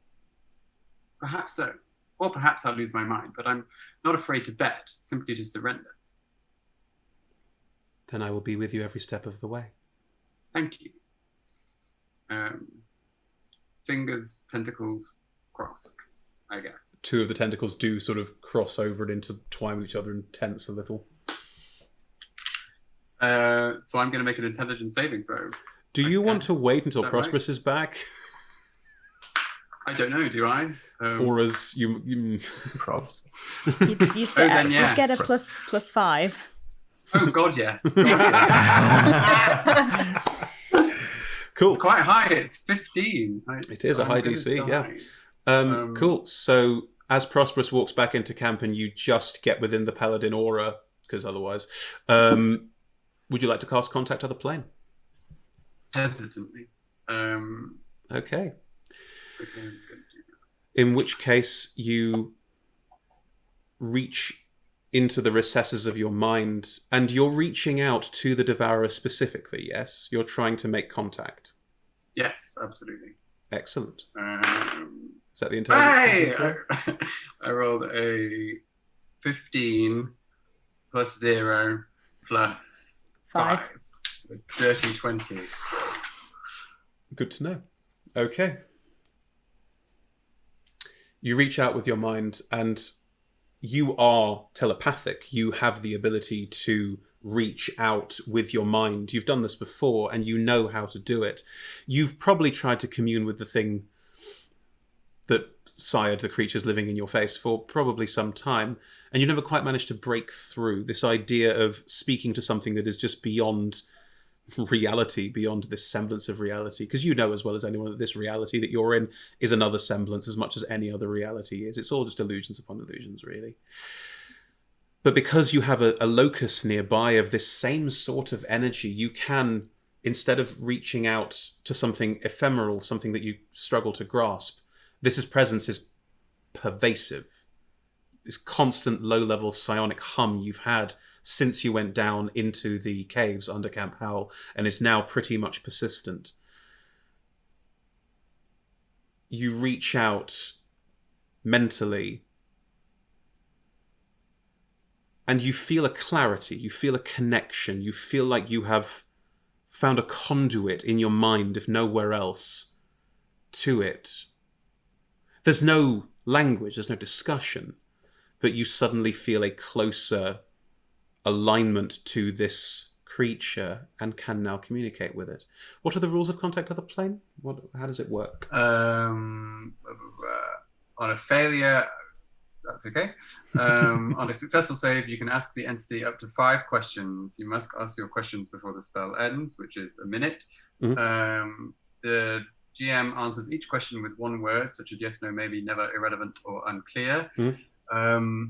Perhaps so. Or perhaps I'll lose my mind, but I'm not afraid to bet, simply to surrender. Then I will be with you every step of the way. Thank you. Fingers, tentacles, crossed, I guess. Two of the tentacles do sort of cross over and intertwine with each other and tense a little. So I'm going to make an intelligence saving throw. Do you want to wait until Is that Prosp'rus is back? I don't know, do I? Or as you Props. You'd then, yeah. you'd get a +5. Oh, God, yes. God, yes. Cool. It's quite high. It's 15. It is a high DC, yeah. Cool. So as Prosp'rus walks back into camp and you just get within the Paladin aura, because otherwise, would you like to cast Contact Other Plane? Hesitantly. Okay. In which case you reach into the recesses of your mind, and you're reaching out to the Devourer specifically, yes? You're trying to make contact. Yes, absolutely. Excellent. Is that the intelligence? Hey! I rolled a 15 plus 0 plus 5. So dirty 20. Good to know. Okay. You reach out with your mind, and you are telepathic. You have the ability to reach out with your mind. You've done this before, and you know how to do it. You've probably tried to commune with the thing that sired the creatures living in your face for probably some time, and you never quite managed to break through this idea of speaking to something that is just beyond reality, beyond this semblance of reality, because you know as well as anyone that this reality that you're in is another semblance as much as any other reality is. It's all just illusions upon illusions, really. But because you have a locus nearby of this same sort of energy, you can, instead of reaching out to something ephemeral, something that you struggle to grasp, this presence is pervasive. This constant low-level psionic hum you've had since you went down into the caves under Camp Howell, and is now pretty much persistent. You reach out mentally, and you feel a clarity, you feel a connection, you feel like you have found a conduit in your mind, if nowhere else, to it. There's no language, there's no discussion, but you suddenly feel a closer alignment to this creature and can now communicate with it. What are the rules of Contact Other Plane? How does it work? On a failure, that's okay. On a successful save, you can ask the entity up to 5 questions. You must ask your questions before the spell ends, which is a minute. Mm-hmm. The GM answers each question with 1 word, such as yes, no, maybe, never, irrelevant, or unclear. Mm-hmm.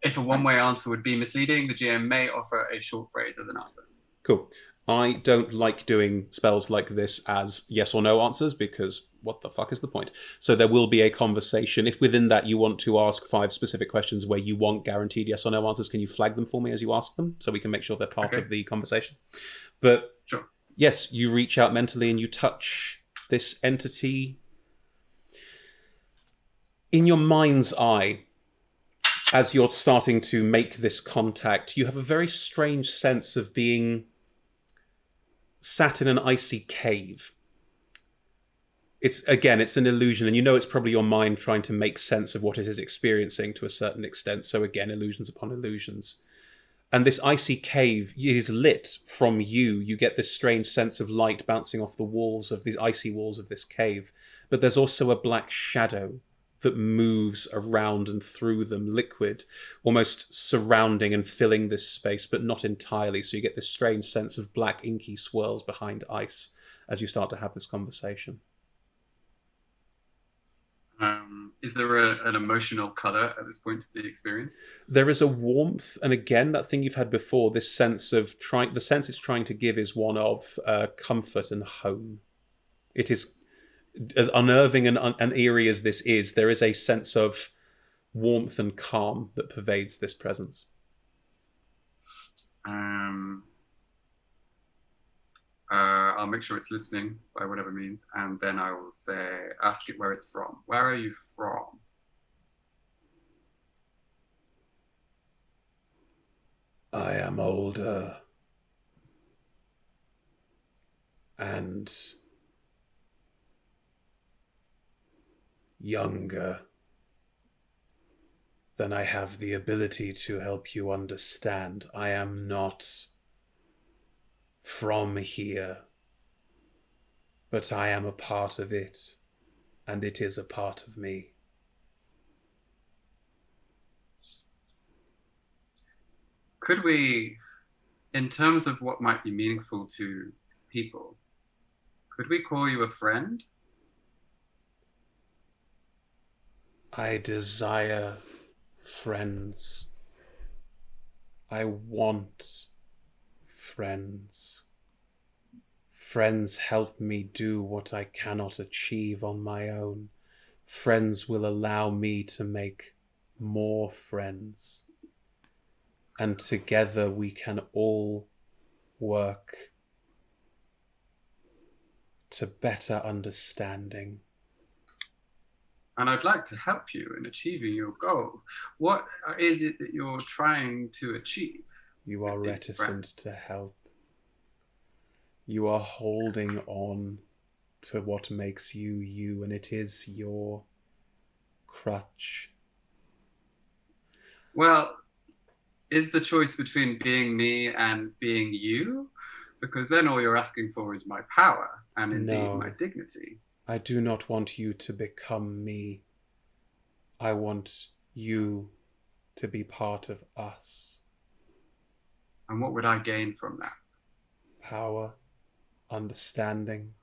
If a one-way answer would be misleading, the GM may offer a short phrase as an answer. Cool. I don't like doing spells like this as yes or no answers, because what the fuck is the point? So there will be a conversation. If within that you want to ask 5 specific questions where you want guaranteed yes or no answers, can you flag them for me as you ask them so we can make sure they're part of the conversation? But sure. Yes, you reach out mentally and you touch this entity. In your mind's eye, as you're starting to make this contact, you have a very strange sense of being sat in an icy cave. It's an illusion, and you know it's probably your mind trying to make sense of what it is experiencing to a certain extent. So again, illusions upon illusions. And this icy cave is lit from you. You get this strange sense of light bouncing off the walls of these icy walls of this cave. But there's also a black shadow that moves around and through them, liquid, almost surrounding and filling this space, but not entirely. So you get this strange sense of black inky swirls behind ice as you start to have this conversation. Is there an emotional color at this point to the experience? There is a warmth, and again, that thing you've had before, this sense of the sense it's trying to give is one of comfort and home. It is, as unnerving and eerie as this is, there is a sense of warmth and calm that pervades this presence. I'll make sure it's listening by whatever means, and then I will say, ask it where it's from. Where are you from? I am older and younger than I have the ability to help you understand. I am not from here, but I am a part of it, and it is a part of me. Could we, in terms of what might be meaningful to people, could we call you a friend? I desire friends. I want friends. Friends help me do what I cannot achieve on my own. Friends will allow me to make more friends. And together we can all work to better understanding. And I'd like to help you in achieving your goals. What is it that you're trying to achieve? You are reticent to help. You are holding on to what makes you you, and it is your crutch. Well, is the choice between being me and being you? Because then all you're asking for is my power and indeed my dignity. I do not want you to become me. I want you to be part of us. And what would I gain from that? Power, understanding,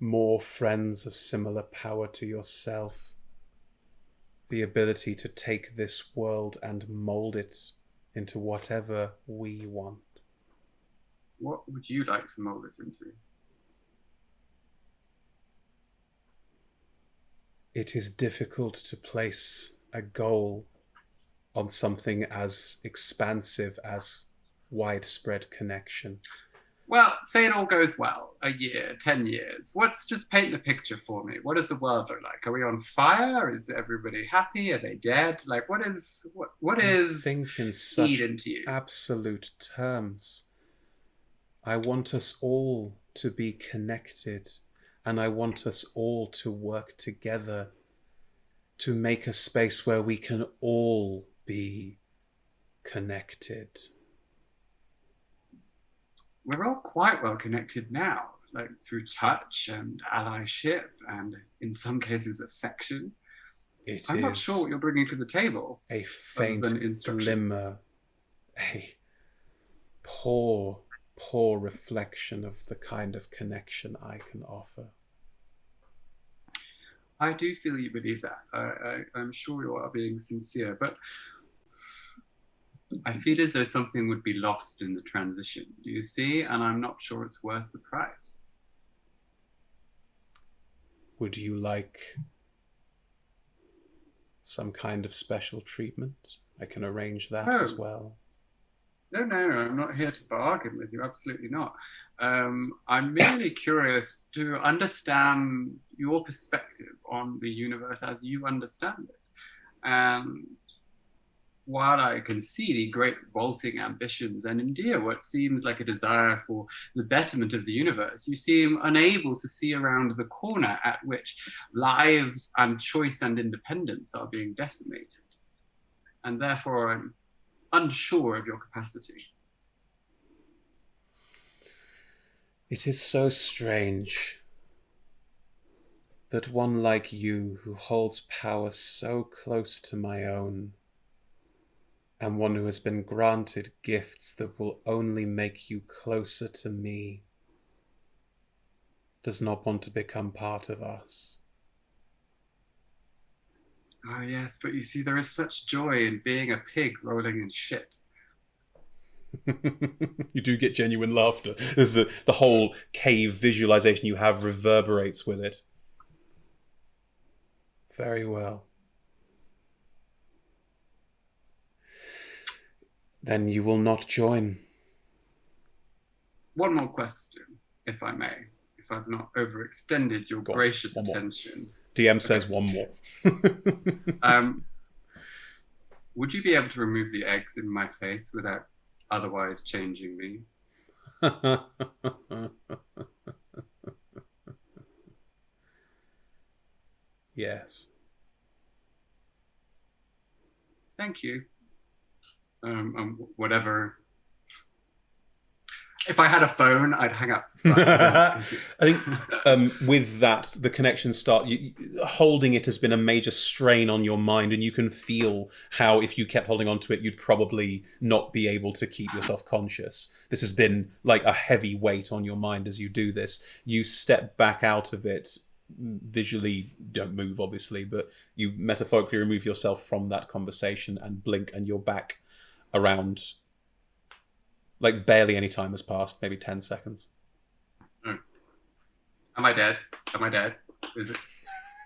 more friends of similar power to yourself, the ability to take this world and mold it into whatever we want. What would you like to mold it into? It is difficult to place a goal on something as expansive as widespread connection. Well, say it all goes well, a year, 10 years. Just paint the picture for me. What does the world look like? Are we on fire? Is everybody happy? Are they dead? Like, what is think in such into you? Absolute terms. I want us all to be connected, and I want us all to work together to make a space where we can all be connected. We're all quite well connected now, like through touch and allyship and in some cases affection. I'm not sure what you're bringing to the table. A faint glimmer, a poor reflection of the kind of connection I can offer. I do feel you believe that. I'm sure you are being sincere, but I feel as though something would be lost in the transition, do you see? And I'm not sure it's worth the price. Would you like some kind of special treatment? I can arrange that as well. No, I'm not here to bargain with you, absolutely not. I'm merely curious to understand your perspective on the universe as you understand it. And while I can see the great vaulting ambitions and indeed what seems like a desire for the betterment of the universe, you seem unable to see around the corner at which lives and choice and independence are being decimated. And therefore I'm unsure of your capacity. It is so strange that one like you, who holds power so close to my own, and one who has been granted gifts that will only make you closer to me, does not want to become part of us. Oh yes, but you see, there is such joy in being a pig rolling in shit. You do get genuine laughter. There's the whole cave visualization you have reverberates with it. Very well. Then you will not join. One more question, if I may, if I've not overextended your Go on, gracious one more. attention. DM says one more. Would you be able to remove the eggs in my face without otherwise changing me? Yes. Thank you. Whatever. If I had a phone, I'd hang up. I think with that, the connections start. Holding it has been a major strain on your mind, and you can feel how if you kept holding on to it, you'd probably not be able to keep yourself conscious. This has been like a heavy weight on your mind as you do this. You step back out of it, visually don't move, obviously, but you metaphorically remove yourself from that conversation and blink, and you're back around. Like barely any time has passed, maybe 10 seconds. Am I dead? Am I dead?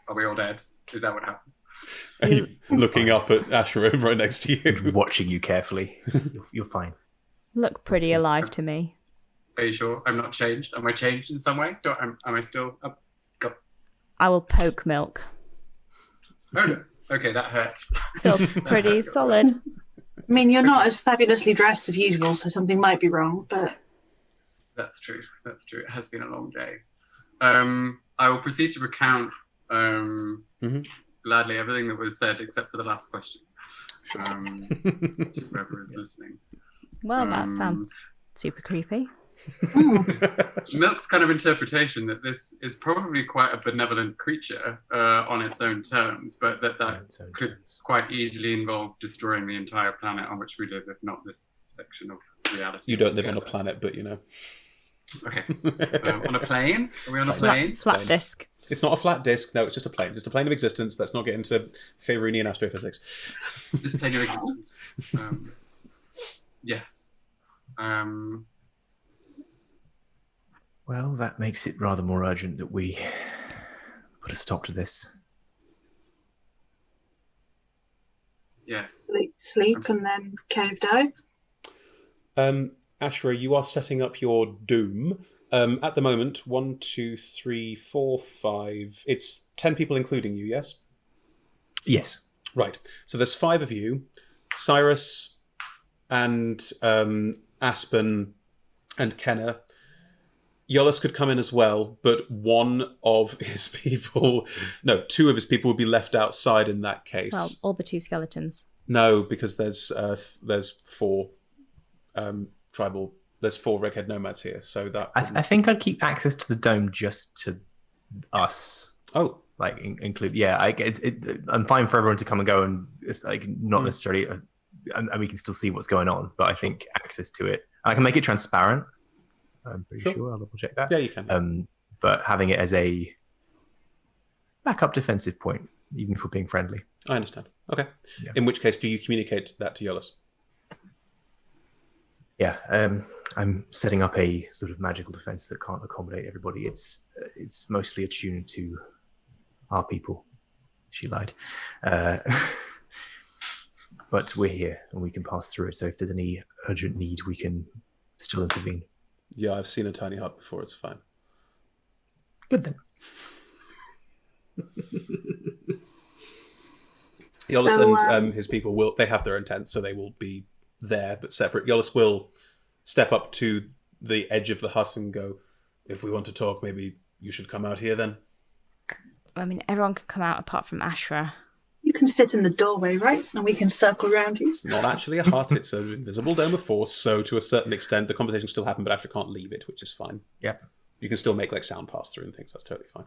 Are we all dead? Is that what happened? Are you looking up at Ashra right next to you? Watching you carefully. You're fine. Look pretty alive to me. Are you sure I'm not changed? Am I changed in some way? Am I still up? I will poke Milk. Oh no. Okay, that hurt. Feel pretty solid. I mean, you're not as fabulously dressed as usual, so something might be wrong, but... That's true. That's true. It has been a long day. I will proceed to recount gladly everything that was said except for the last question. To whoever is listening. Well, that sounds super creepy. Milk's kind of interpretation that this is probably quite a benevolent creature on its own terms, but that could quite easily involve destroying the entire planet on which we live, if not this section of reality. You don't live on a planet, but you know. Okay. On a plane? Are we on a plane? Flat disc. It's not a flat disc. No, it's just a plane. Just a plane of existence. Let's not get into Favorinian astrophysics. Just a plane of existence. Yes. Well, that makes it rather more urgent that we put a stop to this. Yes. Sleep and then cave dive. Ashra, you are setting up your doom. At the moment, 1, 2, 3, 4, 5. It's 10 people including you, yes? Yes. Right. So there's 5 of you. Cyrus and Aspen and Kenna. Yolis could come in as well, but 2 of his people would be left outside in that case. Well, all the 2 skeletons. No, because there's 4 tribal. There's 4 redhead nomads here, so that I think I'd keep access to the dome just to us. Oh, like include. Yeah, I'm fine for everyone to come and go, and it's like not necessarily. And we can still see what's going on, but I think access to it. I can make it transparent. I'm pretty sure. I'll double check that. Yeah, you can. But having it as a backup defensive point, even if we're being friendly. I understand. Okay. Yeah. In which case, do you communicate that to Yolis? Yeah, I'm setting up a sort of magical defense that can't accommodate everybody. It's mostly attuned to our people. She lied. But we're here and we can pass through it. So if there's any urgent need, we can still intervene. Yeah, I've seen a tiny hut before. It's fine. Good then. Yolis and his people they have their intent, so they will be there but separate. Yolis will step up to the edge of the hut and go, if we want to talk, maybe you should come out here then. I mean, everyone can come out apart from Ashra. You can sit in the doorway, right? And we can circle around you. It's not actually a hut, it's an invisible dome of force, so to a certain extent the conversation still happen, but Ashra can't leave it, which is fine. Yeah. You can still make like sound pass through and things, that's totally fine.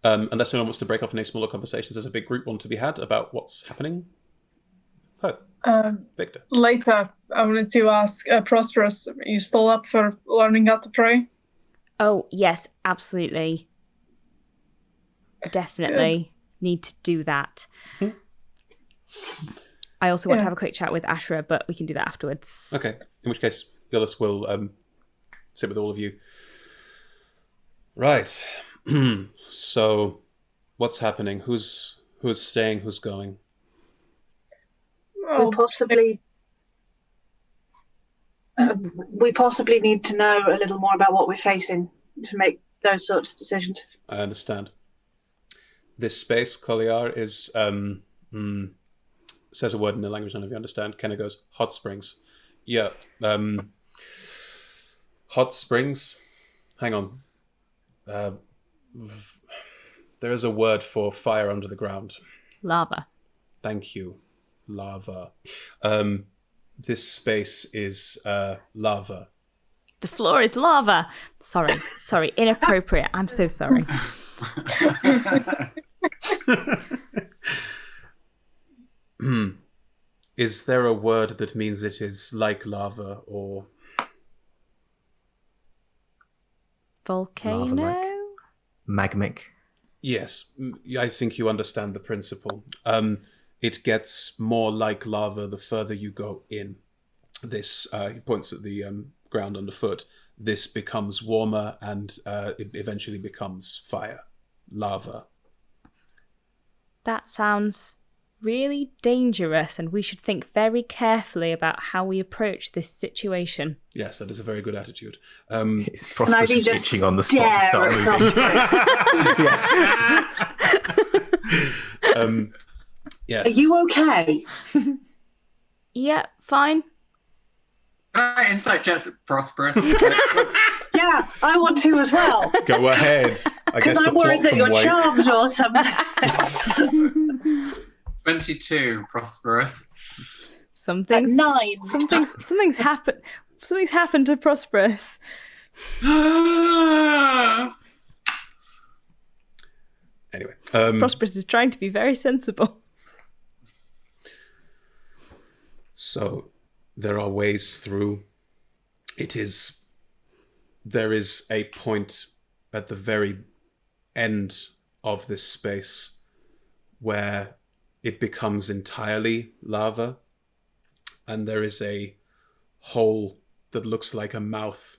Unless anyone wants to break off any smaller conversations, there's a big group one to be had about what's happening. Oh, Viktor. Later, I wanted to ask Prosp'rus, are you still up for learning how to pray? Oh, yes, absolutely. Definitely need to do that. I also want to have a quick chat with Ashra, but we can do that afterwards. Okay, in which case, Yolus will sit with all of you. Right. So, what's happening? Who's staying? Who's going? We possibly need to know a little more about what we're facing to make those sorts of decisions. I understand. This space, Koliar, is says a word in a language none of you understand. Kenna goes, hot springs. Yeah. Hot springs. Hang on. There is a word for fire under the ground. Lava. Thank you. Lava. This space is lava. The floor is lava. Sorry, inappropriate. I'm so sorry. Is there a word that means it is like lava or volcano? Lava-like. Magmic. Yes, I think you understand the principle. It gets more like lava the further you go in. This, he points at the ground underfoot. This becomes warmer and it eventually becomes fire. Lava. That sounds really dangerous, and we should think very carefully about how we approach this situation. Yes, that is a very good attitude. It's Prosp'rus is itching on the spot to start moving. Yes. Are you okay? Yeah, fine. Insight checks at Prosp'rus. Yeah, I want to as well. Go ahead. Because I'm worried that you're charmed or something. 22, Prosp'rus. Something's 9. Something's happened. Something's happened to Prosp'rus. Anyway, Prosp'rus is trying to be very sensible. So, there are ways through. There is a point at the very end of this space where it becomes entirely lava, and there is a hole that looks like a mouth.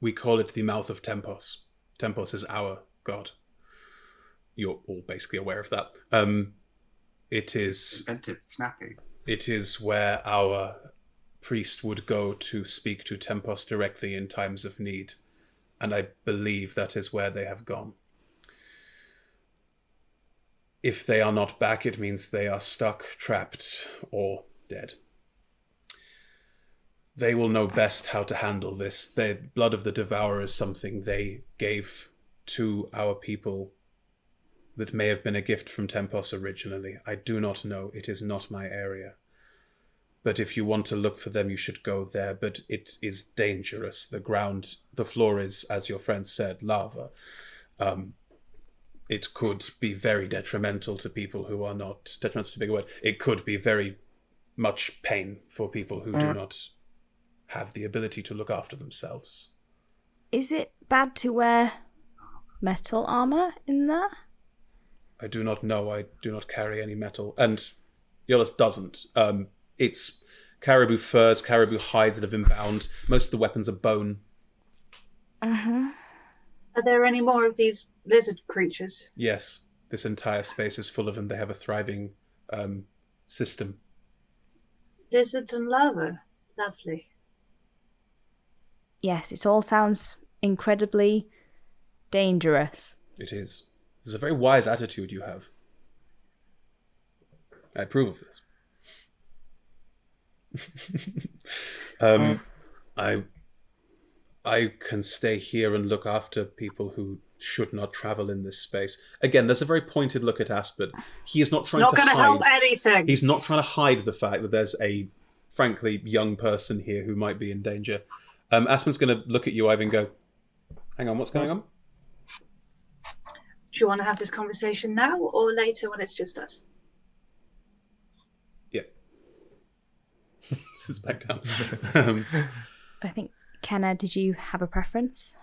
We call it the mouth of Tempos. Tempos is our god. You're all basically aware of that. It is inventive, snappy. It is where our priest would go to speak to Tempos directly in times of need, and I believe that is where they have gone. If they are not back, it means they are stuck, trapped, or dead. They will know best how to handle this. The blood of the devourer is something they gave to our people that may have been a gift from Tempos originally. I do not know. It is not my area. But if you want to look for them, you should go there. But it is dangerous. The floor is, as your friend said, lava. It could be very detrimental to people who are not... Detrimental is a big word. It could be very much pain for people who do not have the ability to look after themselves. Is it bad to wear metal armor in there? I do not know. I do not carry any metal. And Yolis doesn't. It's caribou furs, caribou hides that have been bound. Most of the weapons are bone. Are there any more of these lizard creatures? Yes. This entire space is full of them. They have a thriving system. Lizards and lava. Lovely. Yes, it all sounds incredibly dangerous. It is. It's a very wise attitude you have. I approve of this. I can stay here and look after people who should not travel in this space. Again, there's a very pointed look at Aspid. He is not trying to hide. Not going to help anything. He's not trying to hide the fact that there's a, frankly, young person here who might be in danger. Aspin's going to look at you, Ivan, and go, hang on, what's going on? Do you want to have this conversation now or later when it's just us? Yeah. This is back down. I think, Kenna, did you have a preference?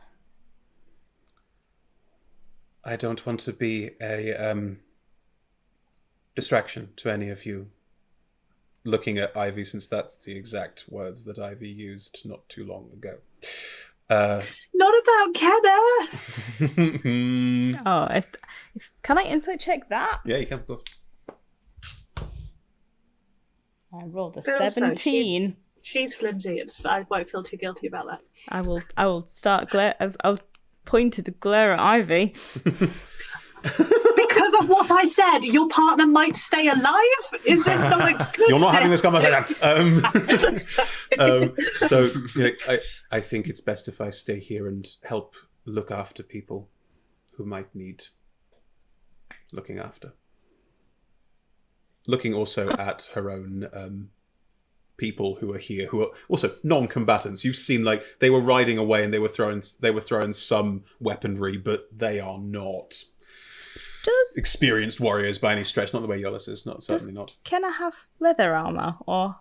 I don't want to be a distraction to any of you. Looking at Ivy, since that's the exact words that Ivy used not too long ago. Not about Kenna! Oh, if can I insight check that? Yeah, you can. Of course. I rolled a But also, 17. She's flimsy. I won't feel too guilty about that. I will start I'll point to glare at Ivy. Because of what I said, your partner might stay alive? Is this not a good You're not having this thing? conversation. So I think it's best if I stay here and help look after people who might need looking after. Looking also at her own people who are here, who are also non-combatants. You've seen, like, they were riding away and they were throwing some weaponry, but they are not experienced warriors by any stretch. Not the way Yolis is. Certainly not. Kenna have leather armor or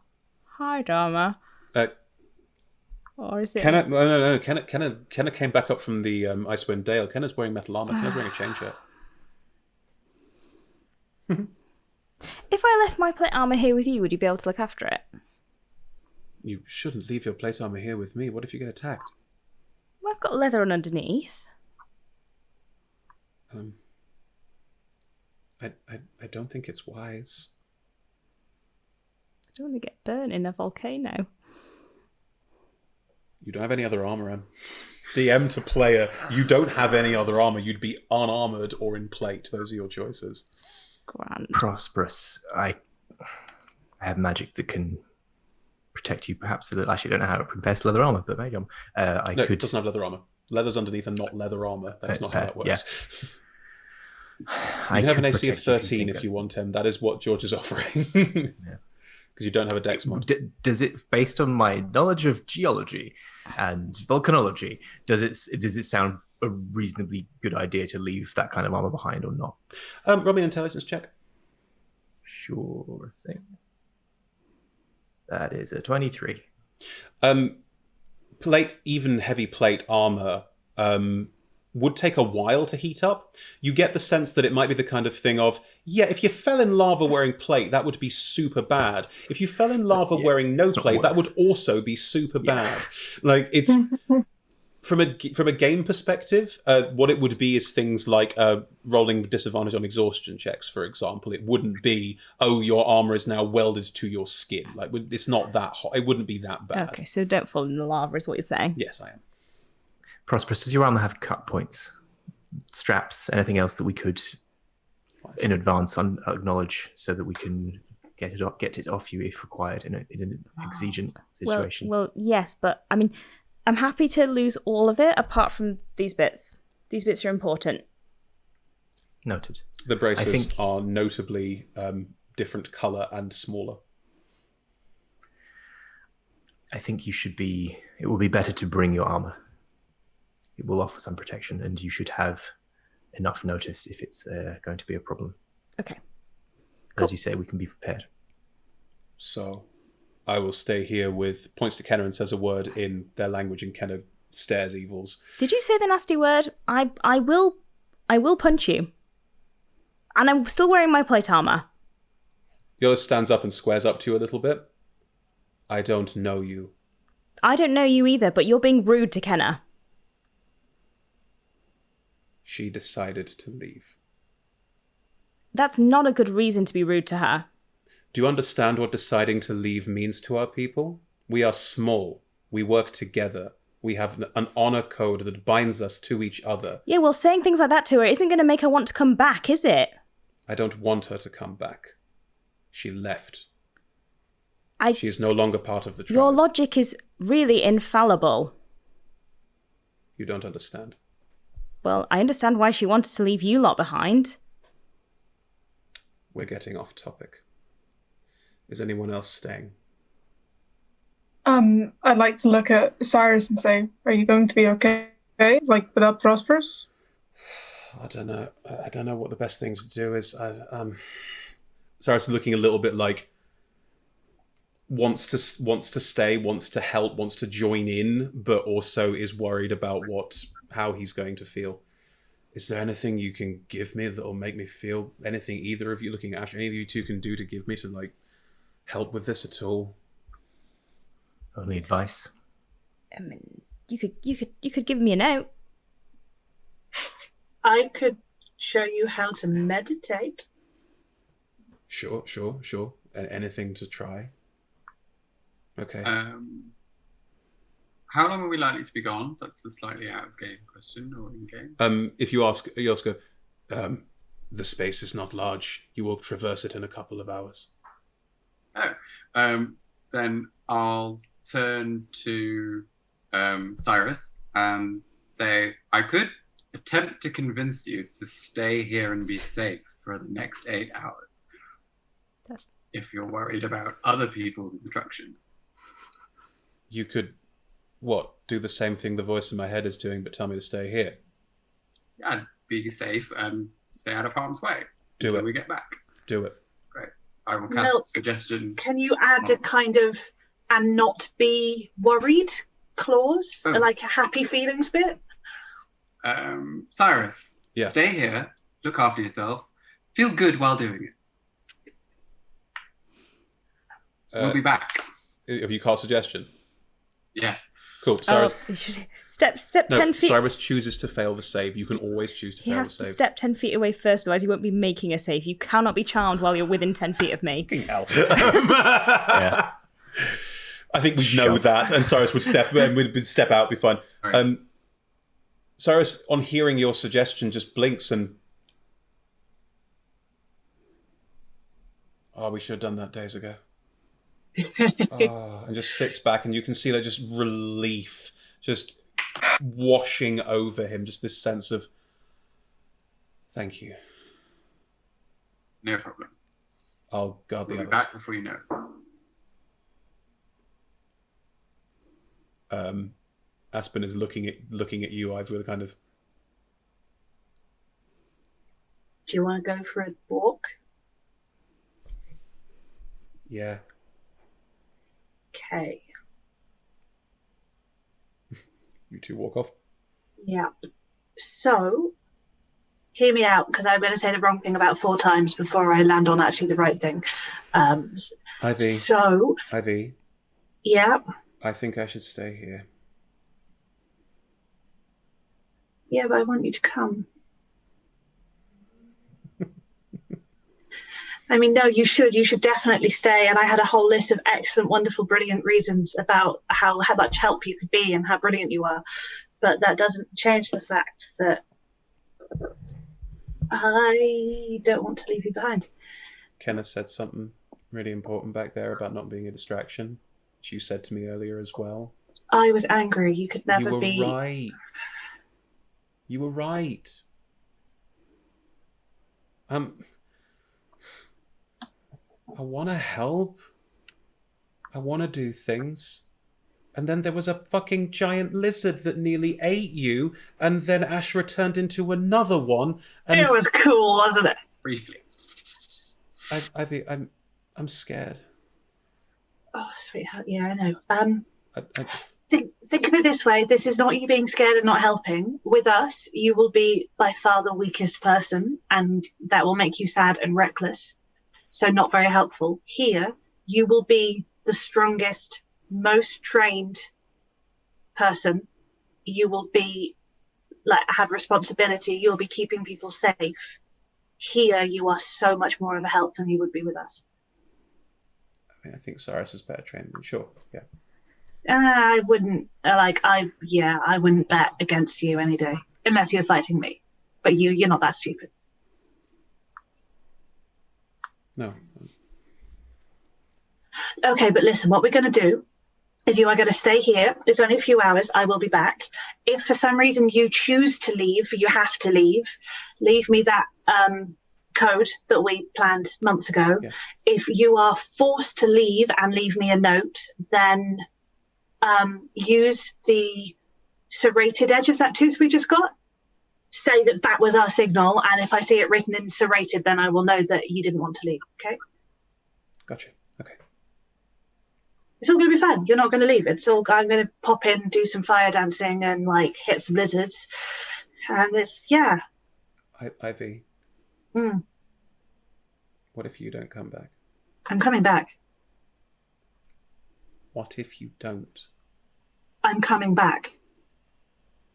hide armor? Or is it? No. Kenna came back up from the Icewind Dale. Kenna's wearing metal armor. Kenna's wearing a chain shirt. If I left my plate armor here with you, would you be able to look after it? You shouldn't leave your plate armor here with me. What if you get attacked? Well, I've got leather on underneath. I don't think it's wise. I don't want to get burnt in a volcano. You don't have any other armor, Em. DM to player, you don't have any other armor. You'd be unarmored or in plate. Those are your choices. Grand. Prosp'rus, I have magic that can protect you perhaps a little. Actually, I don't know how it compares to leather armor, but maybe It doesn't have leather armor. Leather's underneath and not leather armor. That's not how that works. Yeah. You can have an AC of 13 if you want, him. That is what George is offering. Because you don't have a dex mod. Does it, based on my knowledge of geology and volcanology, does it sound a reasonably good idea to leave that kind of armor behind or not? Roll me an intelligence check. Sure thing. That is a 23. Even heavy plate armor would take a while to heat up. You get the sense that it might be the kind of thing of, if you fell in lava wearing plate, that would be super bad. If you fell in lava wearing no plate, that would also be super bad. Like, it's from a game perspective, what it would be is things like rolling with disadvantage on exhaustion checks, for example. It wouldn't be, your armor is now welded to your skin. Like, it's not that hot. It wouldn't be that bad. Okay, so don't fall in the lava is what you're saying. Yes, I am. Prosp'rus, does your armor have cut points, straps, anything else that we could, in advance, acknowledge so that we can get it off you if required in an exigent situation? Well, yes, but I mean, I'm happy to lose all of it apart from these bits. These bits are important. Noted. The braces are notably different colour and smaller. I think it will be better to bring your armor. It will offer some protection, and you should have enough notice if it's going to be a problem. Okay. Cool. As you say, we can be prepared. So, I will stay here with, points to Kenna and says a word in their language, and Kenna stares evils. Did you say the nasty word? I will punch you. And I'm still wearing my plate armor. Yolis stands up and squares up to you a little bit. I don't know you. I don't know you either, but you're being rude to Kenna. She decided to leave. That's not a good reason to be rude to her. Do you understand what deciding to leave means to our people? We are small. We work together. We have an honor code that binds us to each other. Yeah, well, saying things like that to her isn't going to make her want to come back, is it? I don't want her to come back. She left. I She is no longer part of the tribe. Your logic is really infallible. You don't understand. Well, I understand why she wanted to leave you lot behind. We're getting off topic. Is anyone else staying? I'd like to look at Cyrus and say, are you going to be okay? Like, without Prosp'rus? I don't know. I don't know what the best thing to do is. Cyrus is looking a little bit like wants to stay, wants to help, wants to join in, but also is worried about how he's going to feel. Is there anything you can give me that will make me feel anything? Either of you, looking at Ashra, any of you two can do to give me to like help with this at all? Only advice. I mean, you could give me a note. I could show you how to meditate. Sure. Anything to try. Okay. How long are we likely to be gone? That's a slightly out of game question, or in game. If you ask go, the space is not large. You will traverse it in a couple of hours. Oh, then I'll turn to Cyrus and say, I could attempt to convince you to stay here and be safe for the next 8 hours. If you're worried about other people's instructions. You could, do the same thing the voice in my head is doing, but tell me to stay here? Yeah, be safe and stay out of harm's way until we get back. Do it. Great. I will cast suggestion. Can you add a kind of and not be worried clause? Like a happy feelings bit? Cyrus, yeah. Stay here, look after yourself, feel good while doing it. We'll be back. Have you cast suggestion? Yes. Cool. Cyrus, step 10 feet. Cyrus chooses to fail the save. You can always choose to fail the save. He has to step 10 feet away first, otherwise he won't be making a save. You cannot be charmed while you're within 10 feet of me. Hell. Yeah. I think we know that, and Cyrus would step out, be fine. Right. Cyrus, on hearing your suggestion, just blinks and... we should have done that days ago. And just sits back, and you can see that just relief just washing over him, just this sense of thank you. No problem. I'll guard the others. We'll be back before you know it. Aspen is looking at you, Ivy, with a kind of... Do you want to go for a walk? Yeah. Okay. You two walk off? Yeah. So, hear me out, because I'm going to say the wrong thing about 4 times before I land on actually the right thing. Ivy. Ivy. Yeah? I think I should stay here. Yeah, but I want you to come. I mean, no, you should. You should definitely stay. And I had a whole list of excellent, wonderful, brilliant reasons about how much help you could be and how brilliant you are. But that doesn't change the fact that I don't want to leave you behind. Kenneth said something really important back there about not being a distraction, which you said to me earlier as well. I was angry. You could never be... You were right. You were right. I want to help. I want to do things. And then there was a fucking giant lizard that nearly ate you, and then Ashra turned into another one. And it was cool, wasn't it? Briefly. Ivy, I'm scared. Oh, sweetheart, yeah, I know. Think of it this way. This is not you being scared and not helping. With us, you will be by far the weakest person, and that will make you sad and reckless. So not very helpful. Here, you will be the strongest, most trained person. You will be have responsibility. You'll be keeping people safe. Here, you are so much more of a help than you would be with us. I think Cyrus is better trained. Sure, yeah. I wouldn't I wouldn't bet against you any day unless you're fighting me. But you're not that stupid. No. Okay, but listen, what we're going to do is you are going to stay here. It's only a few hours. I will be back. If for some reason you choose to leave, you have to leave. Leave me that code that we planned months ago. Yeah. If you are forced to leave and leave me a note, then use the serrated edge of that tooth we just got. say that that was our signal, and if I see it written in serrated, then I will know that you didn't want to leave, okay? Gotcha. Okay. It's all going to be fun. You're not going to leave. I'm going to pop in, do some fire dancing, and like hit some lizards. And yeah. Ivy. Mm. What if you don't come back? I'm coming back. What if you don't? I'm coming back.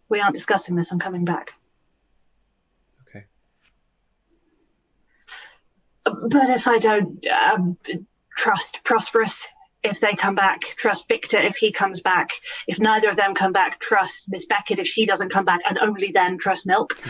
We aren't discussing this. I'm coming back. Okay. But if I don't trust Prosp'rus, if they come back, trust Viktor if he comes back. If neither of them come back, trust Miss Beckett if she doesn't come back, and only then trust Milk.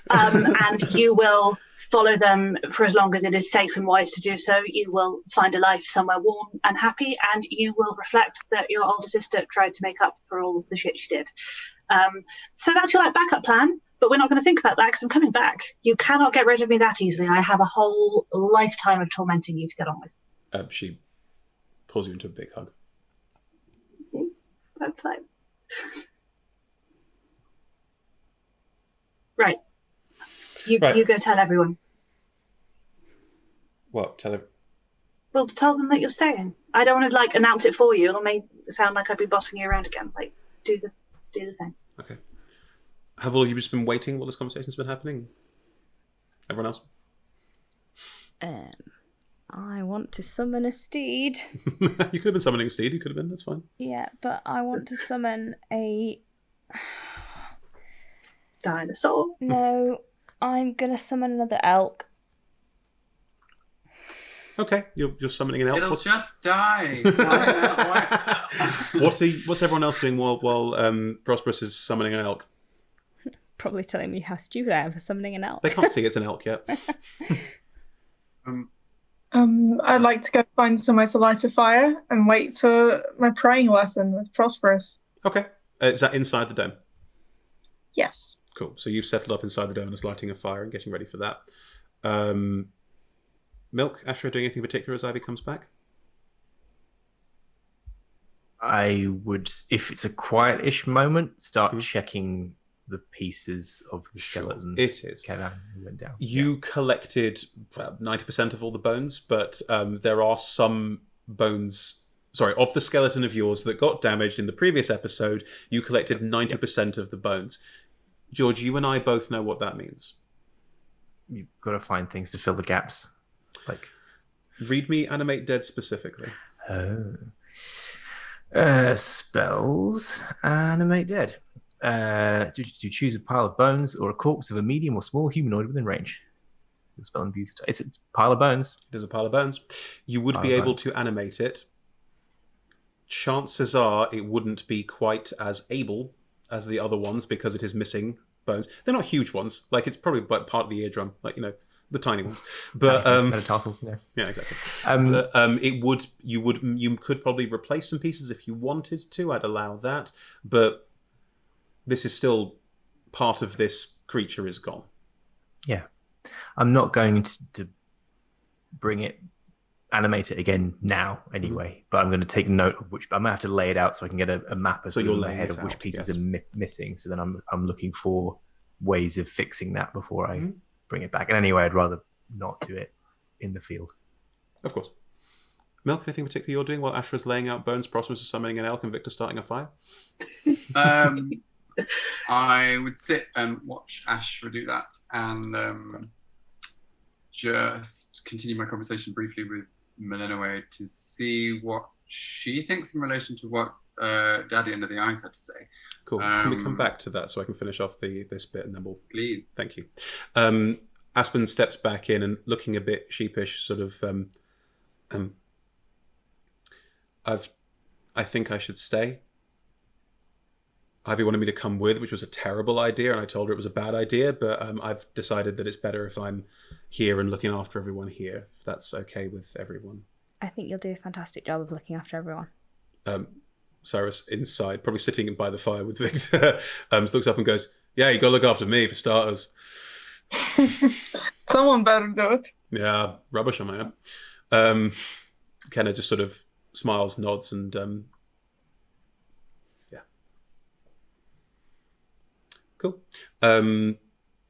And you will follow them for as long as it is safe and wise to do so. You will find a life somewhere warm and happy, and you will reflect that your older sister tried to make up for all the shit she did. So that's your backup plan, but we're not going to think about that because I'm coming back. You cannot get rid of me that easily. I have a whole lifetime of tormenting you to get on with. She pulls you into a big hug. That's fine. Right. You go tell everyone. What? Tell her. Well, tell them that you're staying. I don't want to announce it for you. It'll make it sound like I'd be bossing you around again. Do the thing. Okay. Have all of you just been waiting while this conversation's been happening? Everyone else? I want to summon a steed. You could have been summoning a steed. You could have been. That's fine. Yeah, but I want to summon a dinosaur. No, I'm gonna summon another elk. Okay, you're summoning an elk. It'll just die. What's everyone else doing while Prosp'rus is summoning an elk? Probably telling me how stupid I am for summoning an elk. They can't see it's an elk yet. I'd like to go find somewhere to light a fire and wait for my praying lesson with Prosp'rus. Okay, is that inside the dome? Yes. Cool. So you've settled up inside the dome and is lighting a fire and getting ready for that. Milk, Ashra, doing anything in particular as Ivy comes back? I would, if it's a quiet-ish moment, start checking the pieces of the skeleton. It is. Went down. You collected 90% of all the bones, but there are some bones... Sorry, of the skeleton of yours that got damaged in the previous episode, you collected 90% of the bones. George, you and I both know what that means. You've got to find things to fill the gaps. Read me Animate Dead specifically. Spells. Animate Dead. Do choose a pile of bones or a corpse of a medium or small humanoid within range. Spell and abuse. It's a pile of bones. It is a pile of bones. You would be able to animate it. Chances are it wouldn't be quite as able as the other ones because it is missing bones. They're not huge ones. It's probably part of the eardrum, the tiny ones. But metatarsals, yeah, exactly. But you could probably replace some pieces if you wanted to. I'd allow that, but this is still part of this creature is gone. Yeah, I'm not going to animate it again now anyway, but I'm going to take note of which. I'm going to have to lay it out so I can get a map in my head of which pieces are missing. So then I'm looking for ways of fixing that before I bring it back. And anyway, I'd rather not do it in the field. Of course. Milk, anything particular you're doing while Ashra's laying out bones, Prosp'rus is summoning an elk, and Viktor starting a fire? I would sit and watch Ashra do that, and just continue my conversation briefly with Melinoe to see what she thinks in relation to what Daddy Under the Eyes had to say. Cool. Can we come back to that so I can finish off this bit and then we'll... Please. Thank you. Aspen steps back in and looking a bit sheepish, sort of... I think I should stay. Ivy wanted me to come with, which was a terrible idea, and I told her it was a bad idea, but I've decided that it's better if I'm here and looking after everyone here, if that's okay with everyone. I think you'll do a fantastic job of looking after everyone. Cyrus, inside, probably sitting by the fire with Viktor, looks up and goes, yeah, you got to look after me, for starters. Someone better do it. Yeah, rubbish on my own. Kenna just sort of smiles, nods, and... Cool.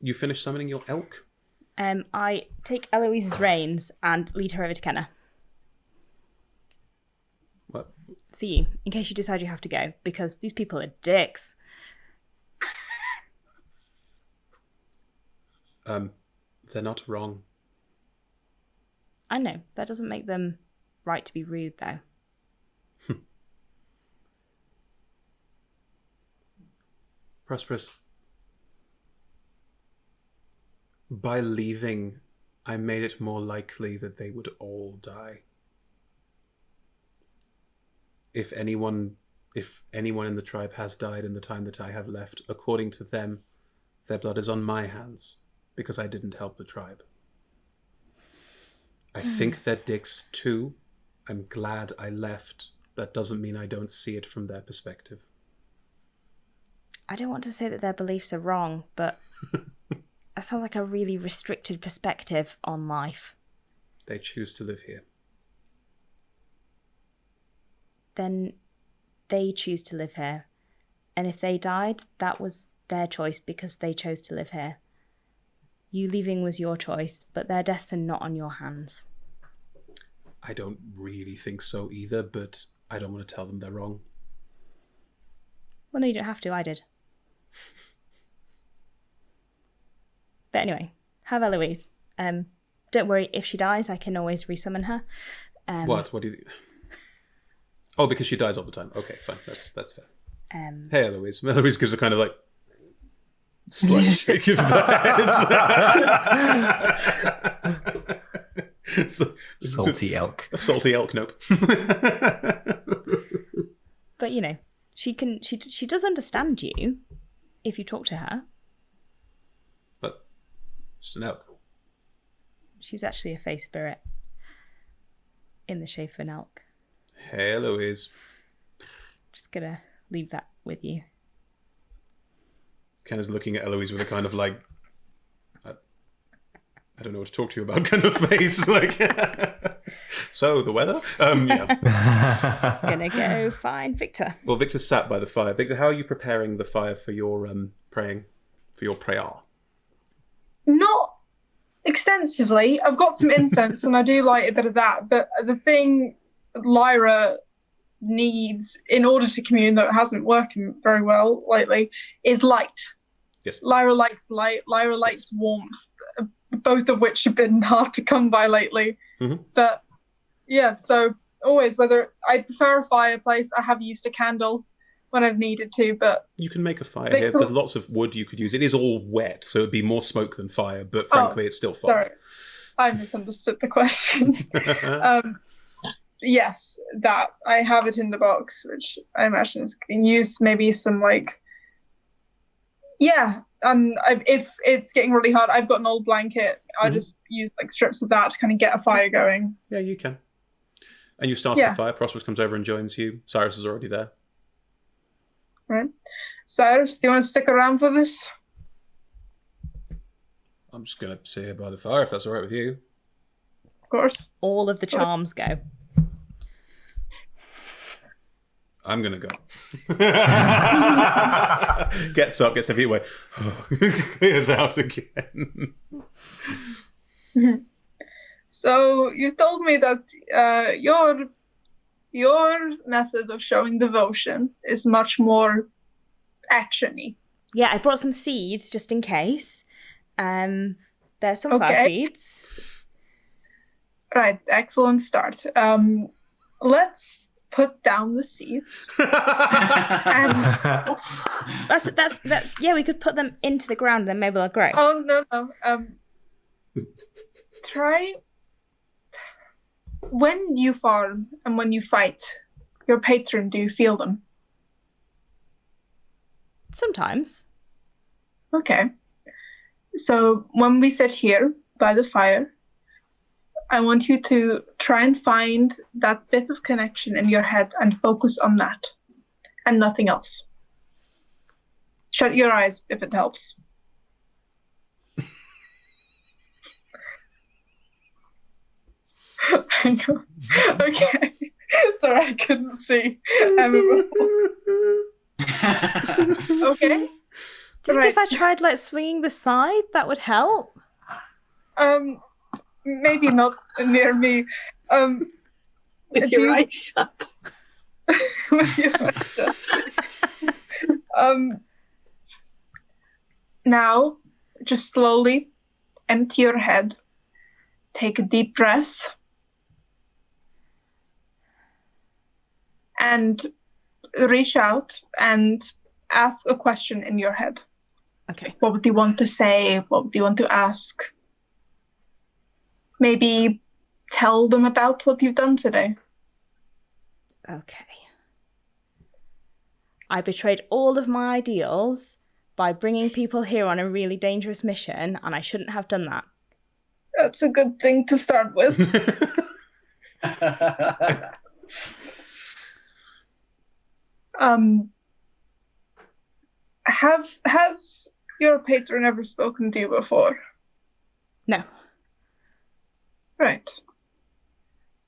You finish summoning your elk? I take Eloise's reins and lead her over to Kenna. What? For you, in case you decide you have to go, because these people are dicks. They're not wrong. I know. That doesn't make them right to be rude, though. Prosp'rus, by leaving, I made it more likely that they would all die. If anyone in the tribe has died in the time that I have left, according to them, their blood is on my hands, because I didn't help the tribe. I think they're dicks too. I'm glad I left. That doesn't mean I don't see it from their perspective. I don't want to say that their beliefs are wrong, but that sounds like a really restricted perspective on life. They choose to live here. Then they choose to live here. And if they died, that was their choice because they chose to live here. You leaving was your choice, but their deaths are not on your hands. I don't really think so either, but I don't want to tell them they're wrong. Well, no, you don't have to. I did. But anyway, have Eloise. Don't worry, if she dies, I can always resummon her. What do you... Oh, because she dies all the time. Okay, fine. That's fair. Hey, Eloise. Eloise gives a kind of like slight shake of the head. Salty elk. A salty elk, nope. But you know, she does understand you if you talk to her. But she's an elk. She's actually a fey spirit in the shape of an elk. Hey, Eloise. Just gonna leave that with you. Ken is looking at Eloise with a kind of like, I don't know what to talk to you about kind of face. Like, so the weather? Yeah. Gonna go find Viktor. Well, Victor's sat by the fire. Victor, how are you preparing the fire for your praying, for your prayer? Not extensively. I've got some incense and I do light a bit of that. But the thing Lyra needs in order to commune, though it hasn't working very well lately, is light. Yes. Lyra likes light. Lyra likes warmth, both of which have been hard to come by lately. Mm-hmm. But yeah, so always, whether I prefer a fireplace, I have used a candle when I've needed to, but you can make a fire here. There's lots of wood you could use. It is all wet, so it'd be more smoke than fire, but frankly, it's still fire. Sorry, I misunderstood the question. Yes, that. I have it in the box, which I imagine is being used. Maybe some like, yeah. If it's getting really hot, I've got an old blanket. I just use like strips of that to kind of get a fire going. Yeah, you can. And you start the fire. Prosp'rus comes over and joins you. Cyrus is already there. Right. Cyrus, do you want to stick around for this? I'm just gonna sit here by the fire if that's all right with you. Of course. All of the charms go. I'm gonna go. Gets up, gets their feet away, clears out again. So you told me that your method of showing devotion is much more actiony. Yeah, I brought some seeds just in case. There's some flower seeds. Right, excellent start. Let's put down the seeds. That's yeah, we could put them into the ground and then maybe they'll grow. Oh no. Try when you farm and when you fight your patron, do you feel them? Sometimes. Okay. So when we sit here by the fire, I want you to try and find that bit of connection in your head and focus on that and nothing else. Shut your eyes if it helps. Okay. Sorry, I couldn't see. Okay. Do you think if Right. I tried like swinging the scythe, that would help? Maybe not near me. With Do your you- eyes shut. with your eyes shut. Now, just slowly empty your head. Take a deep breath. And reach out and ask a question in your head. Okay. What would you want to say? What would you want to ask? Maybe tell them about what you've done today. Okay. I betrayed all of my ideals by bringing people here on a really dangerous mission, and I shouldn't have done that. That's a good thing to start with. Has your patron ever spoken to you before? No. Right.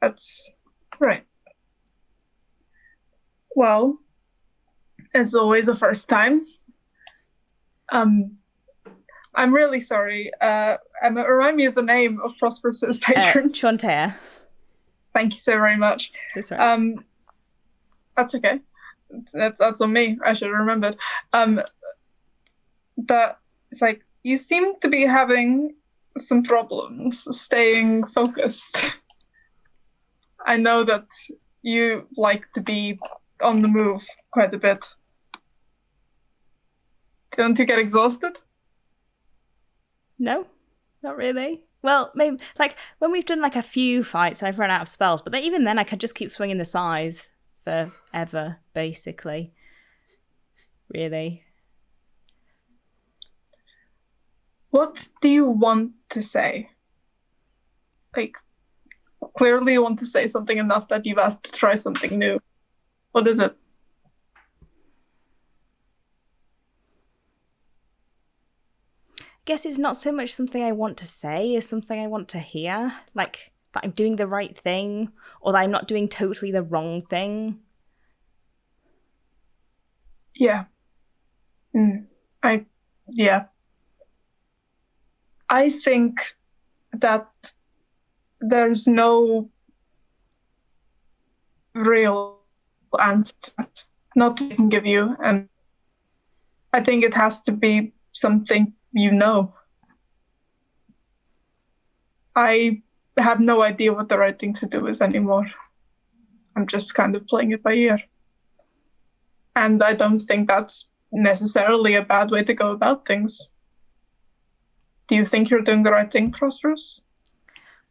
That's right. Well, it's always a first time. I'm really sorry. Emma, remind me of the name of Prosp'rus's patron. Chantea. Thank you so very much. So sorry. That's okay. That's on me. I should have remembered. But it's like you seem to be having some problems staying focused. I know that you like to be on the move quite a bit. Don't you get exhausted? No, not really. Well, maybe like when we've done like a few fights and I've run out of spells, but then, even then I could just keep swinging the scythe forever, basically. Really. What do you want to say? Like, clearly you want to say something enough that you've asked to try something new. What is it? I guess it's not so much something I want to say as something I want to hear. Like, that I'm doing the right thing, or that I'm not doing totally the wrong thing. Yeah. I think that there's no real answer to that. Not that I can give you, and I think it has to be something you know. I have no idea what the right thing to do is anymore. I'm just kind of playing it by ear. And I don't think that's necessarily a bad way to go about things. Do you think you're doing the right thing, Prosp'rus?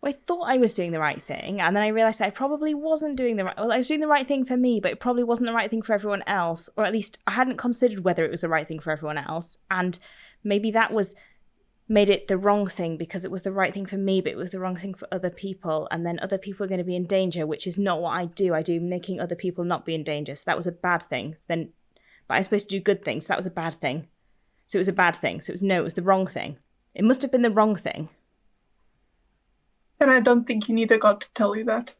Well, I thought I was doing the right thing, and then I realised I probably wasn't doing the right... Well, I was doing the right thing for me, but it probably wasn't the right thing for everyone else. Or at least I hadn't considered whether it was the right thing for everyone else. And maybe that made it the wrong thing because it was the right thing for me, but it was the wrong thing for other people. And then other people are going to be in danger, which is not what I do. I do making other people not be in danger. So that was a bad thing. But I'm supposed to do good things. So that was a bad thing. So it was a bad thing. So it was the wrong thing. It must have been the wrong thing. And I don't think you need a god to tell you that.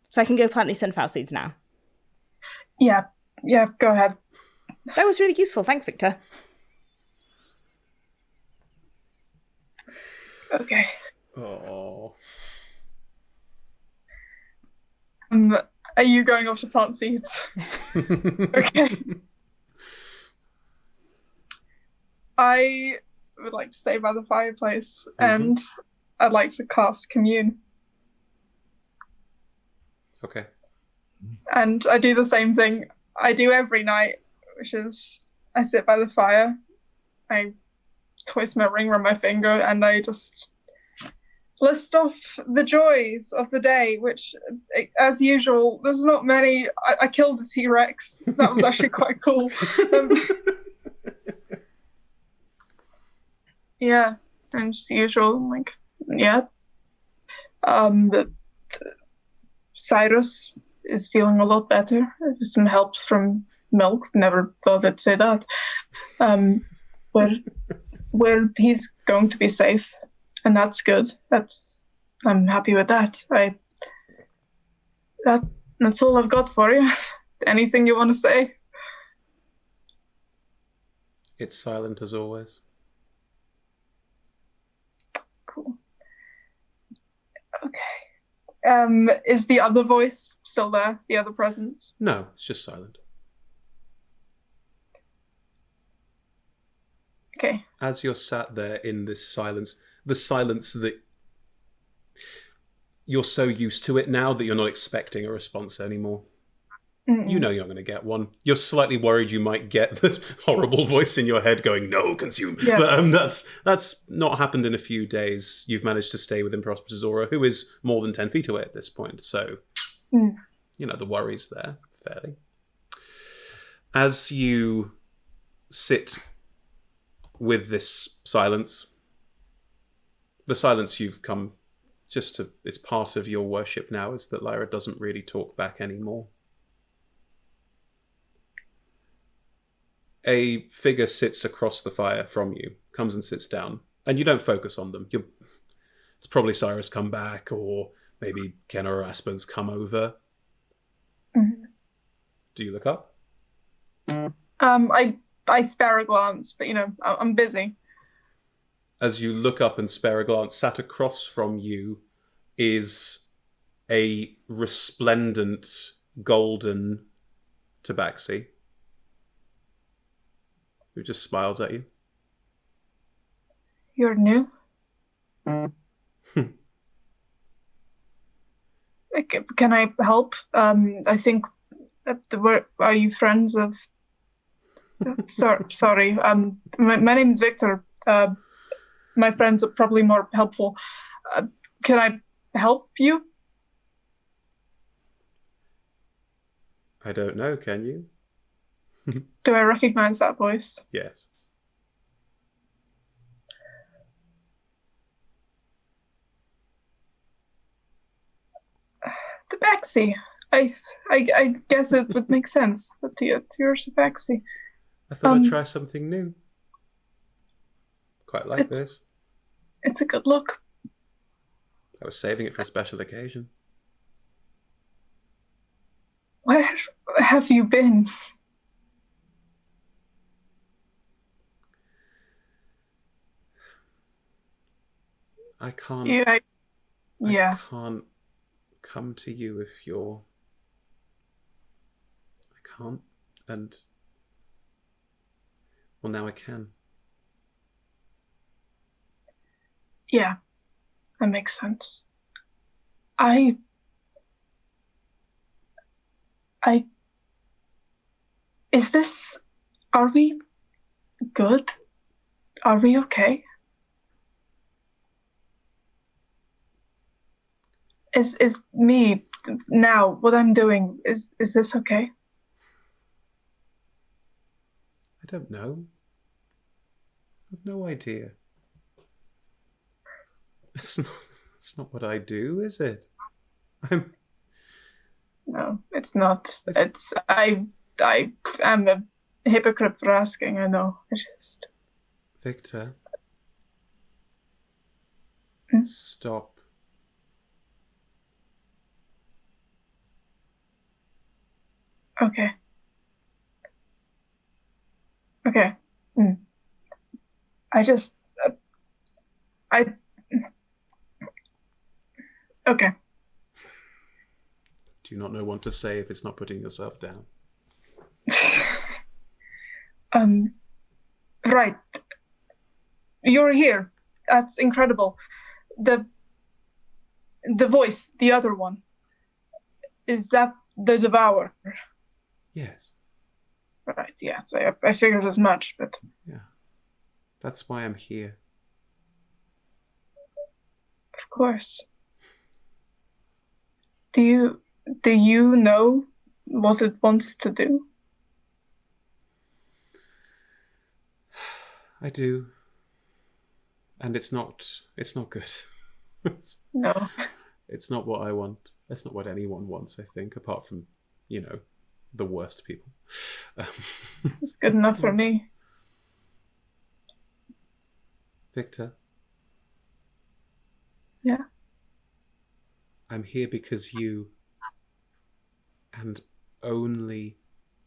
So I can go plant these sunflower seeds now. Yeah, go ahead. That was really useful. Thanks, Viktor. Okay. Oh. Are you going off to plant seeds? Okay. I would like to stay by the fireplace and I'd like to cast Commune. Okay. And I do the same thing I do every night, which is I sit by the fire, I twist my ring around my finger, and I just list off the joys of the day, which, as usual, there's not many. I killed a T-Rex. That was actually quite cool. Yeah, and just usual, like, yeah. Cyrus is feeling a lot better. With some help from Milk. Never thought I'd say that. Where he's going to be safe, and that's good. I'm happy with that. That's all I've got for you. Anything you want to say? It's silent as always. Cool. Okay. Is the other voice still there? The other presence? No, it's just silent. Okay. As you're sat there in this silence, the silence that you're so used to it now that you're not expecting a response anymore. Mm-mm. You know you're going to get one. You're slightly worried you might get this horrible voice in your head going, "No, consume." Yeah. But that's not happened in a few days. You've managed to stay within Prosp'rus' aura, who is more than 10 feet away at this point. So, the worry's there, fairly. As you sit with this silence, the silence you've come just to, it's part of your worship now, is that Lyra doesn't really talk back anymore. A figure sits across the fire from you, comes and sits down, and you don't focus on them. It's probably Cyrus come back, or maybe Kenna or Aspen's come over. Mm-hmm. Do you look up? I spare a glance, but I'm busy. As you look up and spare a glance, sat across from you is a resplendent golden tabaxi who just smiles at you. You're new? Can I help? I think, are you friends of... Sorry. My name's Viktor. My friends are probably more helpful. Can I help you? I don't know, can you? Do I recognize that voice? Yes. Tabaxi. I guess it would make sense that it's your tabaxi. I thought I'd try something new. Quite like this. It's a good look. I was saving it for a special occasion. Where have you been? I can't. Yeah. I can't come to you if you're. I can't, and well, now I can. Yeah, that makes sense. Is this, are we good? Are we okay? Is me now, what I'm doing, is this okay? I don't know. I have no idea. It's not what I do, is it? No, it's not. I am a hypocrite for asking, I know. Viktor. Stop. Okay. Okay. Do you not know what to say if it's not putting yourself down? Right. You're here. That's incredible. The voice, the other one, is that the Devourer? Yes. Right, yes, I figured as much, but... Yeah. That's why I'm here. Of course. Do you know what it wants to do? I do. And it's not good. No. It's not what I want. That's not what anyone wants, I think, apart from, the worst people. It's good enough for me. Viktor? Yeah? I'm here because you, and only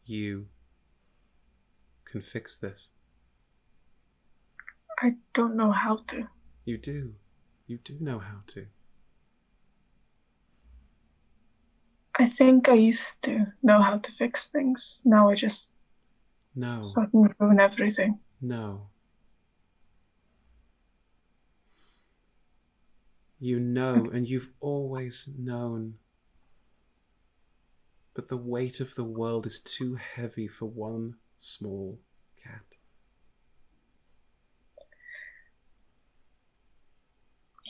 you, can fix this. I don't know how to. You do. You do know how to. I think I used to know how to fix things. Now I just No. fucking ruin everything. No. You know, and you've always known. But the weight of the world is too heavy for one small cat.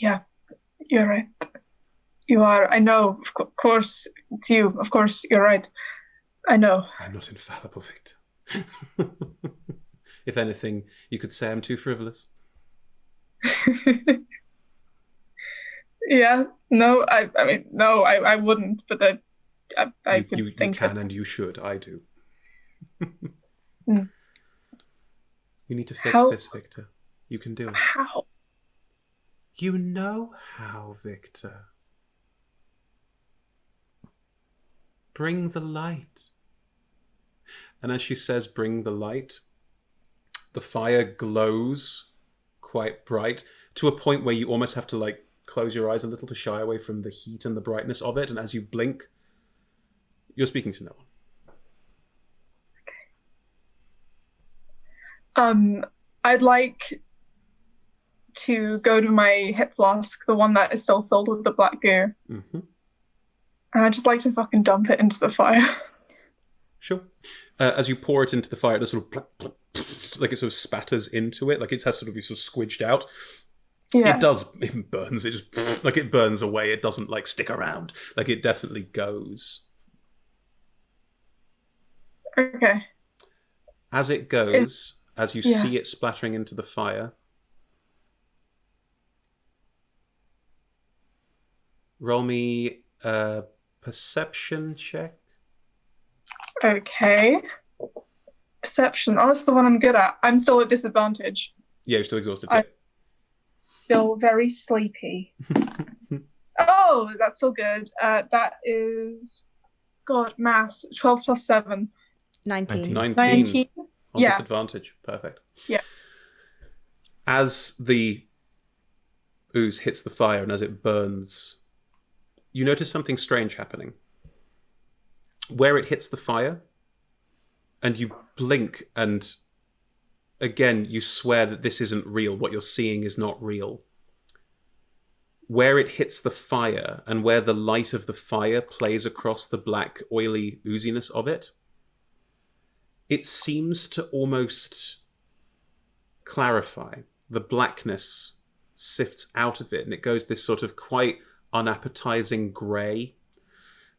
Yeah, you're right. You are. I know. Of course, it's you. Of course, you're right. I know. I'm not infallible, Victor. If anything, you could say I'm too frivolous. Yeah. No, I mean, no, I wouldn't, but I could you think can it. and you should. I do. Mm. You need to fix How- this, Victor. You can do it. How? You know how, Victor. Bring the light. And as she says, bring the light, the fire glows quite bright to a point where you almost have to like close your eyes a little to shy away from the heat and the brightness of it. And as you blink, you're speaking to no one. I'd like to go to my hip flask, the one that is still filled with the black goo, Mm-hmm. and I'd just like to fucking dump it into the fire. Sure. As you pour it into the fire, it does sort of plop, plop, like it sort of spatters into it, like it has to sort of be sort of squidged out. Yeah. It does. It burns. It just like it burns away. It doesn't like stick around. Like it definitely goes. Okay. As it goes, as you yeah. see it splattering into the fire, roll me a perception check. Okay. Perception. Oh, that's the one I'm good at. I'm still at disadvantage. Yeah, you're still exhausted. I- Still very sleepy. Oh, that's still good. That is, God, maths. 12 plus 7. 19. 19. 19. On Yeah. disadvantage. Perfect. Yeah. As the ooze hits the fire and as it burns, you notice something strange happening. Where it hits the fire, and you blink, and again, you swear that this isn't real. What you're seeing is not real. Where it hits the fire, and where the light of the fire plays across the black, oily ooziness of it, it seems to almost clarify. The blackness sifts out of it, and it goes this sort of quite unappetizing grey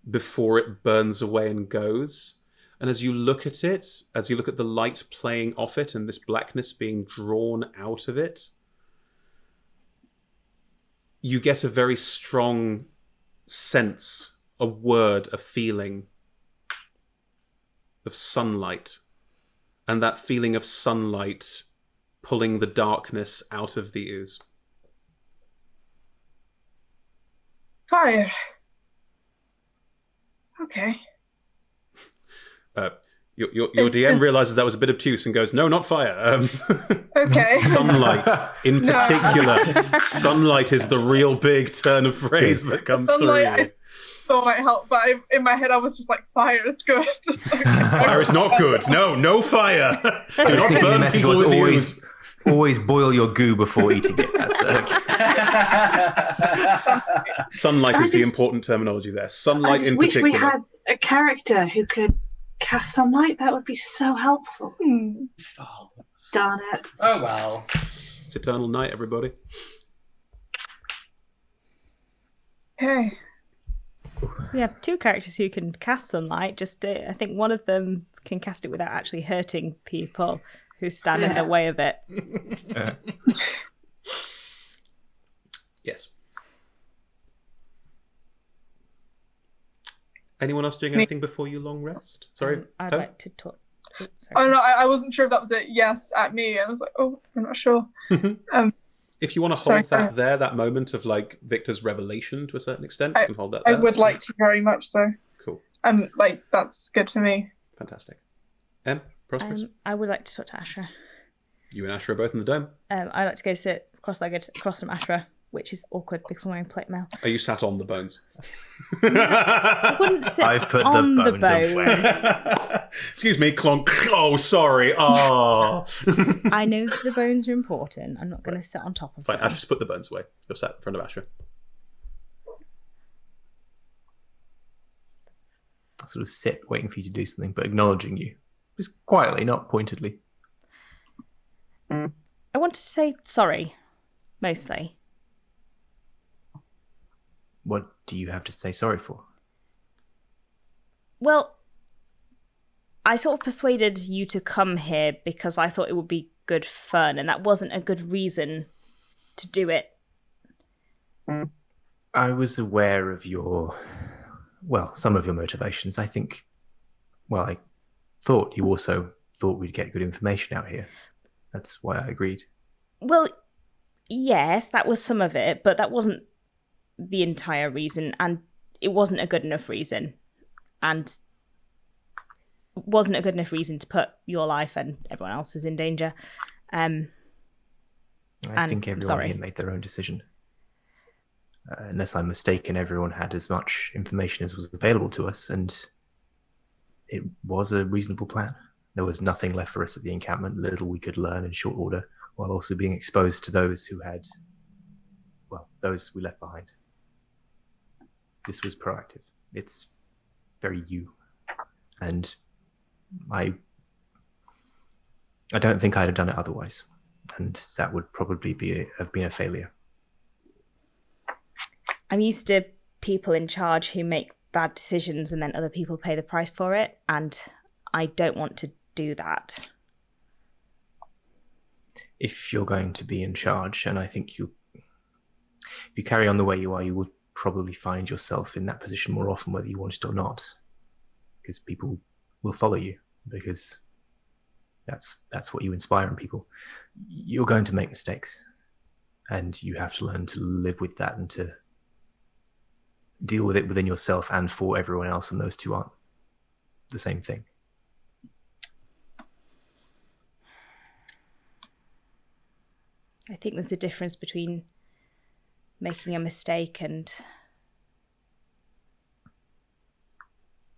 before it burns away and goes. And as you look at it, as you look at the light playing off it and this blackness being drawn out of it, you get a very strong sense, a word, a feeling of sunlight. And that feeling of sunlight pulling the darkness out of the ooze. Fire. Okay. Your Is- DM is- realizes that was a bit obtuse and goes, no, not fire. Okay. Sunlight, in No. particular. Sunlight is the real big turn of phrase that comes Sunlight, through. I thought might help, but in my head I was just like, fire is good. Fire is not good. No, no fire. Do I was not thinking the burn message people was with always, ooze. always boil your goo before eating it. That's Sunlight I is the just- important terminology there. I Sunlight just in wish particular. we had a character who could cast sunlight. That would be so helpful. Oh, Darn it. oh well. It's eternal night, everybody. Okay. We have two characters who can cast sunlight. Just I think one of them can cast it without actually hurting people who stand in the way of it. Yes. Anyone else doing anything before you long rest? Sorry. I'd Poe? like to talk. Oh, sorry. Oh no, I wasn't sure if that was a yes at me. I was like, oh, I'm not sure. If you want to Sorry, hold that there, that moment of like Victor's revelation to a certain extent, you can hold that I there. would like to very much so. Cool. Like that's good for me. Fantastic. Prosp'rus? I would like to talk to Ashra. You and Ashra are both in the dome. I like to go sit cross-legged across from Ashra, which is awkward because I'm wearing plate mail. Are you sat on the bones? I wouldn't sit I put on the the bones bones. Excuse me, clonk. Oh, sorry. Oh. I know that the bones are important. I'm not going to sit on top of Fine, them. Ash, just put the bones away. You're sat in front of Ashra. I sort of sit waiting for you to do something, but acknowledging you. Just quietly, not pointedly. I want to say sorry, mostly. What do you have to say sorry for? Well, I sort of persuaded you to come here because I thought it would be good fun, and that wasn't a good reason to do it. I was aware of some of your motivations. I think, I thought you also thought we'd get good information out here. That's why I agreed. Well, yes, that was some of it, but that wasn't the entire reason, and it wasn't a good enough reason. And it wasn't a good enough reason to put your life and everyone else's in danger. I think everyone sorry. here made their own decision. Unless I'm mistaken, everyone had as much information as was available to us, and it was a reasonable plan. There was nothing left for us at the encampment, little we could learn in short order, while also being exposed to those those we left behind. This was proactive. It's very you. And I don't think I'd have done it otherwise. And that would probably have been a failure. I'm used to people in charge who make bad decisions and then other people pay the price for it, and I don't want to do that. If you're going to be in charge, and I think if you carry on the way you are, you will probably find yourself in that position more often, whether you want it or not, because people will follow you, because that's what you inspire in people. You're going to make mistakes, and you have to learn to live with that and to deal with it within yourself and for everyone else, and those two aren't the same thing. I think there's a difference between making a mistake and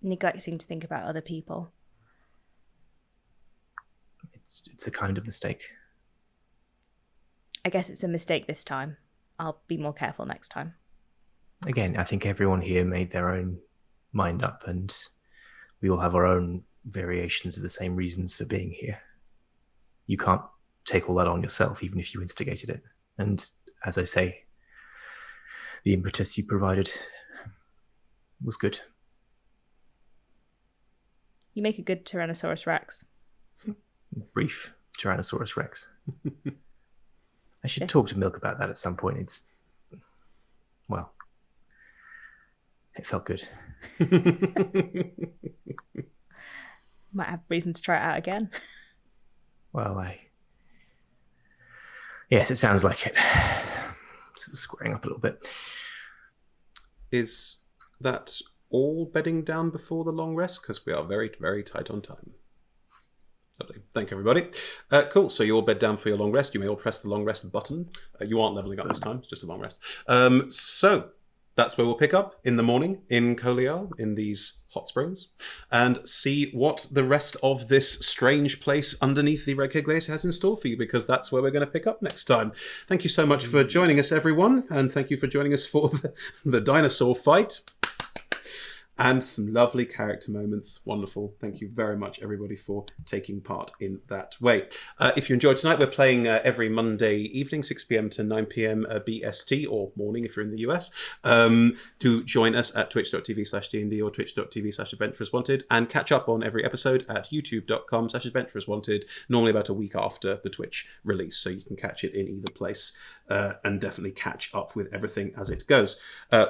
neglecting to think about other people. It's a kind of mistake. I guess it's a mistake this time. I'll be more careful next time. Again, I think everyone here made their own mind up, and we all have our own variations of the same reasons for being here. You can't take all that on yourself, even if you instigated it. And as I say, the impetus you provided was good. You make a good Tyrannosaurus Rex. Brief Tyrannosaurus Rex. I should talk to Milk about that at some point. It felt good. Might have reason to try it out again. Yes, it sounds like it. Sort of squaring up a little bit. Is that all bedding down before the long rest? Because we are very, very tight on time. Lovely. Thank you, everybody. Cool. So you all bed down for your long rest. You may all press the long rest button. You aren't leveling up this time. It's just a long rest. So that's where we'll pick up in the morning in Koliar, in these hot springs, and see what the rest of this strange place underneath the Red Cave Glacier has in store for you, because that's where we're going to pick up next time. Thank you so much for joining us, everyone, and thank you for joining us for the dinosaur fight. And some lovely character moments. Wonderful. Thank you very much, everybody, for taking part in that way. If you enjoyed tonight, we're playing every Monday evening, 6 p.m. to 9 p.m. BST, or morning if you're in the US. Do join us at twitch.tv/DND or twitch.tv/AdventurousWanted, and catch up on every episode at youtube.com/AdventurousWanted, normally about a week after the Twitch release. So you can catch it in either place and definitely catch up with everything as it goes.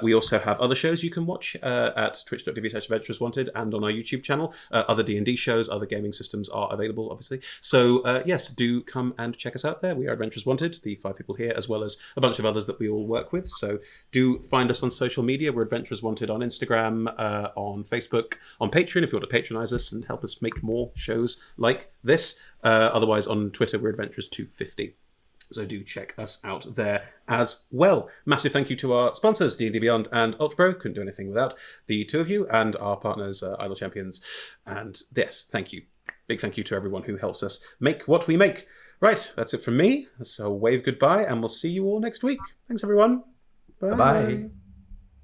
We also have other shows you can watch at twitch twitch.tv/Adventurers Wanted, and on our YouTube channel. Other D&D shows, other gaming systems are available, obviously. So yes, do come and check us out there. We are Adventurers Wanted, the 5 people here, as well as a bunch of others that we all work with. So do find us on social media. We're Adventurers Wanted on Instagram, on Facebook, on Patreon if you want to patronize us and help us make more shows like this. Otherwise, on Twitter, we're Adventurers250. So do check us out there as well. Massive thank you to our sponsors, D&D Beyond and Ultra Pro. Couldn't do anything without the two of you, and our partners, Idle Champions. And yes, thank you. Big thank you to everyone who helps us make what we make. Right, that's it from me. So wave goodbye, and we'll see you all next week. Thanks, everyone. Bye. Bye-bye.